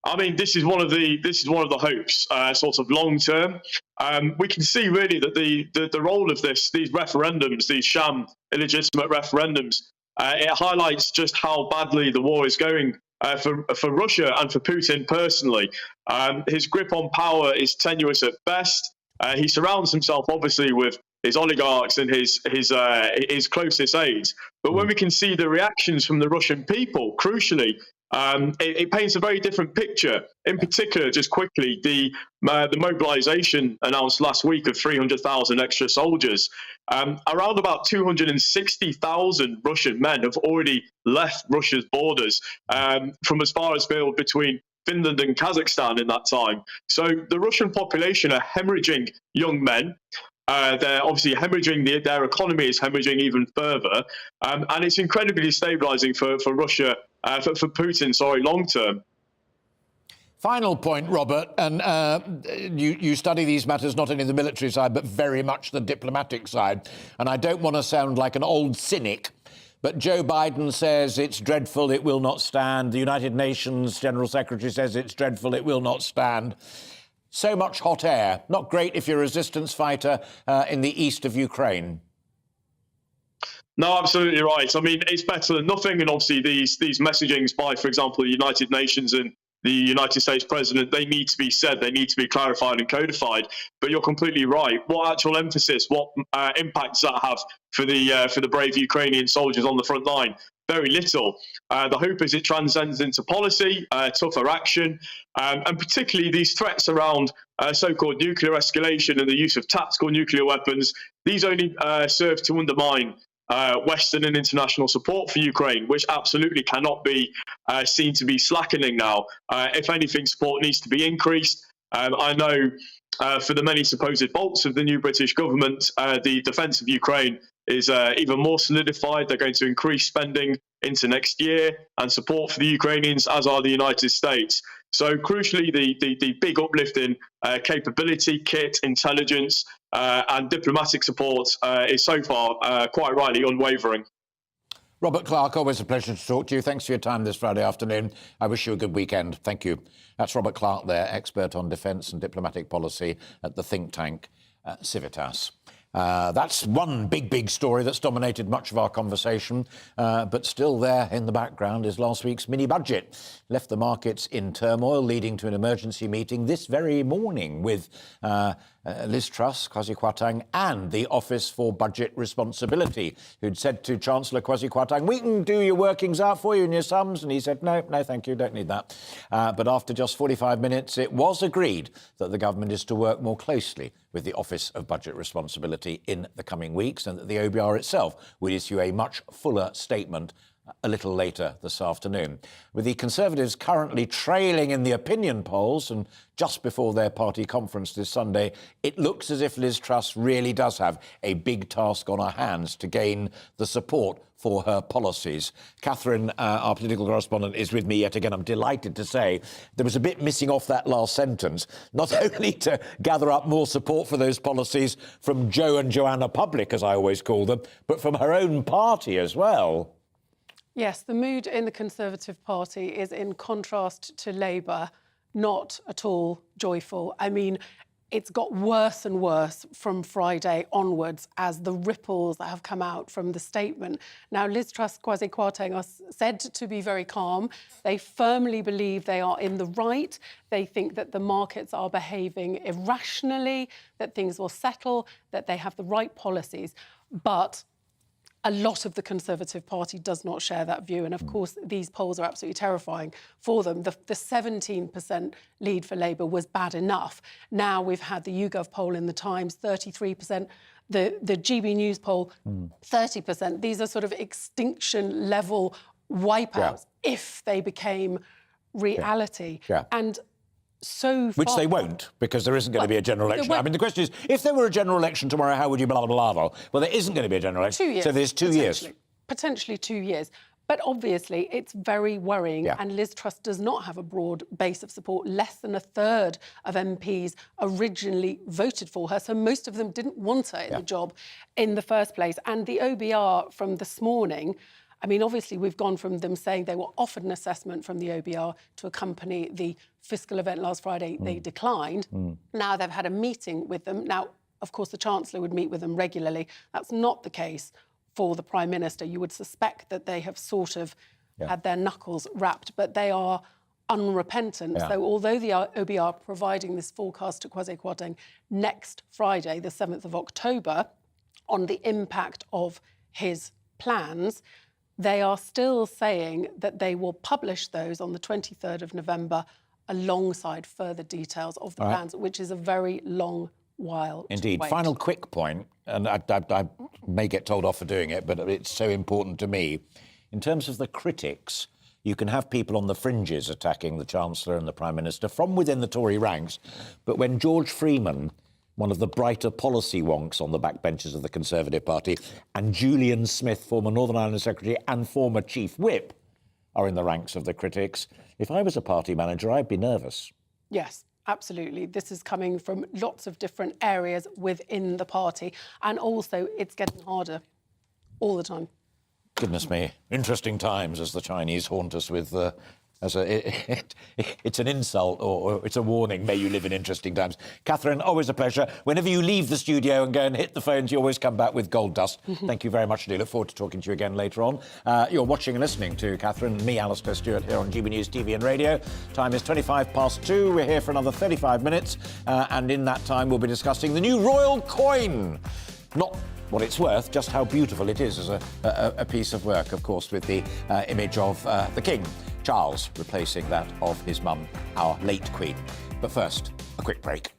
I mean, this is one of the hopes, sort of long term. We can see really that the role of these referendums, these sham illegitimate referendums, it highlights just how badly the war is going for Russia and for Putin personally. His grip on power is tenuous at best. He surrounds himself obviously with his oligarchs and his closest aides. But when we can see the reactions from the Russian people, crucially, it paints a very different picture. In particular, just quickly, the mobilization announced last week of 300,000 extra soldiers. Around about 260,000 Russian men have already left Russia's borders from as far as between Finland and Kazakhstan in that time. So the Russian population are hemorrhaging young men. They're obviously hemorrhaging, their economy is hemorrhaging even further. And it's incredibly destabilizing for Russia, for Putin, long term. Final point, Robert, and you study these matters not only the military side, but very much the diplomatic side. And I don't want to sound like an old cynic, but Joe Biden says it's dreadful, it will not stand. The United Nations General Secretary says it's dreadful, it will not stand. So much hot air. Not great if you're a resistance fighter in the east of Ukraine. No, absolutely right. I mean, it's better than nothing. And obviously these messagings by, for example, the United Nations and the United States president, they need to be said, they need to be clarified and codified. But you're completely right. What actual emphasis, what impact does that have for the brave Ukrainian soldiers on the front line? Very little. The hope is it transcends into policy, tougher action, and particularly these threats around so-called nuclear escalation and the use of tactical nuclear weapons. These only serve to undermine Western and international support for Ukraine, which absolutely cannot be seen to be slackening now. If anything, support needs to be increased. I know for the many supposed faults of the new British government, the defence of Ukraine is even more solidified. They're going to increase spending into next year and support for the Ukrainians, as are the United States. So crucially, the big uplift in capability, kit, intelligence and diplomatic support is so far quite rightly unwavering. Robert Clark, always a pleasure to talk to you. Thanks for your time this Friday afternoon. I wish you a good weekend. Thank you. That's Robert Clark there, expert on defence and diplomatic policy at the think tank Civitas. That's one big story that's dominated much of our conversation, but still there in the background is last week's mini-budget. Left the markets in turmoil, leading to an emergency meeting this very morning with Liz Truss, Kwasi Kwarteng and the Office for Budget Responsibility, who'd said to Chancellor Kwasi Kwarteng, we can do your workings out for you and your sums, and he said, no, thank you, don't need that. But after just 45 minutes, it was agreed that the government is to work more closely with the Office of Budget Responsibility in the coming weeks, and that the OBR itself will issue a much fuller statement a little later this afternoon. With the Conservatives currently trailing in the opinion polls and just before their party conference this Sunday, it looks as if Liz Truss really does have a big task on her hands to gain the support for her policies. Catherine, our political correspondent, is with me yet again. I'm delighted to say there was a bit missing off that last sentence, not only to gather up more support for those policies from Joe and Joanna Public, as I always call them, but from her own party as well. Yes, the mood in the Conservative Party is in contrast to Labour, not at all joyful. I mean, it's got worse and worse from Friday onwards as the ripples that have come out from the statement. Now, Liz Truss, Kwasi Kwarteng are said to be very calm. They firmly believe they are in the right. They think that the markets are behaving irrationally, that things will settle, that they have the right policies. But a lot of the Conservative Party does not share that view. And of course, these polls are absolutely terrifying for them. The 17% lead for Labour was bad enough. Now we've had the YouGov poll in the Times, 33%. The GBNews poll, 30%. These are sort of extinction level wipeouts if they became reality. And so far, which they won't, because there isn't going to be a general election. I mean, the question is, if there were a general election tomorrow, how would you blah, blah, blah? Well, there isn't going to be a general election. 2 years. So there's 2 years. Potentially 2 years. But obviously, it's very worrying. And Liz Truss does not have a broad base of support. Less than a third of MPs originally voted for her. So most of them didn't want her in the job in the first place. And the OBR from this morning, I mean, obviously, we've gone from them saying they were offered an assessment from the OBR to accompany the fiscal event last Friday. They declined. Now they've had a meeting with them. Now, of course, the Chancellor would meet with them regularly. That's not the case for the Prime Minister. You would suspect that they have sort of had their knuckles wrapped, but they are unrepentant. So although the OBR are providing this forecast to Kwasi Kwarteng next Friday, the 7th of October, on the impact of his plans, they are still saying that they will publish those on the 23rd of November alongside further details of the plans, which is a very long while. Indeed. To wait. Final quick point, and I may get told off for doing it, but it's so important to me. In terms of the critics, you can have people on the fringes attacking the Chancellor and the Prime Minister from within the Tory ranks, but when George Freeman, one of the brighter policy wonks on the backbenches of the Conservative Party, and Julian Smith, former Northern Ireland Secretary and former Chief Whip, are in the ranks of the critics, if I was a party manager, I'd be nervous. Yes, absolutely. This is coming from lots of different areas within the party. And also, it's getting harder all the time. Goodness me. Interesting times, as the Chinese haunt us with... it's an insult or it's a warning. May you live in interesting times. Catherine, always a pleasure. Whenever you leave the studio and go and hit the phones, you always come back with gold dust. Thank you very much indeed. Look forward to talking to you again later on. You're watching and listening to Catherine and me, Alistair Stewart, here on GBNews TV and radio. Time is 2:25. We're here for another 35 minutes. And in that time, we'll be discussing the new royal coin. Not what it's worth, just how beautiful it is as a piece of work, of course, with the image of the King, Charles, replacing that of his mum, our late Queen. But first, a quick break.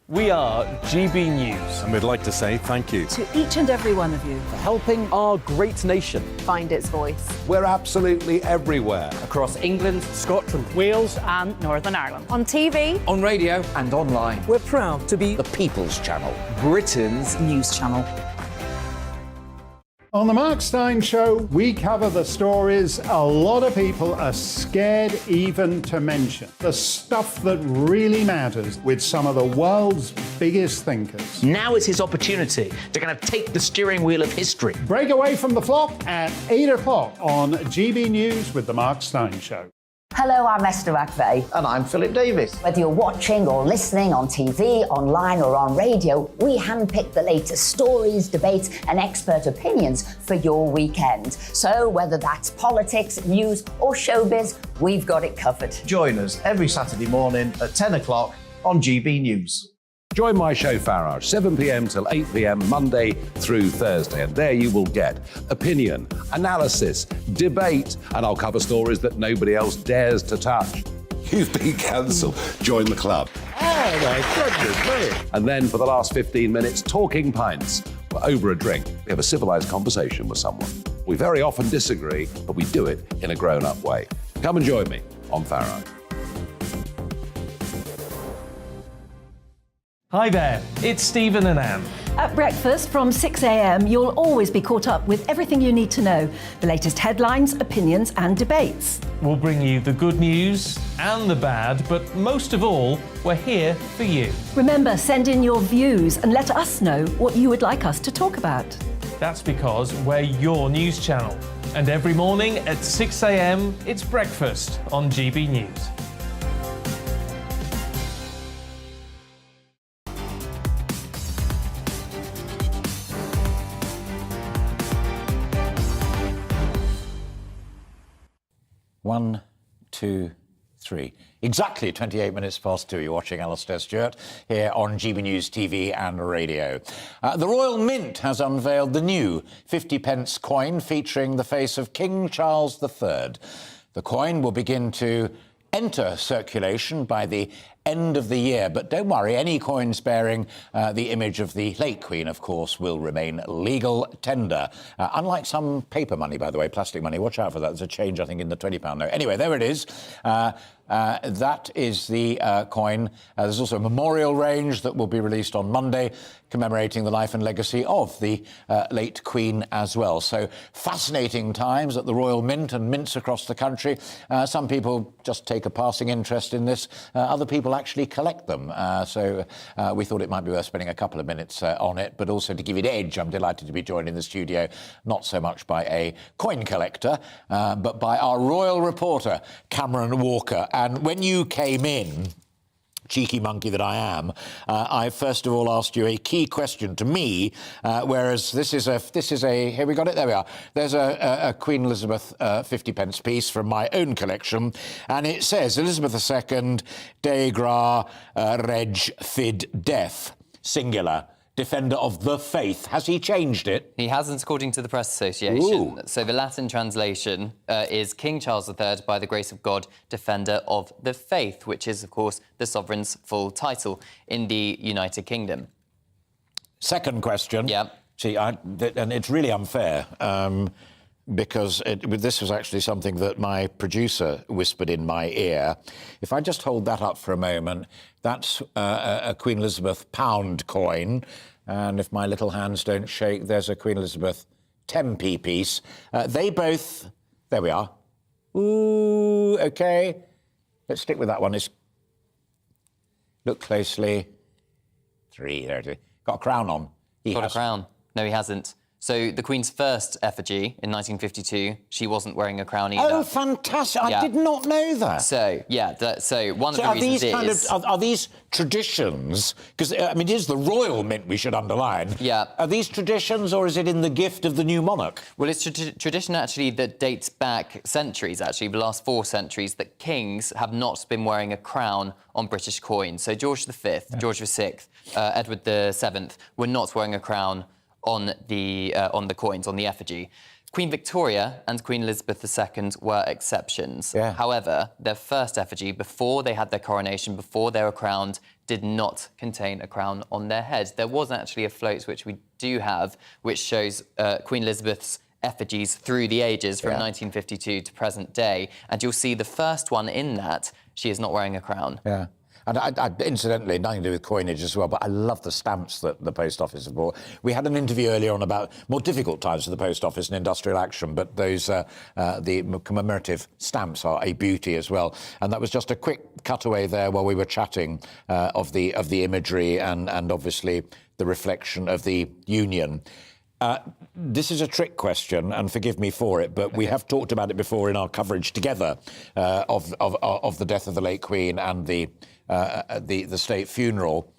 We are GB News. And we'd like to say thank you To each and every one of you. for helping our great nation. Find its voice. We're absolutely everywhere. Across England, Scotland, Wales, And Northern Ireland. On TV, on radio, and online. We're proud to be The People's Channel. Britain's news channel. On the Mark Steyn Show, we cover the stories a lot of people are scared even to mention. The stuff that really matters with some of the world's biggest thinkers. Now is his opportunity to kind of take the steering wheel of history. Break away from the flop at 8 o'clock on GB News with the Mark Steyn Show. Hello, I'm Esther McVeigh. And I'm Philip Davis. Whether you're watching or listening on TV, online or on radio, we handpick the latest stories, debates and expert opinions for your weekend. So whether that's politics, news or showbiz, we've got it covered. Join us every Saturday morning at 10 o'clock on GB News. Join my show Farage, 7 p.m. till 8 p.m. Monday through Thursday, and there you will get opinion, analysis, debate, and I'll cover stories that nobody else dares to touch. You've been cancelled. Join the club. Oh my goodness me! And then for the last 15 minutes, talking pints. We're over a drink. We have a civilised conversation with someone. We very often disagree, but we do it in a grown-up way. Come and join me on Farage. Hi there, it's Stephen and Anne. At breakfast from 6 a.m, you'll always be caught up with everything you need to know, the latest headlines, opinions and debates. We'll bring you the good news and the bad, but most of all, we're here for you. Remember, send in your views and let us know what you would like us to talk about. That's because we're your news channel. And every morning at 6 a.m, it's breakfast on GB News. One, two, three. Exactly 28 minutes past 2. You're watching Alastair Stewart here on GB News TV and radio. The Royal Mint has unveiled the new 50p coin featuring the face of King Charles III. The coin will begin to enter circulation by the end of the year. But don't worry, any coins bearing the image of the late Queen, of course, will remain legal tender. Unlike some paper money, by the way, plastic money. Watch out for that. There's a change, I think, in the £20 note. Anyway, there it is. That is the coin. There's also a memorial range that will be released on Monday, commemorating the life and legacy of the late Queen as well. So fascinating times at the Royal Mint and mints across the country. Some people just take a passing interest in this. Other people actually collect them. So we thought it might be worth spending a couple of minutes on it, but also to give it edge, I'm delighted to be joined in the studio, not so much by a coin collector, but by our royal reporter, Cameron Walker. And when you came in, cheeky monkey that I am, I first of all asked you a key question to me, whereas this is a, here we got it, there we are. There's a Queen Elizabeth 50p piece from my own collection, and it says, Elizabeth II, de gra reg fid def, singular, defender of the faith. Has he changed it? He hasn't, according to the Press Association. Ooh. So the Latin translation is King Charles III, by the grace of God, defender of the faith, which is, of course, the sovereign's full title in the United Kingdom. Second question. Yeah. See, and it's really unfair. Because this was actually something that my producer whispered in my ear. If I just hold that up for a moment, that's a Queen Elizabeth pound coin. And if my little hands don't shake, there's a Queen Elizabeth 10p piece. They both... There we are. Ooh, OK. Let's stick with that one. Look closely. 3, there it is. Got a crown on. He got a crown. No, he hasn't. So the Queen's first effigy in 1952, she wasn't wearing a crown either. Oh, fantastic! Yeah. I did not know that. So yeah, so one of the reasons is are these traditions? Because I mean, it is the Royal Mint we should underline. Yeah. Are these traditions, or is it in the gift of the new monarch? Well, it's tradition actually that dates back centuries. Actually, the last 4 centuries, that kings have not been wearing a crown on British coins. So George V, George VI, Edward VII were not wearing a crown on the coins, on the effigy. Queen Victoria and Queen Elizabeth II were exceptions. Yeah. However, their first effigy, before they had their coronation, before they were crowned, did not contain a crown on their head. There was actually a float, which we do have, which shows Queen Elizabeth's effigies through the ages from 1952 to present day. And you'll see the first one in that, she is not wearing a crown. Yeah. And incidentally, nothing to do with coinage as well, but I love the stamps that the Post Office have bought. We had an interview earlier on about more difficult times for the Post Office and industrial action, but those the commemorative stamps are a beauty as well. And that was just a quick cutaway there while we were chatting of the imagery and obviously the reflection of the Union. This is a trick question, and forgive me for it, but we have talked about it before in our coverage together of the death of the late Queen and the state funeral.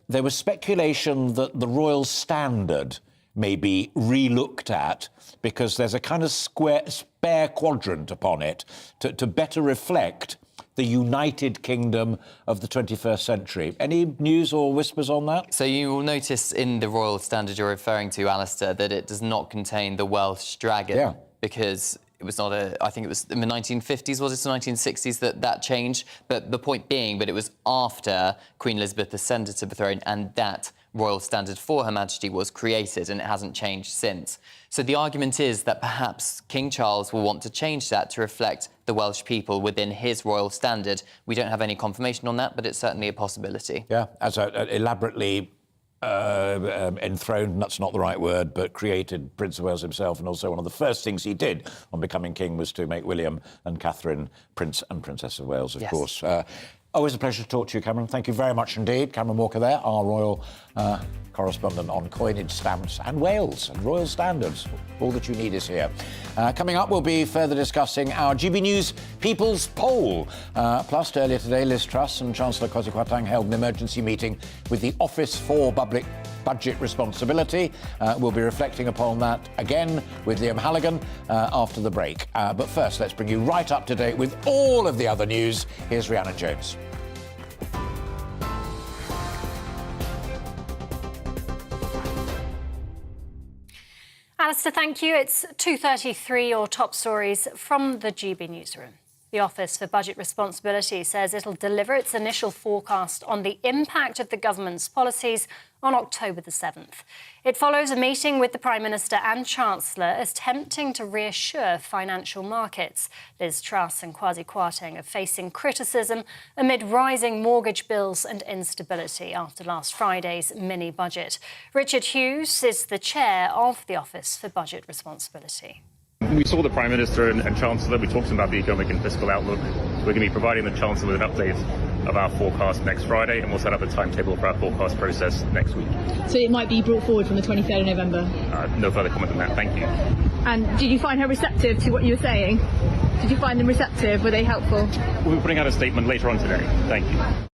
There was speculation that the Royal Standard may be re-looked at because there's a kind of spare quadrant upon it to better reflect the United Kingdom of the 21st century. Any news or whispers on that? So you will notice in the Royal Standard you're referring to, Alistair, that it does not contain the Welsh dragon because it was not I think it was in the 1950s, was it, the 1960s that changed? But the point being that it was after Queen Elizabeth ascended to the throne and that Royal Standard for Her Majesty was created, and it hasn't changed since. So the argument is that perhaps King Charles will want to change that to reflect the Welsh people within his Royal Standard. We don't have any confirmation on that, but it's certainly a possibility. Yeah, as elaborately enthroned, that's not the right word, but created Prince of Wales himself, and also one of the first things he did on becoming king was to make William and Catherine Prince and Princess of Wales, of course. Always a pleasure to talk to you, Cameron. Thank you very much indeed. Cameron Walker there, our royal correspondent on coinage, stamps and Wales and royal standards. All that you need is here. Coming up, we'll be further discussing our GB News People's Poll. Plus, earlier today, Liz Truss and Chancellor Kwasi Kwarteng held an emergency meeting with the Office for Public Budget Responsibility. We'll be reflecting upon that again with Liam Halligan after the break. But first, let's bring you right up to date with all of the other news. Here's Rhiannon Jones. Alistair, thank you. It's 2:33, your top stories from the GB newsroom. The Office for Budget Responsibility says it'll deliver its initial forecast on the impact of the government's policies on October the 7th. It follows a meeting with the Prime Minister and Chancellor attempting to reassure financial markets. Liz Truss and Kwasi Kwarteng are facing criticism amid rising mortgage bills and instability after last Friday's mini-budget. Richard Hughes is the chair of the Office for Budget Responsibility. We saw the Prime Minister and Chancellor. We talked about the economic and fiscal outlook. We're going to be providing the Chancellor with an update of our forecast next Friday, and we'll set up a timetable for our forecast process next week. So it might be brought forward from the 23rd of November? No further comment than that. Thank you. And did you find her receptive to what you were saying? Did you find them receptive? Were they helpful? We'll be putting out a statement later on today. Thank you.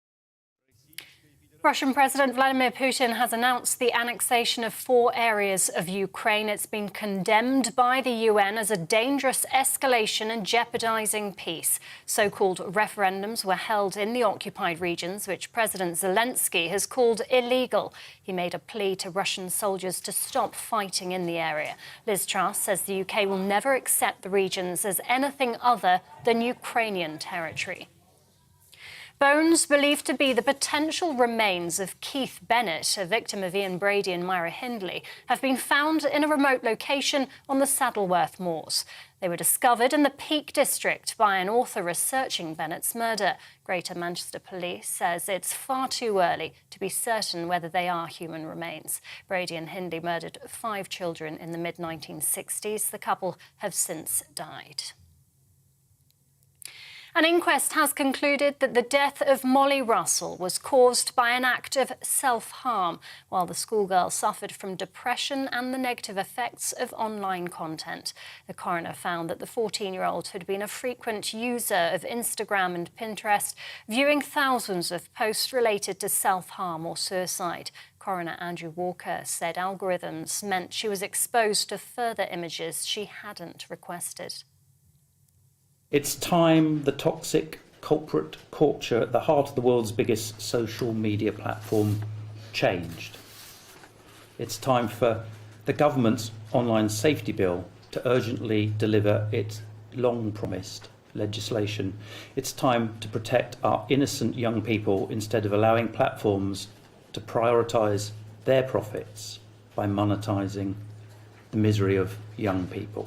Russian President Vladimir Putin has announced the annexation of 4 areas of Ukraine. It's been condemned by the UN as a dangerous escalation and jeopardizing peace. So-called referendums were held in the occupied regions, which President Zelensky has called illegal. He made a plea to Russian soldiers to stop fighting in the area. Liz Truss says the UK will never accept the regions as anything other than Ukrainian territory. Bones believed to be the potential remains of Keith Bennett, a victim of Ian Brady and Myra Hindley, have been found in a remote location on the Saddleworth Moors. They were discovered in the Peak District by an author researching Bennett's murder. Greater Manchester Police says it's far too early to be certain whether they are human remains. Brady and Hindley murdered 5 children in the mid-1960s. The couple have since died. An inquest has concluded that the death of Molly Russell was caused by an act of self-harm, while the schoolgirl suffered from depression and the negative effects of online content. The coroner found that the 14-year-old had been a frequent user of Instagram and Pinterest, viewing thousands of posts related to self-harm or suicide. Coroner Andrew Walker said algorithms meant she was exposed to further images she hadn't requested. It's time the toxic corporate culture at the heart of the world's biggest social media platform changed. It's time for the government's online safety bill to urgently deliver its long-promised legislation. It's time to protect our innocent young people instead of allowing platforms to prioritise their profits by monetising the misery of young people.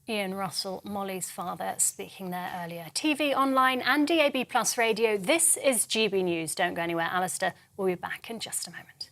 Ian Russell, Molly's father, speaking there earlier. TV, online and DAB Plus radio, this is GB News. Don't go anywhere, Alistair. We'll be back in just a moment.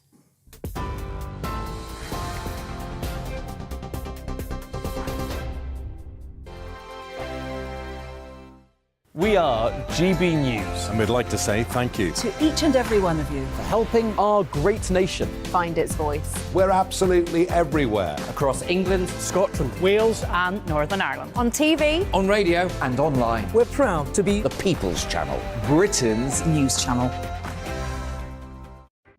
We are GB News. And we'd like to say thank you To each and every one of you. for helping our great nation. Find its voice. We're absolutely everywhere. Across England, Scotland, Wales and Northern Ireland. On TV, on radio, And online. we're proud to be The People's Channel. Britain's news channel.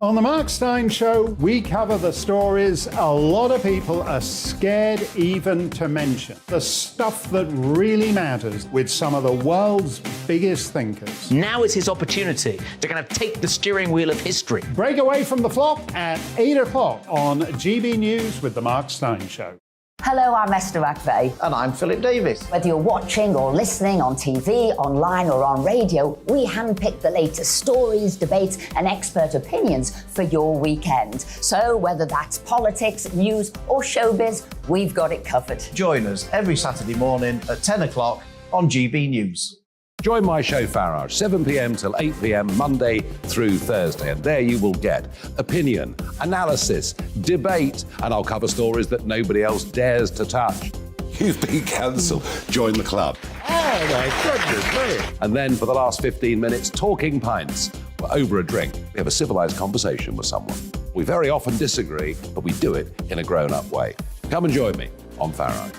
On the Mark Steyn Show, we cover the stories a lot of people are scared even to mention. The stuff that really matters with some of the world's biggest thinkers. Now is his opportunity to kind of take the steering wheel of history. Break away from the flock at 8 o'clock on GB News with the Mark Steyn Show. Hello, I'm Esther McVeigh. And I'm Philip Davis. Whether you're watching or listening on TV, online or on radio, we handpick the latest stories, debates and expert opinions for your weekend. So whether that's politics, news or showbiz, we've got it covered. Join us every Saturday morning at 10 o'clock on GB News. Join my show Farage, 7 p.m. till 8 p.m. Monday through Thursday, and there you will get opinion, analysis, debate, and I'll cover stories that nobody else dares to touch. You've been cancelled. Join the club. Oh my goodness me! And then for the last 15 minutes, talking pints. We're over a drink. We have a civilised conversation with someone. We very often disagree, but we do it in a grown-up way. Come and join me on Farage.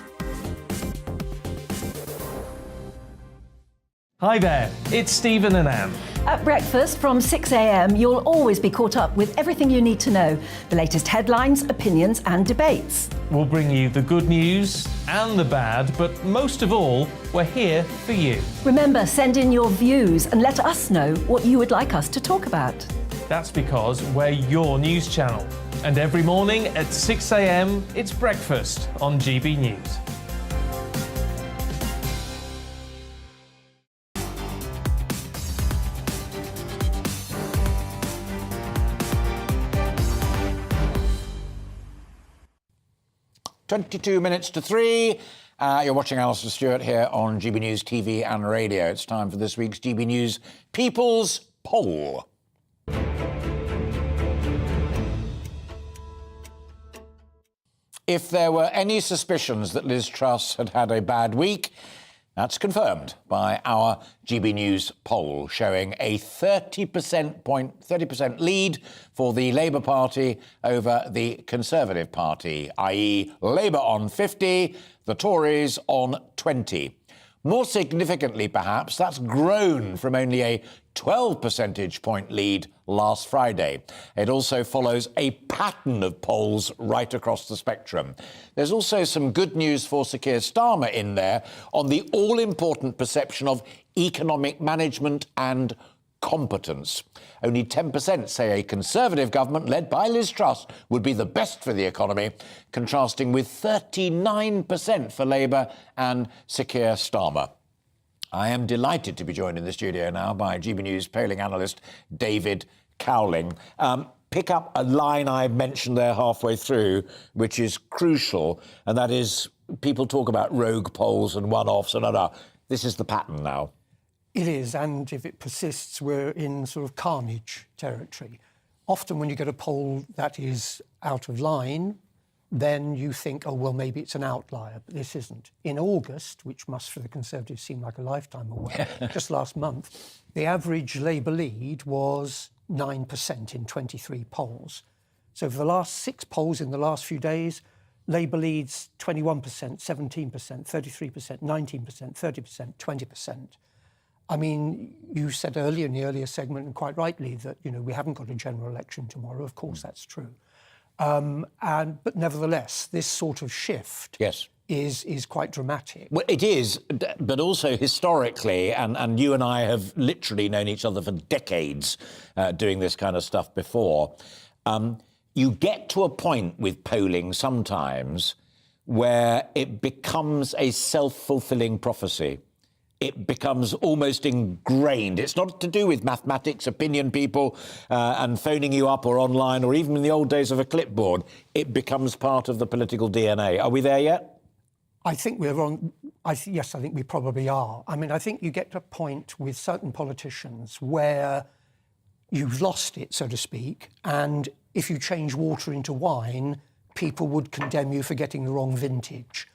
Hi there, it's Stephen and Anne. At breakfast from 6 a.m, you'll always be caught up with everything you need to know, the latest headlines, opinions and debates. We'll bring you the good news and the bad, but most of all, we're here for you. Remember, send in your views and let us know what you would like us to talk about. That's because we're your news channel. And every morning at 6 a.m, it's breakfast on GB News. Twenty-two minutes to 3. You're watching Alistair Stewart here on GB News TV and radio. It's time for this week's GB News People's Poll. If there were any suspicions that Liz Truss had had a bad week, that's confirmed by our GB News poll, showing a 30% lead for the Labour Party over the Conservative Party, i.e. Labour on 50, the Tories on 20. More significantly, perhaps, that's grown from only a 12 percentage point lead last Friday. It also follows a pattern of polls right across the spectrum. There's also some good news for Sir Keir Starmer in there on the all-important perception of economic management and competence. Only 10% say a Conservative government led by Liz Truss would be the best for the economy, contrasting with 39% for Labour and Sir Keir Starmer. I am delighted to be joined in the studio now by GB News polling analyst David Cowling. Pick up a line I mentioned there halfway through, which is crucial, and that is people talk about rogue polls and one-offs and other. This is the pattern now. It is, and if it persists, we're in sort of carnage territory. Often when you get a poll that is out of line, then you think, oh, well, maybe it's an outlier, but this isn't. In August, which must for the Conservatives seem like a lifetime away, just last month, the average Labour lead was 9% in 23 polls. So for the last 6 polls in the last few days, Labour leads 21%, 17%, 33%, 19%, 30%, 20%. I mean, you said earlier in the earlier segment, and quite rightly, that, you know, we haven't got a general election tomorrow. Of course, that's true. But nevertheless, this sort of shift is quite dramatic. Well, it is, but also historically, and you and I have literally known each other for decades doing this kind of stuff before, you get to a point with polling sometimes where it becomes a self-fulfilling prophecy. It becomes almost ingrained. It's not to do with mathematics, opinion people, and phoning you up or online, or even in the old days of a clipboard. It becomes part of the political DNA. Are we there yet? I think we're on. Yes, I think we probably are. I mean, I think you get to a point with certain politicians where you've lost it, so to speak, and if you change water into wine, people would condemn you for getting the wrong vintage.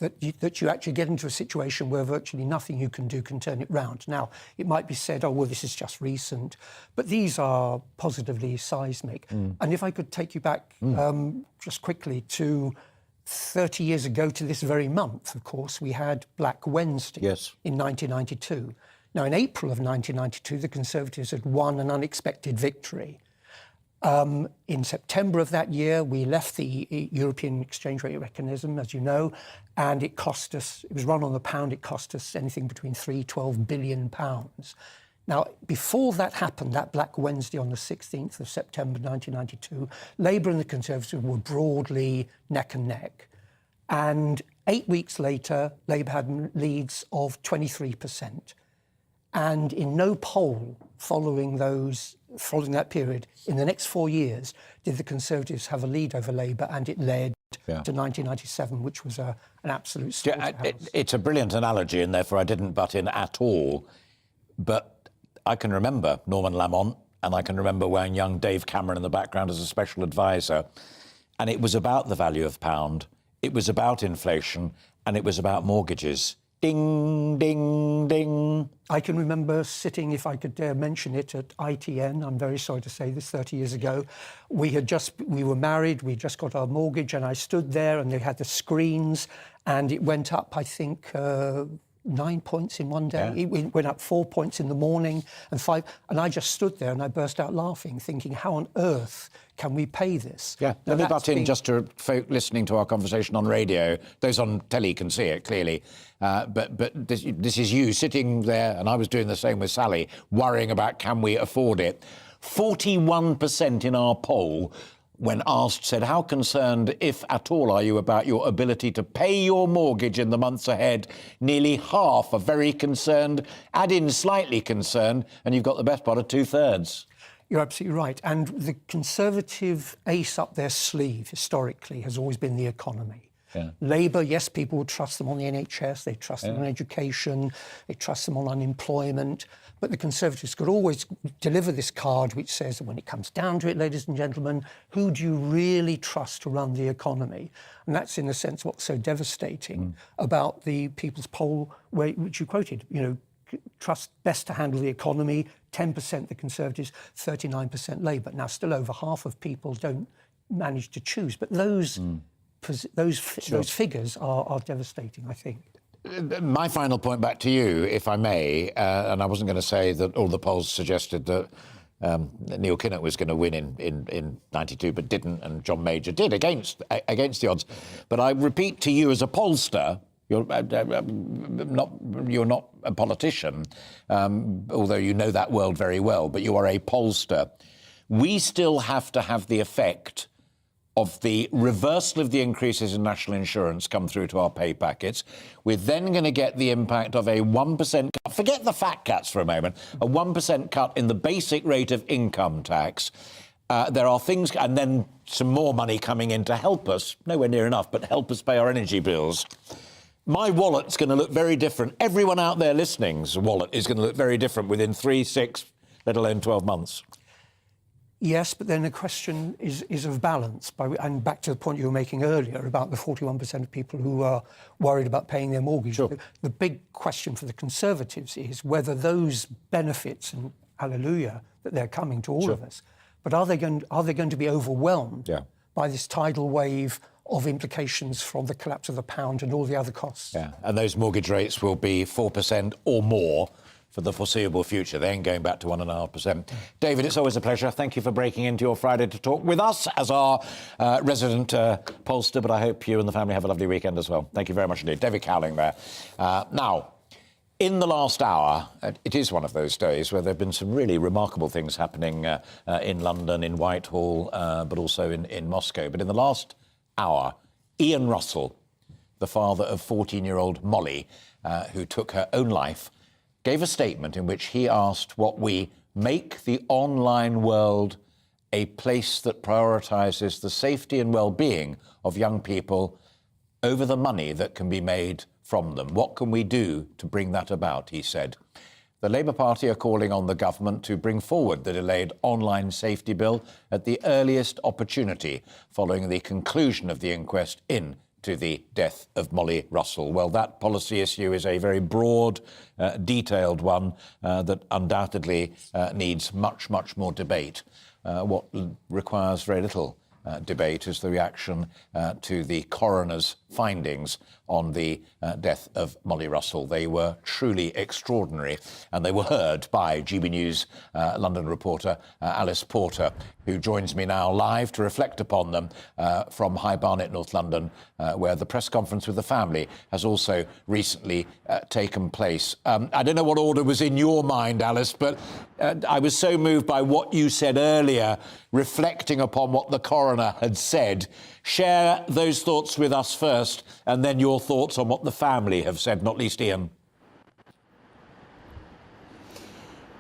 That you actually get into a situation where virtually nothing you can do can turn it round. Now, it might be said, oh, well, this is just recent, but these are positively seismic. And if I could take you back just quickly to 30 years ago to this very month, of course, we had Black Wednesday in 1992. Now, in April of 1992, the Conservatives had won an unexpected victory. In September of that year, we left the European exchange rate mechanism, as you know, and it cost us, it was run on the pound, it cost us anything between £12 billion. Now, before that happened, that Black Wednesday on the 16th of September 1992, Labour and the Conservatives were broadly neck and neck. And 8 weeks later, Labour had leads of 23%. And in no poll following that period, in the next 4 years, did the Conservatives have a lead over Labour, and it led to 1997, which was an absolute slaughterhouse. It's a brilliant analogy, and therefore I didn't butt in at all. But I can remember Norman Lamont, and I can remember wearing young Dave Cameron in the background as a special advisor. And it was about the value of pound, it was about inflation, and it was about mortgages. Ding, ding, ding. I can remember sitting, if I could dare mention it, at ITN. I'm very sorry to say this, 30 years ago. We were married, we just got our mortgage, and I stood there and they had the screens, and it went up, I think, 9 points in one day. It went up 4 points in the morning and 5. And I just stood there and I burst out laughing, thinking, how on earth can we pay this? Yeah, let me butt in just to folk listening to our conversation on radio. Those on telly can see it clearly. But this is you sitting there, and I was doing the same with Sally, worrying about can we afford it. 41% in our poll, when asked, said, how concerned, if at all, are you about your ability to pay your mortgage in the months ahead? Nearly half are very concerned, add in slightly concerned, and you've got the best part of 2/3. You're absolutely right. And the Conservative ace up their sleeve, historically, has always been the economy. Labour, yes, people would trust them on the NHS, they trust them on education, they trust them on unemployment, but the Conservatives could always deliver this card which says that when it comes down to it, ladies and gentlemen, who do you really trust to run the economy? And that's, in a sense, what's so devastating about the People's Poll, which you quoted, you know, trust best to handle the economy, 10% the Conservatives, 39% Labour. Now, still over half of people don't manage to choose, but those figures are devastating, I think. My final point back to you, if I may, and I wasn't going to say that all the polls suggested that Neil Kinnock was going to win in 92, but didn't, and John Major did against the odds. But I repeat to you as a pollster, you're not a politician, although you know that world very well, but you are a pollster. We still have to have the effect of the reversal of the increases in national insurance come through to our pay packets. We're then going to get the impact of a 1% cut. Forget the fat cats for a moment. A 1% cut in the basic rate of income tax. There are things, and then some more money coming in to help us, nowhere near enough, but help us pay our energy bills. My wallet's going to look very different. Everyone out there listening's wallet is going to look very different within 3, 6, let alone 12 months. Yes, but then the question is of balance. And back to the point you were making earlier about the 41% of people who are worried about paying their mortgage. Sure. The big question for the Conservatives is whether those benefits, and hallelujah that they're coming to all of us, but are they going to be overwhelmed by this tidal wave of implications from the collapse of the pound and all the other costs? Yeah, and those mortgage rates will be 4% or more for the foreseeable future. They ain't going back to 1.5%. David, it's always a pleasure. Thank you for breaking into your Friday to talk with us as our resident pollster, but I hope you and the family have a lovely weekend as well. Thank you very much indeed. David Cowling there. Now, in the last hour, it is one of those days where there have been some really remarkable things happening in London, in Whitehall, but also in Moscow. But in the last hour, Ian Russell, the father of 14-year-old Molly, who took her own life, gave a statement in which he asked what we make the online world a place that prioritises the safety and well-being of young people over the money that can be made from them. What can we do to bring that about, he said. The Labour Party are calling on the government to bring forward the delayed online safety bill at the earliest opportunity following the conclusion of the inquest into the death of Molly Russell. Well, that policy issue is a very broad, detailed one that undoubtedly needs much, much more debate. What requires very little debate is the reaction to the coroner's findings on the death of Molly Russell. They were truly extraordinary, and they were heard by GB News London reporter Alice Porter, who joins me now live to reflect upon them from High Barnet, North London, where the press conference with the family has also recently taken place. I don't know what order was in your mind, Alice, but I was so moved by what you said earlier, reflecting upon what the coroner had said. Share those thoughts with us first, and then your thoughts on what the family have said, not least Ian.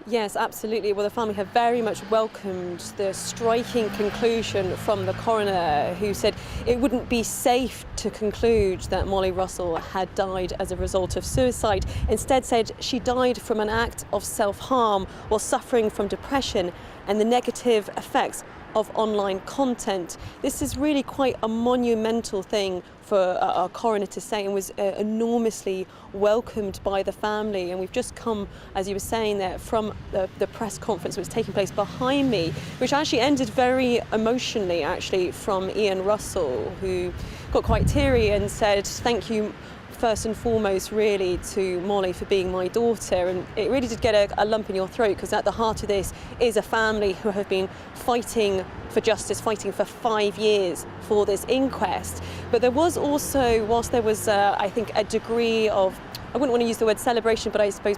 Yes, absolutely. Well, the family have very much welcomed the striking conclusion from the coroner, who said it wouldn't be safe to conclude that Molly Russell had died as a result of suicide. Instead said she died from an act of self-harm while suffering from depression and the negative effects of online content. This is really quite a monumental thing for our coroner to say, and was enormously welcomed by the family. And we've just come, as you were saying there, from the press conference which was taking place behind me, which actually ended very emotionally, actually, from Ian Russell, who got quite teary and said, "Thank you first and foremost really to Molly for being my daughter." And it really did get a lump in your throat, because at the heart of this is a family who have been fighting for justice, fighting for 5 years for this inquest. But there was also, whilst there was I think a degree of, I wouldn't want to use the word celebration, but I suppose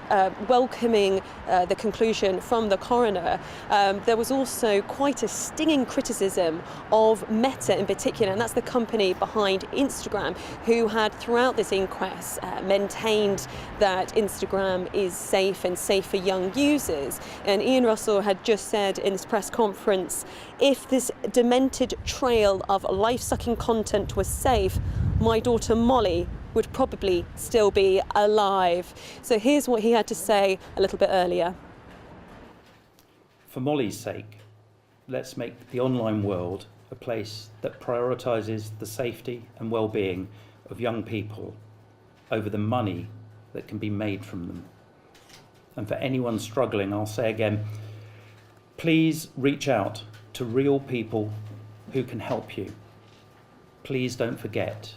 welcoming the conclusion from the coroner, there was also quite a stinging criticism of Meta in particular, and that's the company behind Instagram, who had throughout this inquest maintained that Instagram is safe and safe for young users. And Ian Russell had just said in this press conference, if this demented trail of life-sucking content was safe, my daughter Molly would probably still be alive. So here's what he had to say a little bit earlier. For Molly's sake, let's make the online world a place that prioritises the safety and well-being of young people over the money that can be made from them. And for anyone struggling, I'll say again, please reach out to real people who can help you. Please don't forget.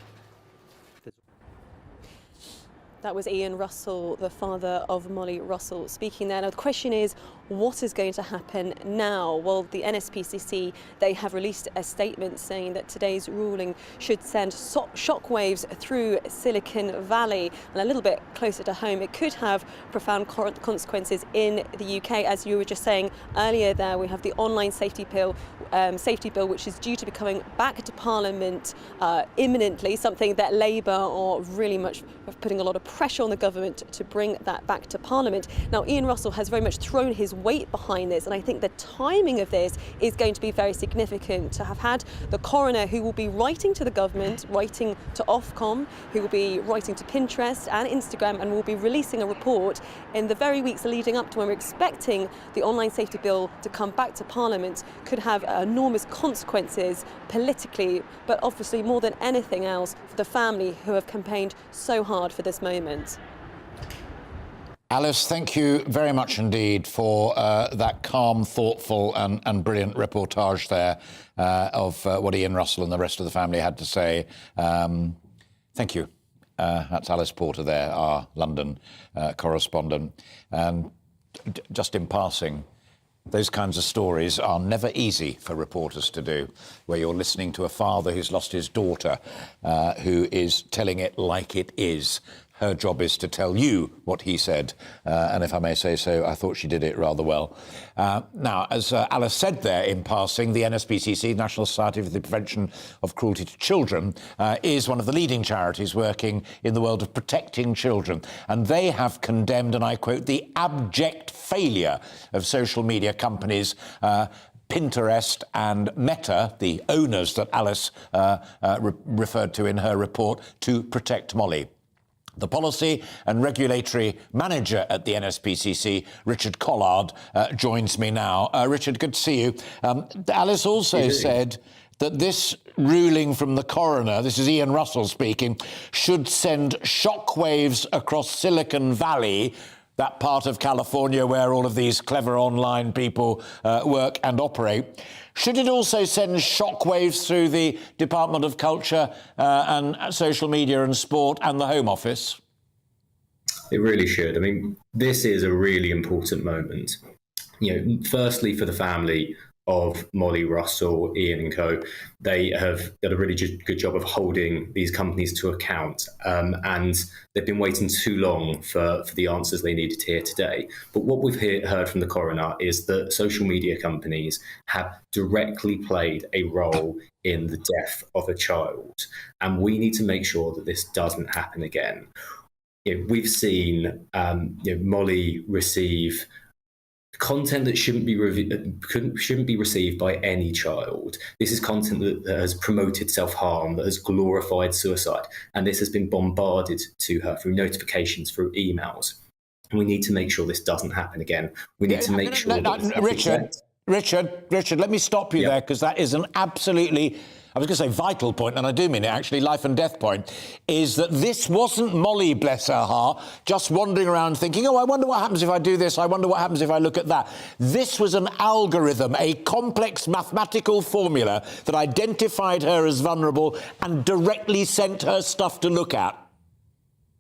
That was Ian Russell, the father of Molly Russell, speaking there. Now, the question is, what is going to happen now? Well, the NSPCC, they have released a statement saying that today's ruling should send shockwaves through Silicon Valley, and a little bit closer to home, it could have profound consequences in the UK. As you were just saying earlier there, we have the online safety bill, which is due to be coming back to Parliament imminently, something that Labour are really much putting a lot of pressure on the government to bring that back to Parliament. Now, Ian Russell has very much thrown his weight behind this, and I think the timing of this is going to be very significant. To have had the coroner, who will be writing to the government, writing to Ofcom, who will be writing to Pinterest and Instagram, and will be releasing a report in the very weeks leading up to when we're expecting the online safety bill to come back to Parliament, could have enormous consequences politically, but obviously more than anything else for the family who have campaigned so hard for this moment. Alice, thank you very much indeed for that calm, thoughtful and brilliant reportage there of what Ian Russell and the rest of the family had to say. Thank you. That's Alice Porter there, our London correspondent. And just in passing, those kinds of stories are never easy for reporters to do, where you're listening to a father who's lost his daughter, who is telling it like it is. Her job is to tell you what he said, and if I may say so, I thought she did it rather well. Now, as Alice said there in passing, the NSPCC, National Society for the Prevention of Cruelty to Children, is one of the leading charities working in the world of protecting children, and they have condemned, and I quote, the abject failure of social media companies Pinterest and Meta, the owners that Alice referred to in her report, to protect Molly. The policy and regulatory manager at the NSPCC, Richard Collard, joins me now. Richard, good to see you. Alice also said that this ruling from the coroner, this is Ian Russell speaking, should send shockwaves across Silicon Valley, that part of California where all of these clever online people work and operate. Should it also send shockwaves through the Department of Culture and Social Media and Sport and the Home Office? It really should. I mean, this is a really important moment. Firstly, for the family of Molly Russell, Ian and co, they have done a really good job of holding these companies to account, and they've been waiting too long for the answers they needed to hear today. But what we've heard from the coroner is that social media companies have directly played a role in the death of a child, and we need to make sure that this doesn't happen again. We've seen Molly receive content that shouldn't be received by any child. This is content that has promoted self-harm, that has glorified suicide, and this has been bombarded to her through notifications, through emails. And we need to make sure this doesn't happen again. We need to make sure that Richard, let me stop you there, because that is an absolutely, I was going to say vital point, and I do mean it actually, life and death point, is that this wasn't Molly, bless her heart, just wandering around thinking, oh, I wonder what happens if I do this, I wonder what happens if I look at that. This was an algorithm, a complex mathematical formula that identified her as vulnerable and directly sent her stuff to look at.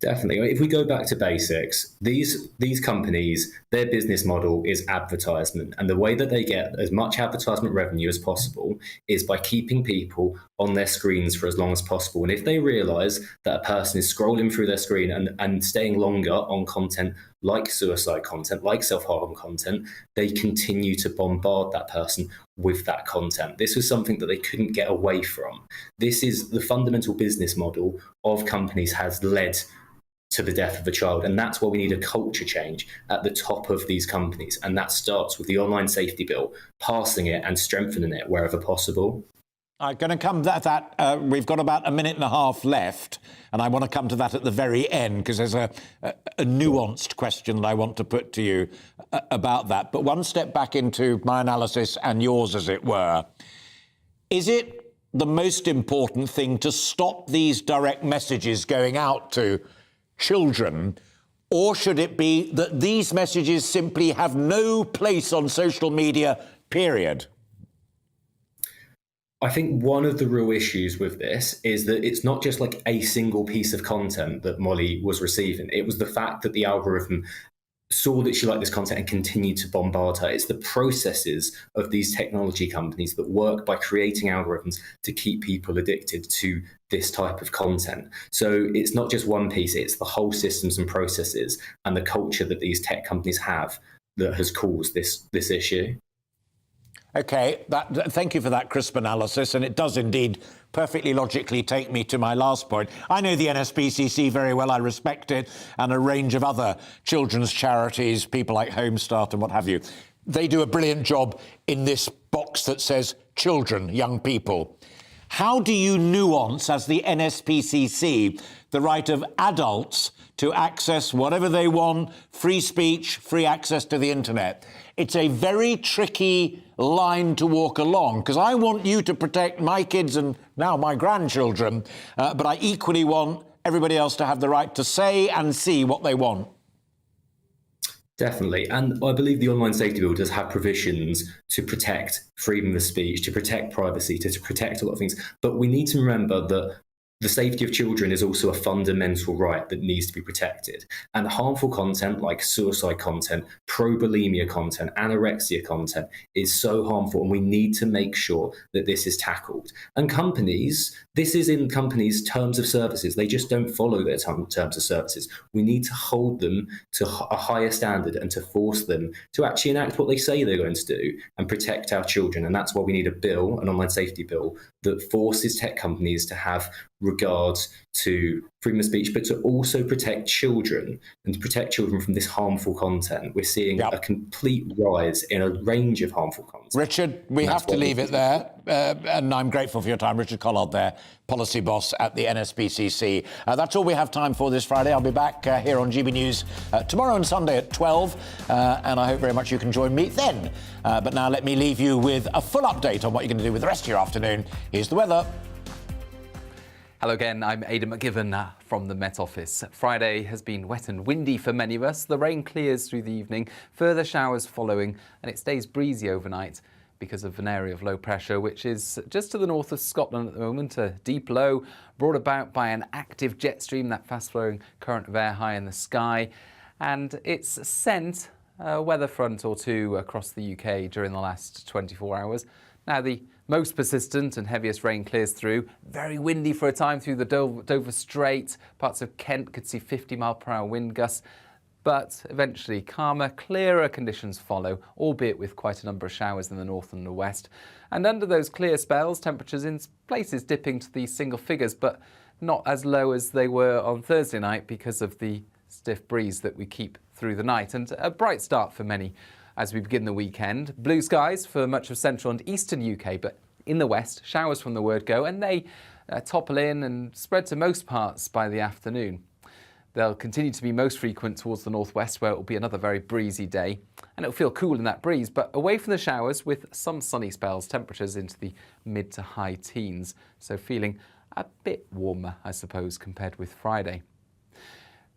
Definitely. If we go back to basics, these companies, their business model is advertisement. And the way that they get as much advertisement revenue as possible is by keeping people on their screens for as long as possible. And if they realise that a person is scrolling through their screen and staying longer on content like suicide content, like self-harm content, they continue to bombard that person with that content. This was something that they couldn't get away from. This is the fundamental business model of companies has led to the death of a child. And that's why we need a culture change at the top of these companies. And that starts with the online safety bill, passing it and strengthening it wherever possible. I'm going to come to that. We've got about a minute and a half left, and I want to come to that at the very end, because there's a nuanced question that I want to put to you about that. But one step back into my analysis and yours, as it were. Is it the most important thing to stop these direct messages going out to children, or should it be that these messages simply have no place on social media, period? I think one of the real issues with this is that it's not just like a single piece of content that Molly was receiving. It was the fact that the algorithm saw that she liked this content and continued to bombard her. It's the processes of these technology companies that work by creating algorithms to keep people addicted to this type of content. So it's not just one piece, it's the whole systems and processes and the culture that these tech companies have that has caused this issue. OK, thank you for that crisp analysis, and it does indeed perfectly logically take me to my last point. I know the NSPCC very well, I respect it, and a range of other children's charities, people like Home Start and what have you. They do a brilliant job in this box that says children, young people. How do you nuance, as the NSPCC, the right of adults to access whatever they want, free speech, free access to the internet? It's a very tricky line to walk along, because I want you to protect my kids and now my grandchildren, but I equally want everybody else to have the right to say and see what they want. Definitely. And I believe the online safety bill does have provisions to protect freedom of speech, to protect privacy, to protect a lot of things. But we need to remember that the safety of children is also a fundamental right that needs to be protected. And harmful content like suicide content, pro-bulimia content, anorexia content is so harmful, and we need to make sure that this is tackled. And companies, this is in companies' terms of services. They just don't follow their terms of services. We need to hold them to a higher standard and to force them to actually enact what they say they're going to do and protect our children. And that's why we need a bill, an online safety bill, that forces tech companies to have regards to freedom of speech, but to also protect children and to protect children from this harmful content. We're seeing a complete rise in a range of harmful content. Richard, we have to leave it there. And I'm grateful for your time. Richard Collard there, policy boss at the NSPCC. That's all we have time for this Friday. I'll be back here on GB News tomorrow and Sunday at 12. And I hope very much you can join me then. But now let me leave you with a full update on what you're going to do with the rest of your afternoon. Here's the weather. Hello again, I'm Aidan McGivern from the Met Office. Friday has been wet and windy for many of us. The rain clears through the evening, further showers following, and it stays breezy overnight because of an area of low pressure, which is just to the north of Scotland at the moment, a deep low brought about by an active jet stream, that fast-flowing current of air high in the sky, and it's sent a weather front or two across the UK during the last 24 hours. Now, the most persistent and heaviest rain clears through. Very windy for a time through the Dover Strait. Parts of Kent could see 50-mile-per-hour wind gusts. But eventually, calmer, clearer conditions follow, albeit with quite a number of showers in the north and the west. And under those clear spells, temperatures in places dipping to the single figures, but not as low as they were on Thursday night because of the stiff breeze that we keep through the night. And a bright start for many as we begin the weekend. Blue skies for much of central and eastern UK, but in the west, showers from the word go, and they topple in and spread to most parts by the afternoon. They'll continue to be most frequent towards the northwest, where it will be another very breezy day, and it'll feel cool in that breeze, but away from the showers with some sunny spells, temperatures into the mid to high teens, so feeling a bit warmer, I suppose, compared with Friday.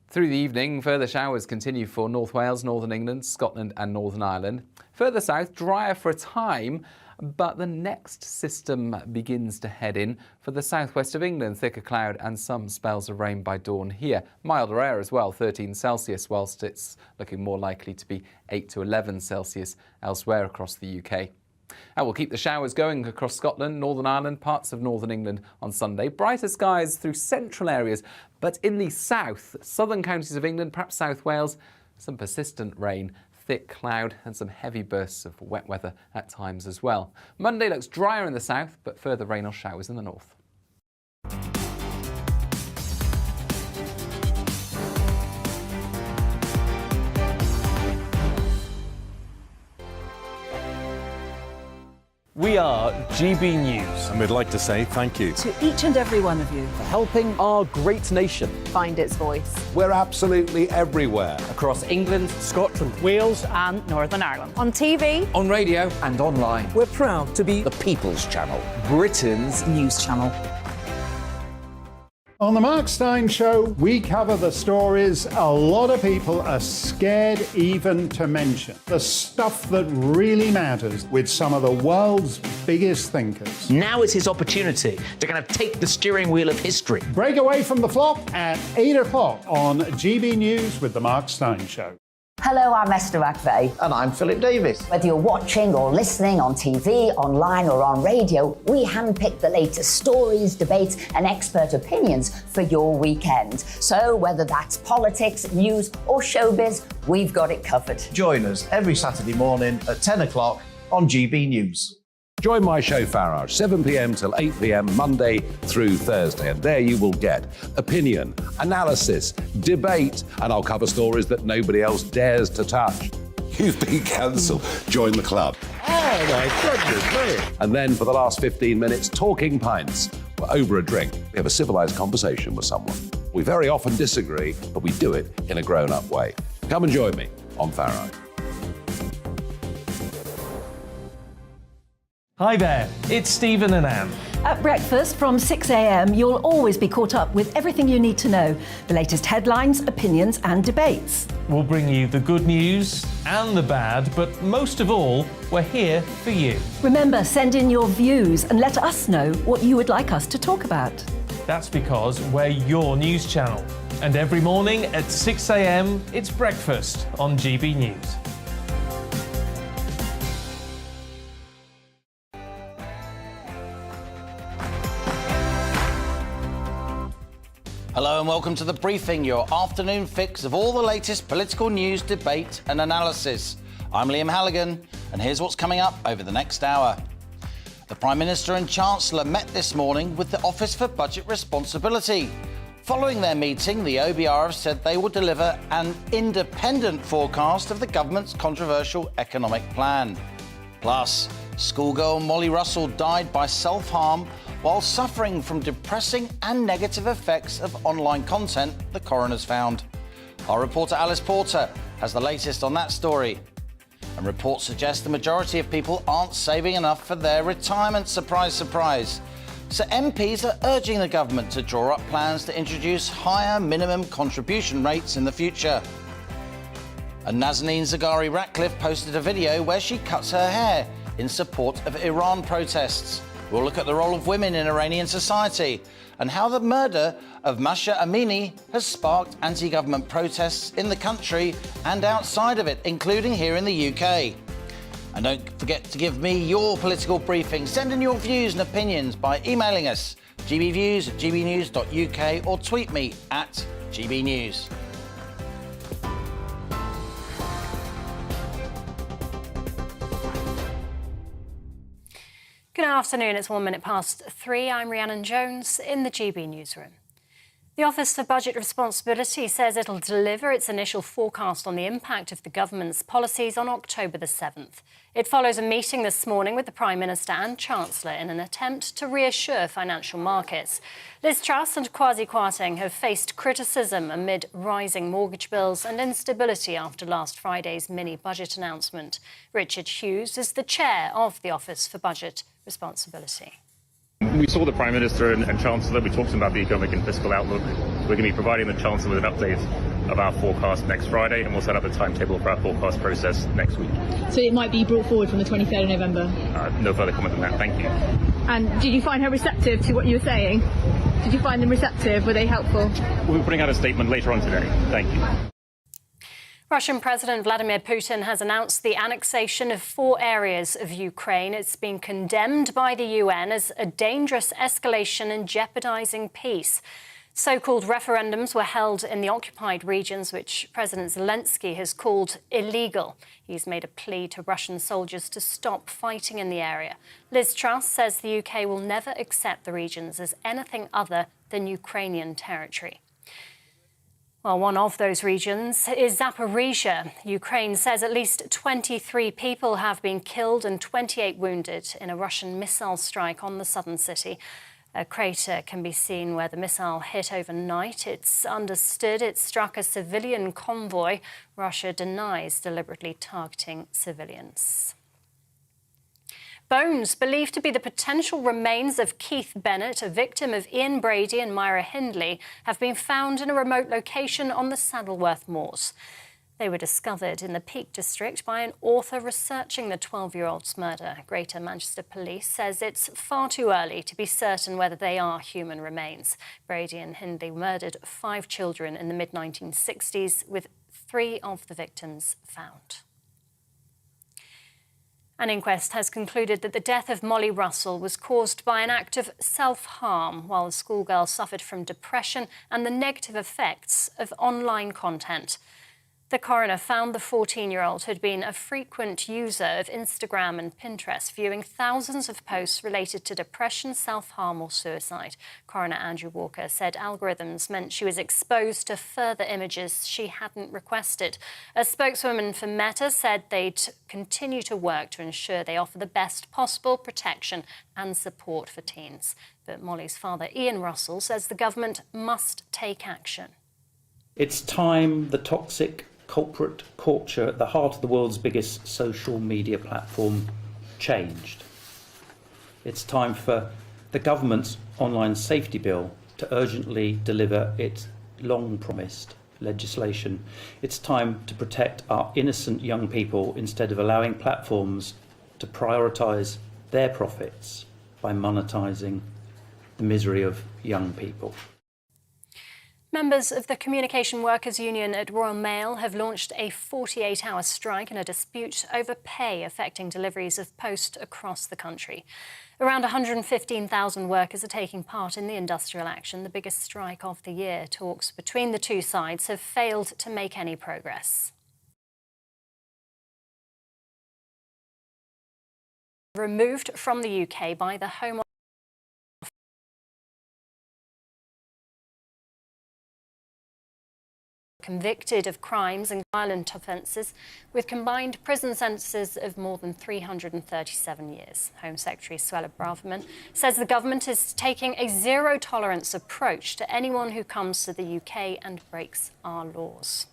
Through the evening, further showers continue for North Wales, Northern England, Scotland and Northern Ireland. Further south, drier for a time, but the next system begins to head in for the southwest of England. Thicker cloud and some spells of rain by dawn here. Milder air as well, 13 Celsius, whilst it's looking more likely to be 8 to 11 Celsius elsewhere across the UK. And we'll keep the showers going across Scotland, Northern Ireland, parts of Northern England on Sunday. Brighter skies through central areas, but in the south, southern counties of England, perhaps South Wales, some persistent rain, thick cloud and some heavy bursts of wet weather at times as well. Monday looks drier in the south, but further rain or showers in the north. We are GB News. And we'd like to say thank you To each and every one of you. for helping our great nation. Find its voice. We're absolutely everywhere. Across England, Scotland, Wales and Northern Ireland. On TV, on radio and online. We're proud to be The People's Channel. Britain's news channel. On the Mark Steyn Show, we cover the stories a lot of people are scared even to mention. The stuff that really matters with some of the world's biggest thinkers. Now is his opportunity to kind of take the steering wheel of history. Break away from the flock at 8 o'clock on GB News with the Mark Steyn Show. Hello, I'm Esther McVeigh. And I'm Philip Davis. Whether you're watching or listening on TV, online or on radio, we handpick the latest stories, debates and expert opinions for your weekend. So whether that's politics, news or showbiz, we've got it covered. Join us every Saturday morning at 10 o'clock on GB News. Join my show Farage, 7 p.m. till 8 p.m. Monday through Thursday, and there you will get opinion, analysis, debate, and I'll cover stories that nobody else dares to touch. You've been cancelled. Join the club. Oh my goodness me! And then for the last 15 minutes, talking pints. We're over a drink. We have a civilised conversation with someone. We very often disagree, but we do it in a grown-up way. Come and join me on Farage. Hi there, it's Stephen and Anne. At breakfast from 6 a.m, you'll always be caught up with everything you need to know, the latest headlines, opinions and debates. We'll bring you the good news and the bad, but most of all, we're here for you. Remember, send in your views and let us know what you would like us to talk about. That's because we're your news channel. And every morning at 6 a.m, it's breakfast on GB News. Hello and welcome to The Briefing, your afternoon fix of all the latest political news, debate and analysis. I'm Liam Halligan, and here's what's coming up over the next hour. The Prime Minister and Chancellor met this morning with the Office for Budget Responsibility. Following their meeting, the OBR have said they will deliver an independent forecast of the government's controversial economic plan. Plus, schoolgirl Molly Russell died by self-harm while suffering from depressing and negative effects of online content, the coroners found. Our reporter Alice Porter has the latest on that story. And reports suggest the majority of people aren't saving enough for their retirement. Surprise, surprise. So MPs are urging the government to draw up plans to introduce higher minimum contribution rates in the future. And Nazanin Zaghari-Ratcliffe posted a video where she cuts her hair in support of Iran protests. We'll look at the role of women in Iranian society and how the murder of Masha Amini has sparked anti-government protests in the country and outside of it, including here in the UK. And don't forget to give me your political briefing. Send in your views and opinions by emailing us, gbviews@gbnews.uk, or tweet me at gbnews. Good afternoon, it's 1 minute past 3. I'm Rhiannon Jones in the GB newsroom. The Office for Budget Responsibility says it'll deliver its initial forecast on the impact of the government's policies on October the 7th. It follows a meeting this morning with the Prime Minister and Chancellor in an attempt to reassure financial markets. Liz Truss and Kwasi Kwarteng have faced criticism amid rising mortgage bills and instability after last Friday's mini-budget announcement. Richard Hughes is the chair of the Office for Budget Responsibility. We saw the Prime Minister and Chancellor. We talked about the economic and fiscal outlook. We're going to be providing the Chancellor with an update of our forecast next Friday, and we'll set up a timetable for our forecast process next week. So it might be brought forward from the 23rd of November? No further comment on that. Thank you. And did you find her receptive to what you were saying? Did you find them receptive? Were they helpful? We'll be putting out a statement later on today. Thank you. Russian President Vladimir Putin has announced the annexation of 4 areas of Ukraine. It's been condemned by the UN as a dangerous escalation and jeopardizing peace. So-called referendums were held in the occupied regions, which President Zelensky has called illegal. He's made a plea to Russian soldiers to stop fighting in the area. Liz Truss says the UK will never accept the regions as anything other than Ukrainian territory. Well, one of those regions is Zaporizhia. Ukraine says at least 23 people have been killed and 28 wounded in a Russian missile strike on the southern city. A crater can be seen where the missile hit overnight. It's understood it struck a civilian convoy. Russia denies deliberately targeting civilians. Bones believed to be the potential remains of Keith Bennett, a victim of Ian Brady and Myra Hindley, have been found in a remote location on the Saddleworth Moors. They were discovered in the Peak District by an author researching the 12-year-old's murder. Greater Manchester Police says it's far too early to be certain whether they are human remains. Brady and Hindley murdered 5 children in the mid-1960s, with 3 of the victims found. An inquest has concluded that the death of Molly Russell was caused by an act of self-harm while the schoolgirl suffered from depression and the negative effects of online content. The coroner found the 14-year-old had been a frequent user of Instagram and Pinterest, viewing thousands of posts related to depression, self-harm or suicide. Coroner Andrew Walker said algorithms meant she was exposed to further images she hadn't requested. A spokeswoman for Meta said they'd continue to work to ensure they offer the best possible protection and support for teens. But Molly's father, Ian Russell, says the government must take action. It's time the toxic corporate culture at the heart of the world's biggest social media platform changed. It's time for the government's online safety bill to urgently deliver its long-promised legislation. It's time to protect our innocent young people instead of allowing platforms to prioritise their profits by monetising the misery of young people. Members of the Communication Workers Union at Royal Mail have launched a 48-hour strike in a dispute over pay affecting deliveries of post across the country. Around 115,000 workers are taking part in the industrial action, the biggest strike of the year. Talks between the two sides have failed to make any progress. Removed from the UK by the Home convicted of crimes and violent offences with combined prison sentences of more than 337 years. Home Secretary Suella Braverman says the government is taking a zero-tolerance approach to anyone who comes to the UK and breaks our laws.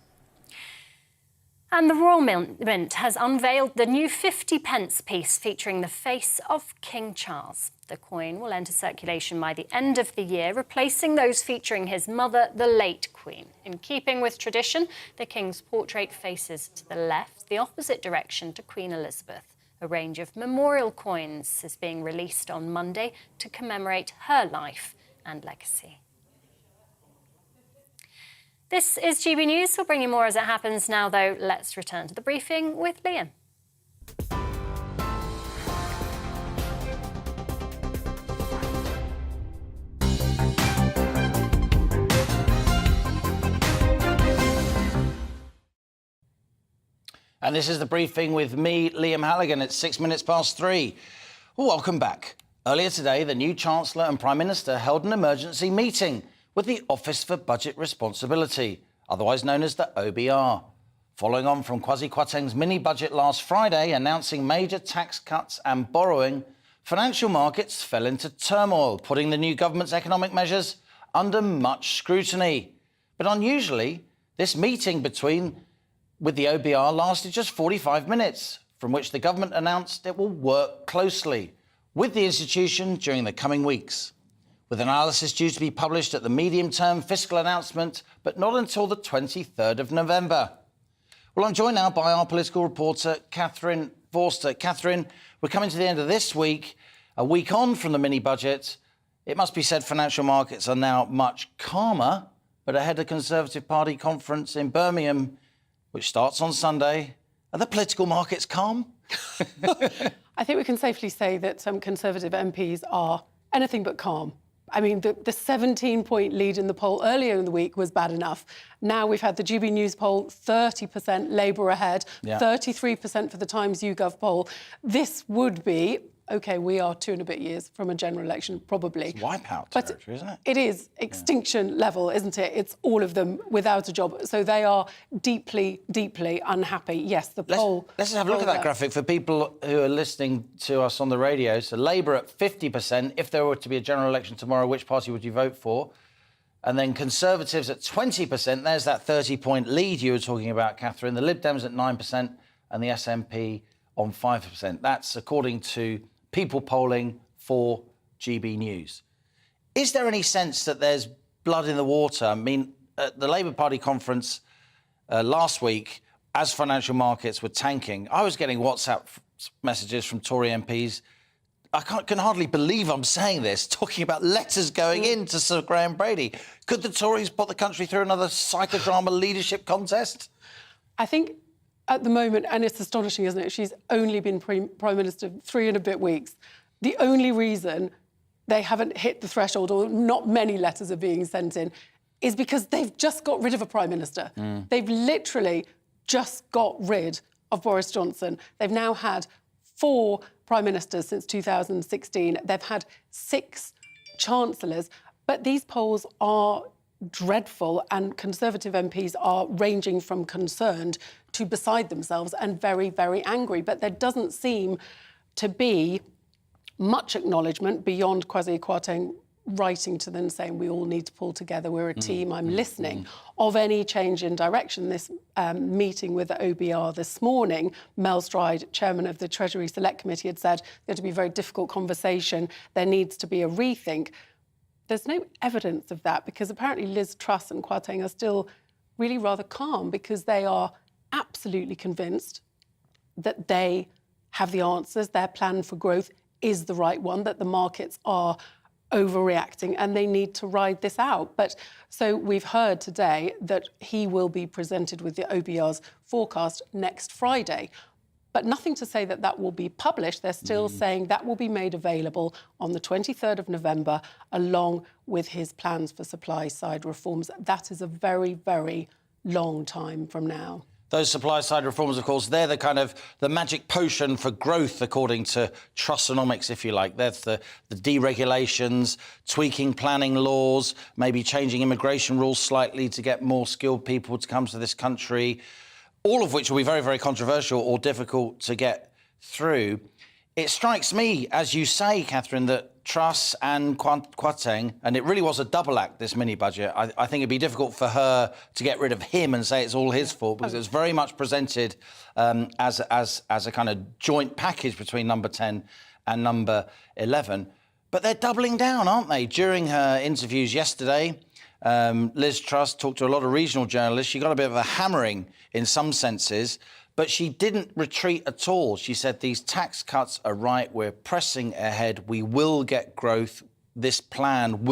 And the Royal Mint has unveiled the new 50p piece featuring the face of King Charles. The coin will enter circulation by the end of the year, replacing those featuring his mother, the late Queen. In keeping with tradition, the King's portrait faces to the left, the opposite direction to Queen Elizabeth. A range of memorial coins is being released on Monday to commemorate her life and legacy. This is GB News. We'll bring you more as it happens now, though. Let's return to the briefing with Liam. And this is the briefing with me, Liam Halligan. It's 3:06. Welcome back. Earlier today, the new Chancellor and Prime Minister held an emergency meeting with the Office for Budget Responsibility, otherwise known as the OBR. Following on from Kwasi Kwarteng's mini-budget last Friday announcing major tax cuts and borrowing, financial markets fell into turmoil, putting the new government's economic measures under much scrutiny. But unusually, this meeting with the OBR lasted just 45 minutes, from which the government announced it will work closely with the institution during the coming weeks, with analysis due to be published at the medium-term fiscal announcement, but not until the 23rd of November. Well, I'm joined now by our political reporter, Catherine Forster. Catherine, we're coming to the end of this week, a week on from the mini-budget. It must be said financial markets are now much calmer, but ahead of Conservative Party conference in Birmingham, which starts on Sunday, are the political markets calm? I think we can safely say that some Conservative MPs are anything but calm. I mean, the 17-point lead in the poll earlier in the week was bad enough. Now we've had the GB News poll, 30% Labour ahead, 33% for the Times YouGov poll. This would be, OK, we are 2 and a bit years from a general election, probably. It's wipeout territory, isn't it? It is extinction level, isn't it? It's all of them without a job. So they are deeply, deeply unhappy. Yes, the poll... Let's just have a look at that graphic for people who are listening to us on the radio. So Labour at 50%. If there were to be a general election tomorrow, which party would you vote for? And then Conservatives at 20%. There's that 30-point lead you were talking about, Catherine. The Lib Dems at 9% and the SNP on 5%. That's according to people polling for GB News. Is there any sense that there's blood in the water? I mean, at the Labour Party conference last week, as financial markets were tanking, I was getting WhatsApp messages from Tory MPs. I can hardly believe I'm saying this, talking about letters going in to Sir Graham Brady. Could the Tories put the country through another psychodrama leadership contest? I think at the moment, and it's astonishing, isn't it? She's only been Prime Minister 3 and a bit weeks. The only reason they haven't hit the threshold, or not many letters are being sent in, is because they've just got rid of a Prime Minister. They've literally just got rid of Boris Johnson. They've now had 4 Prime Ministers since 2016. They've had 6 Chancellors. But these polls are dreadful, and Conservative MPs are ranging from concerned to beside themselves and very, very angry. But there doesn't seem to be much acknowledgement beyond Kwasi Kwarteng writing to them saying we all need to pull together, we're a team, I'm listening, of any change in direction. This meeting with the OBR this morning, Mel Stride, chairman of the Treasury Select Committee, had said there's going to be a very difficult conversation, there needs to be a rethink. There's no evidence of that, because apparently Liz Truss and Kwarteng are still really rather calm, because they are absolutely convinced that they have the answers, their plan for growth is the right one, that the markets are overreacting and they need to ride this out. But so we've heard today that he will be presented with the OBR's forecast next Friday. But nothing to say that that will be published. They're still saying that will be made available on the 23rd of November, along with his plans for supply-side reforms. That is a very, very long time from now. Those supply-side reforms, of course, they're the magic potion for growth, according to Trussonomics, if you like. That's the deregulations, tweaking planning laws, maybe changing immigration rules slightly to get more skilled people to come to this country, all of which will be very, very controversial or difficult to get through. It strikes me, as you say, Catherine, that Truss and Kwarteng, and it really was a double act, this mini-budget. I think it'd be difficult for her to get rid of him and say it's all his fault, because it was very much presented as a kind of joint package between number 10 and number 11. But they're doubling down, aren't they? During her interviews yesterday, Liz Truss talked to a lot of regional journalists. She got a bit of a hammering in some senses, but she didn't retreat at all. She said these tax cuts are right. We're pressing ahead. We will get growth. This plan will